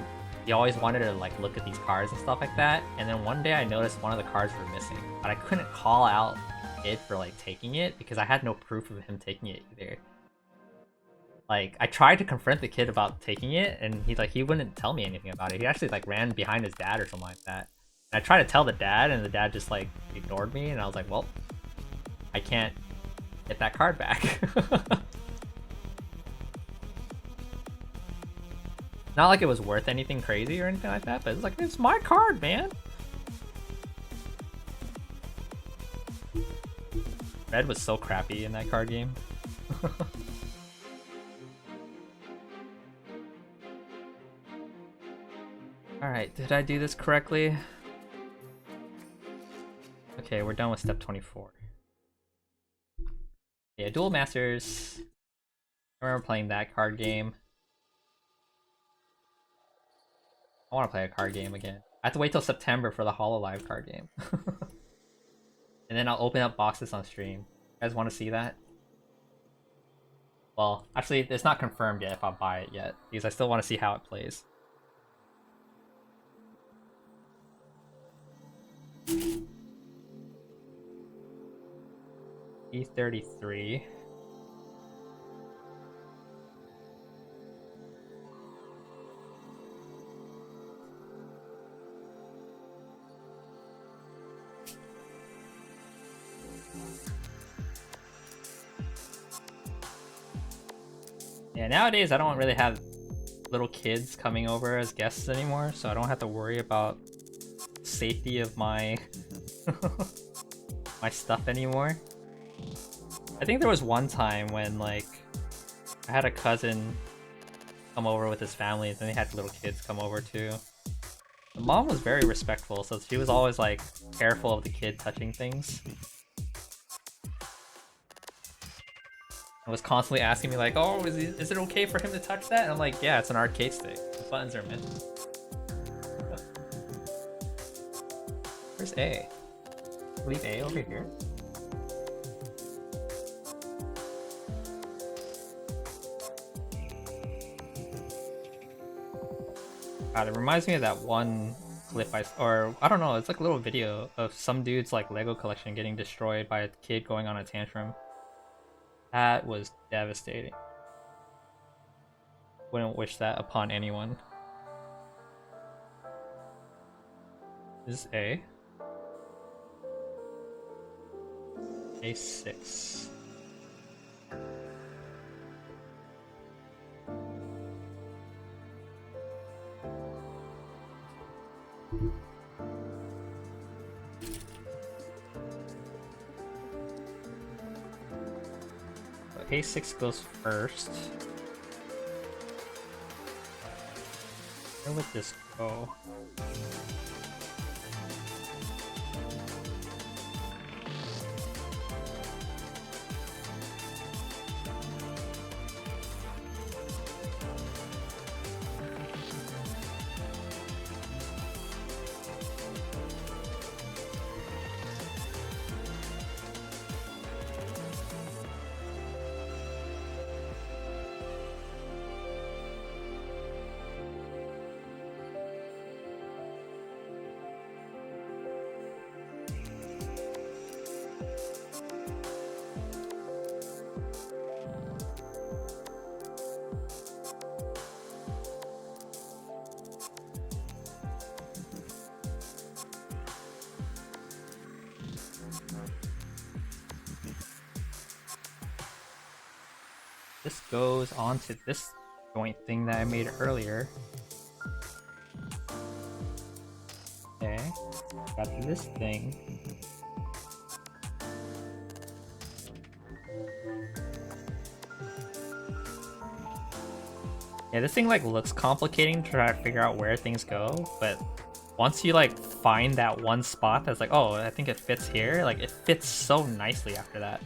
he always wanted to like look at these cards and stuff like that. And then one day I noticed one of the cards were missing, but I couldn't call out the kid for like taking it because I had no proof of him taking it either. Like I tried to confront the kid about taking it and he wouldn't tell me anything about it. He actually like ran behind his dad or something like that. And I tried to tell the dad and the dad just like ignored me and I was like, well, I can't get that card back. Not like it was worth anything crazy or anything like that, but it's like, it's my card, man. Red was so crappy in that card game. Alright, did I do this correctly? Okay, we're done with step 24. Yeah, Duel Masters. I remember playing that card game. I want to play a card game again. I have to wait till September for the Hololive card game. And then I'll open up boxes on stream. You guys want to see that? Well, actually, it's not confirmed yet if I'll buy it yet, because I still want to see how it plays. E33. Yeah, nowadays I don't really have little kids coming over as guests anymore, so I don't have to worry about safety of my my stuff anymore. I think there was one time when like I had a cousin come over with his family, and then they had little kids come over too. The mom was very respectful, so she was always like careful of the kid touching things. I was constantly asking me like, oh, is it okay for him to touch that? And I'm like, yeah, it's an arcade stick. The buttons are meant. Where's A? Leave A over here. God, it reminds me of that one clip I don't know, it's like a little video of some dude's like Lego collection getting destroyed by a kid going on a tantrum. That was devastating. Wouldn't wish that upon anyone. This is A. A6. A6 goes first. Where would this go? This goes on to this joint thing that I made earlier. Okay, got this thing. Yeah, this thing like looks complicating to try to figure out where things go, but once you like find that one spot that's like, oh, I think it fits here, like it fits so nicely after that.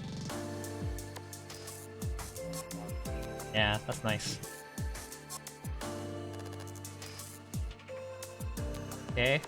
Yeah, that's nice. Okay.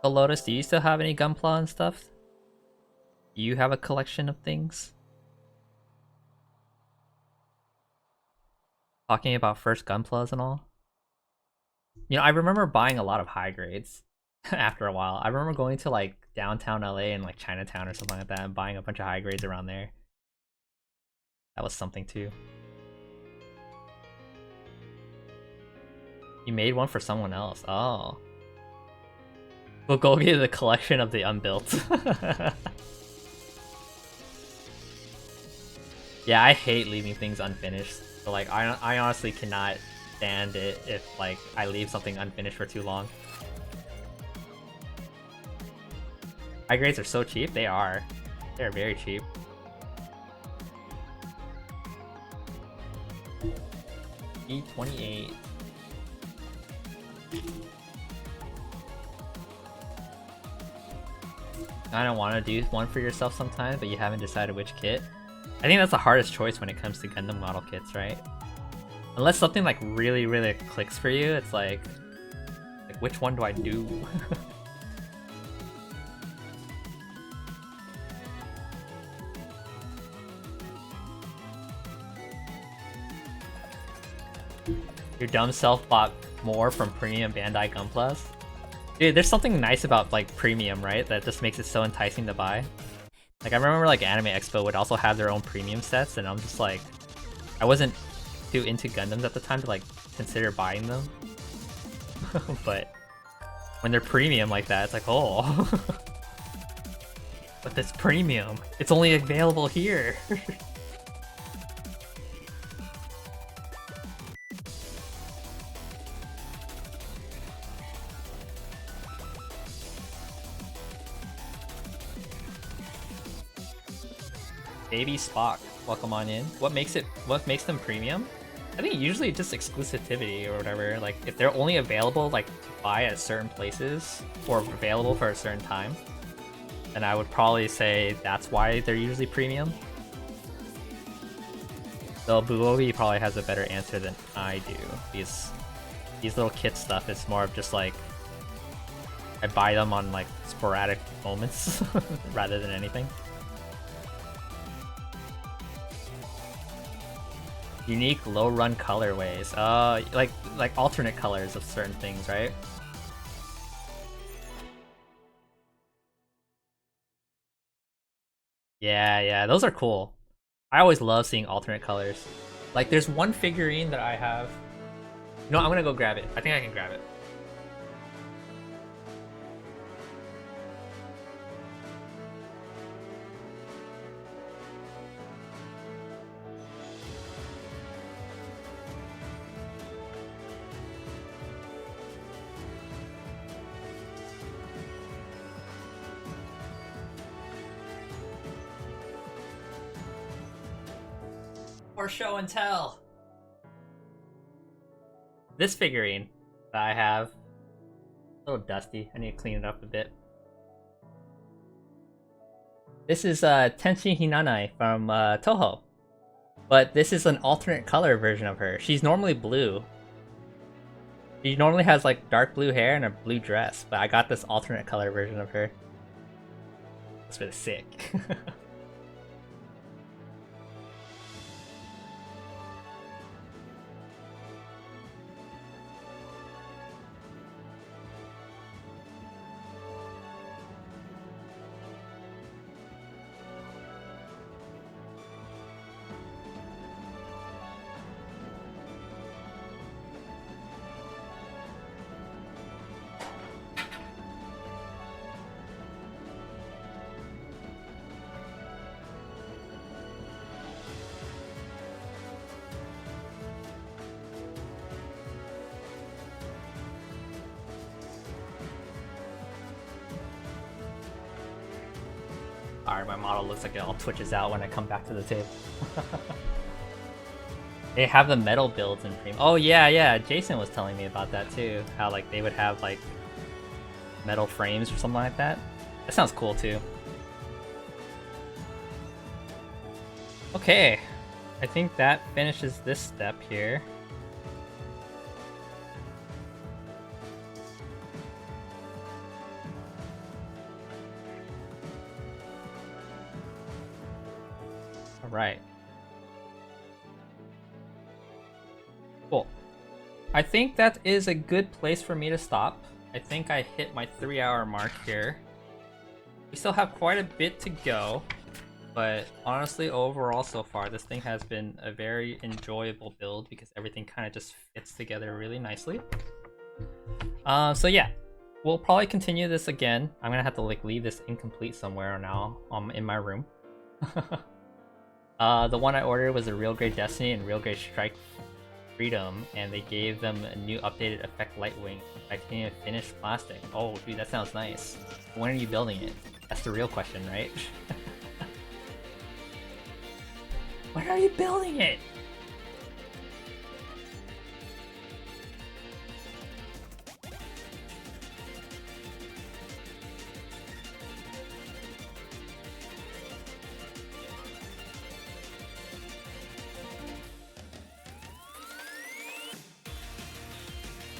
So Lotus, do you still have any Gunpla and stuff? Do you have a collection of things? Talking about first Gunplas and all. You know, I remember buying a lot of high grades after a while. I remember going to like downtown LA and like Chinatown or something like that and buying a bunch of high grades around there. That was something too. You made one for someone else. Oh. We'll go get the collection of the unbuilt. Yeah, I hate leaving things unfinished. So like, I honestly cannot stand it if like I leave something unfinished for too long. High grades are so cheap. They are. They're very cheap. E28. I don't want to do one for yourself sometimes, but you haven't decided which kit. I think that's the hardest choice when it comes to Gundam model kits, right? Unless something like really clicks for you, it's like which one do I do? Your dumb self bought more from premium Bandai Gunplas? Dude, there's something nice about like premium, right? That just makes it so enticing to buy. Like I remember like Anime Expo would also have their own premium sets, and I'm just like, I wasn't too into Gundams at the time to like consider buying them. But when they're premium like that, it's like, oh. But this premium, it's only available here. Baby Spock, welcome on in. What makes them premium? I think usually just exclusivity or whatever. Like if they're only available like to buy at certain places or available for a certain time, then I would probably say that's why they're usually premium. Though Buobi probably has a better answer than I do. These little kit stuff is more of just like I buy them on like sporadic moments rather than anything. Unique low run colorways. Like alternate colors of certain things, right? Yeah, those are cool. I always love seeing alternate colors. Like there's one figurine that I have. No, I'm gonna go grab it. I think I can grab it. Or show and tell. This figurine that I have, a little dusty. I need to clean it up a bit. This is Tenshi Hinanai from Toho, but this is an alternate color version of her. She's normally blue. She normally has like dark blue hair and a blue dress, but I got this alternate color version of her. It's really sick. Alright, my model looks like it all twitches out when I come back to the table. They have the metal builds in premium. Oh yeah, Jason was telling me about that too. How like they would have like metal frames or something like that. That sounds cool too. Okay, I think that finishes this step here. Right. I think that is a good place for me to stop. I think I hit my 3-hour mark here. We still have quite a bit to go, but honestly, overall so far, this thing has been a very enjoyable build because everything kind of just fits together really nicely. So yeah, we'll probably continue this again. I'm gonna have to like leave this incomplete somewhere now in my room. The one I ordered was a Real Grey Destiny and Real Grey Strike Freedom, and they gave them a new updated effect Lightwing, titanium finished plastic. Oh dude, that sounds nice. When are you building it? That's the real question, right? When are you building it?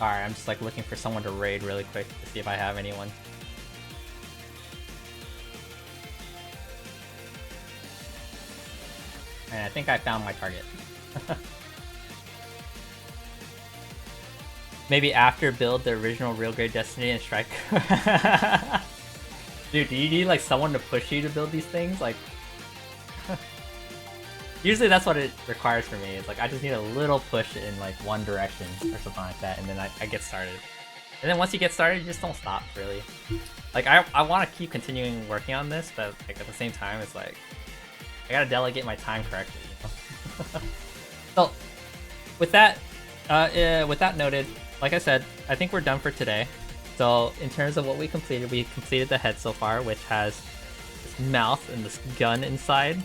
Alright, I'm just like looking for someone to raid really quick to see if I have anyone. And I think I found my target. Maybe after build the original Real Grey Destiny and Strike. Dude, do you need like someone to push you to build these things? Like, usually that's what it requires for me. It's like I just need a little push in like one direction or something like that, and then I get started. And then once you get started, you just don't stop, really. Like I want to keep continuing working on this, but like at the same time, it's like I gotta delegate my time correctly. You know? So with that noted, like I said, I think we're done for today. So in terms of what we completed the head so far, which has this mouth and this gun inside,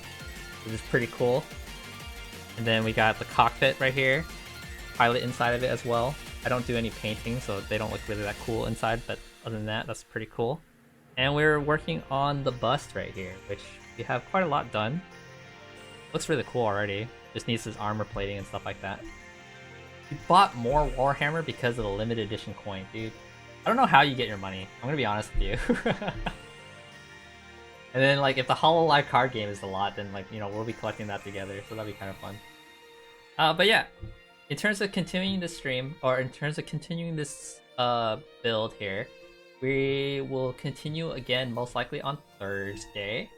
which is pretty cool. And then we got the cockpit right here, pilot inside of it as well. I don't do any painting, so they don't look really that cool inside, but other than that, that's pretty cool. And we're working on the bust right here, which we have quite a lot done. Looks really cool already. Just needs his armor plating and stuff like that. We bought more Warhammer because of the limited edition coin, dude. I don't know how you get your money. I'm gonna be honest with you. And then, like, if the HoloLive card game is a lot, then, like, you know, we'll be collecting that together, so that'll be kind of fun. But yeah, in terms of continuing the stream, or in terms of continuing this build here, we will continue again most likely on Thursday.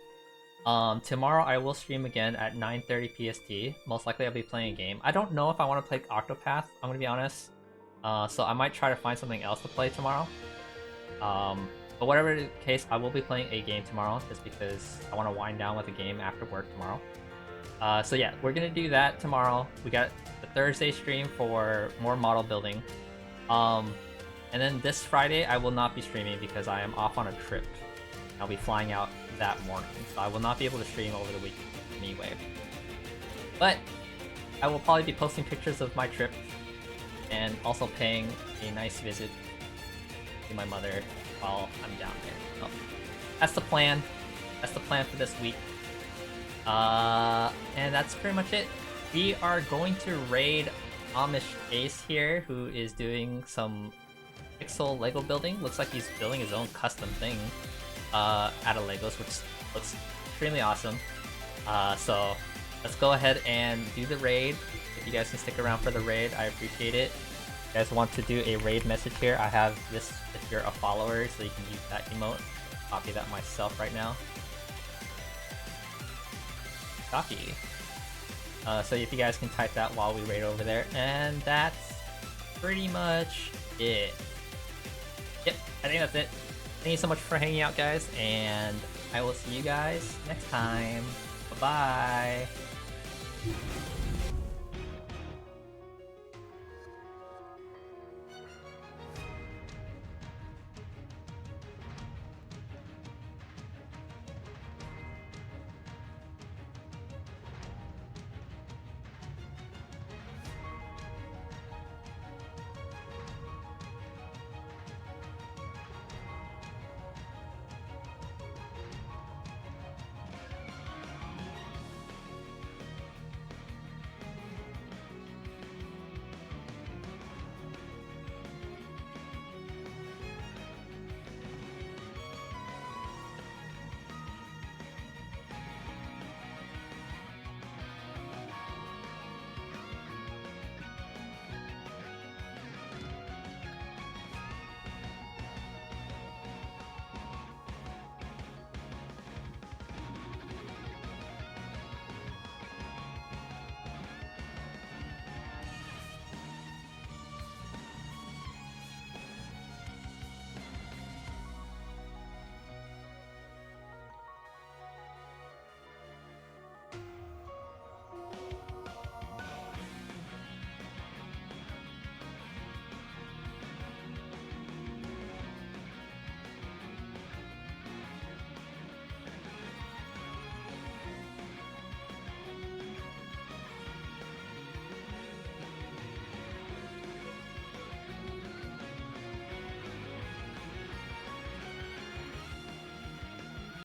Tomorrow I will stream again at 9:30 PST. Most likely I'll be playing a game. I don't know if I want to play Octopath, I'm gonna be honest. So I might try to find something else to play tomorrow. But whatever the case, I will be playing a game tomorrow, just because I want to wind down with a game after work tomorrow. So yeah, we're gonna do that tomorrow. We got the Thursday stream for more model building. And then this Friday I will not be streaming because I am off on a trip. I'll be flying out that morning, so I will not be able to stream over the weekend anyway. But I will probably be posting pictures of my trip and also paying a nice visit to my mother while I'm down there. So that's the plan. That's the plan for this week. And that's pretty much it. We are going to raid Amish Ace here, who is doing some pixel Lego building. Looks like he's building his own custom thing out of Legos, which looks extremely awesome. So let's go ahead and do the raid. If you guys can stick around for the raid, I appreciate it. If you guys want to do a raid message here, I have this if you're a follower, so you can use that emote. Copy that myself right now. Copy. So if you guys can type that while we raid over there, and that's pretty much it. Yep, I think that's it. Thank you so much for hanging out, guys, and I will see you guys next time. Bye-bye.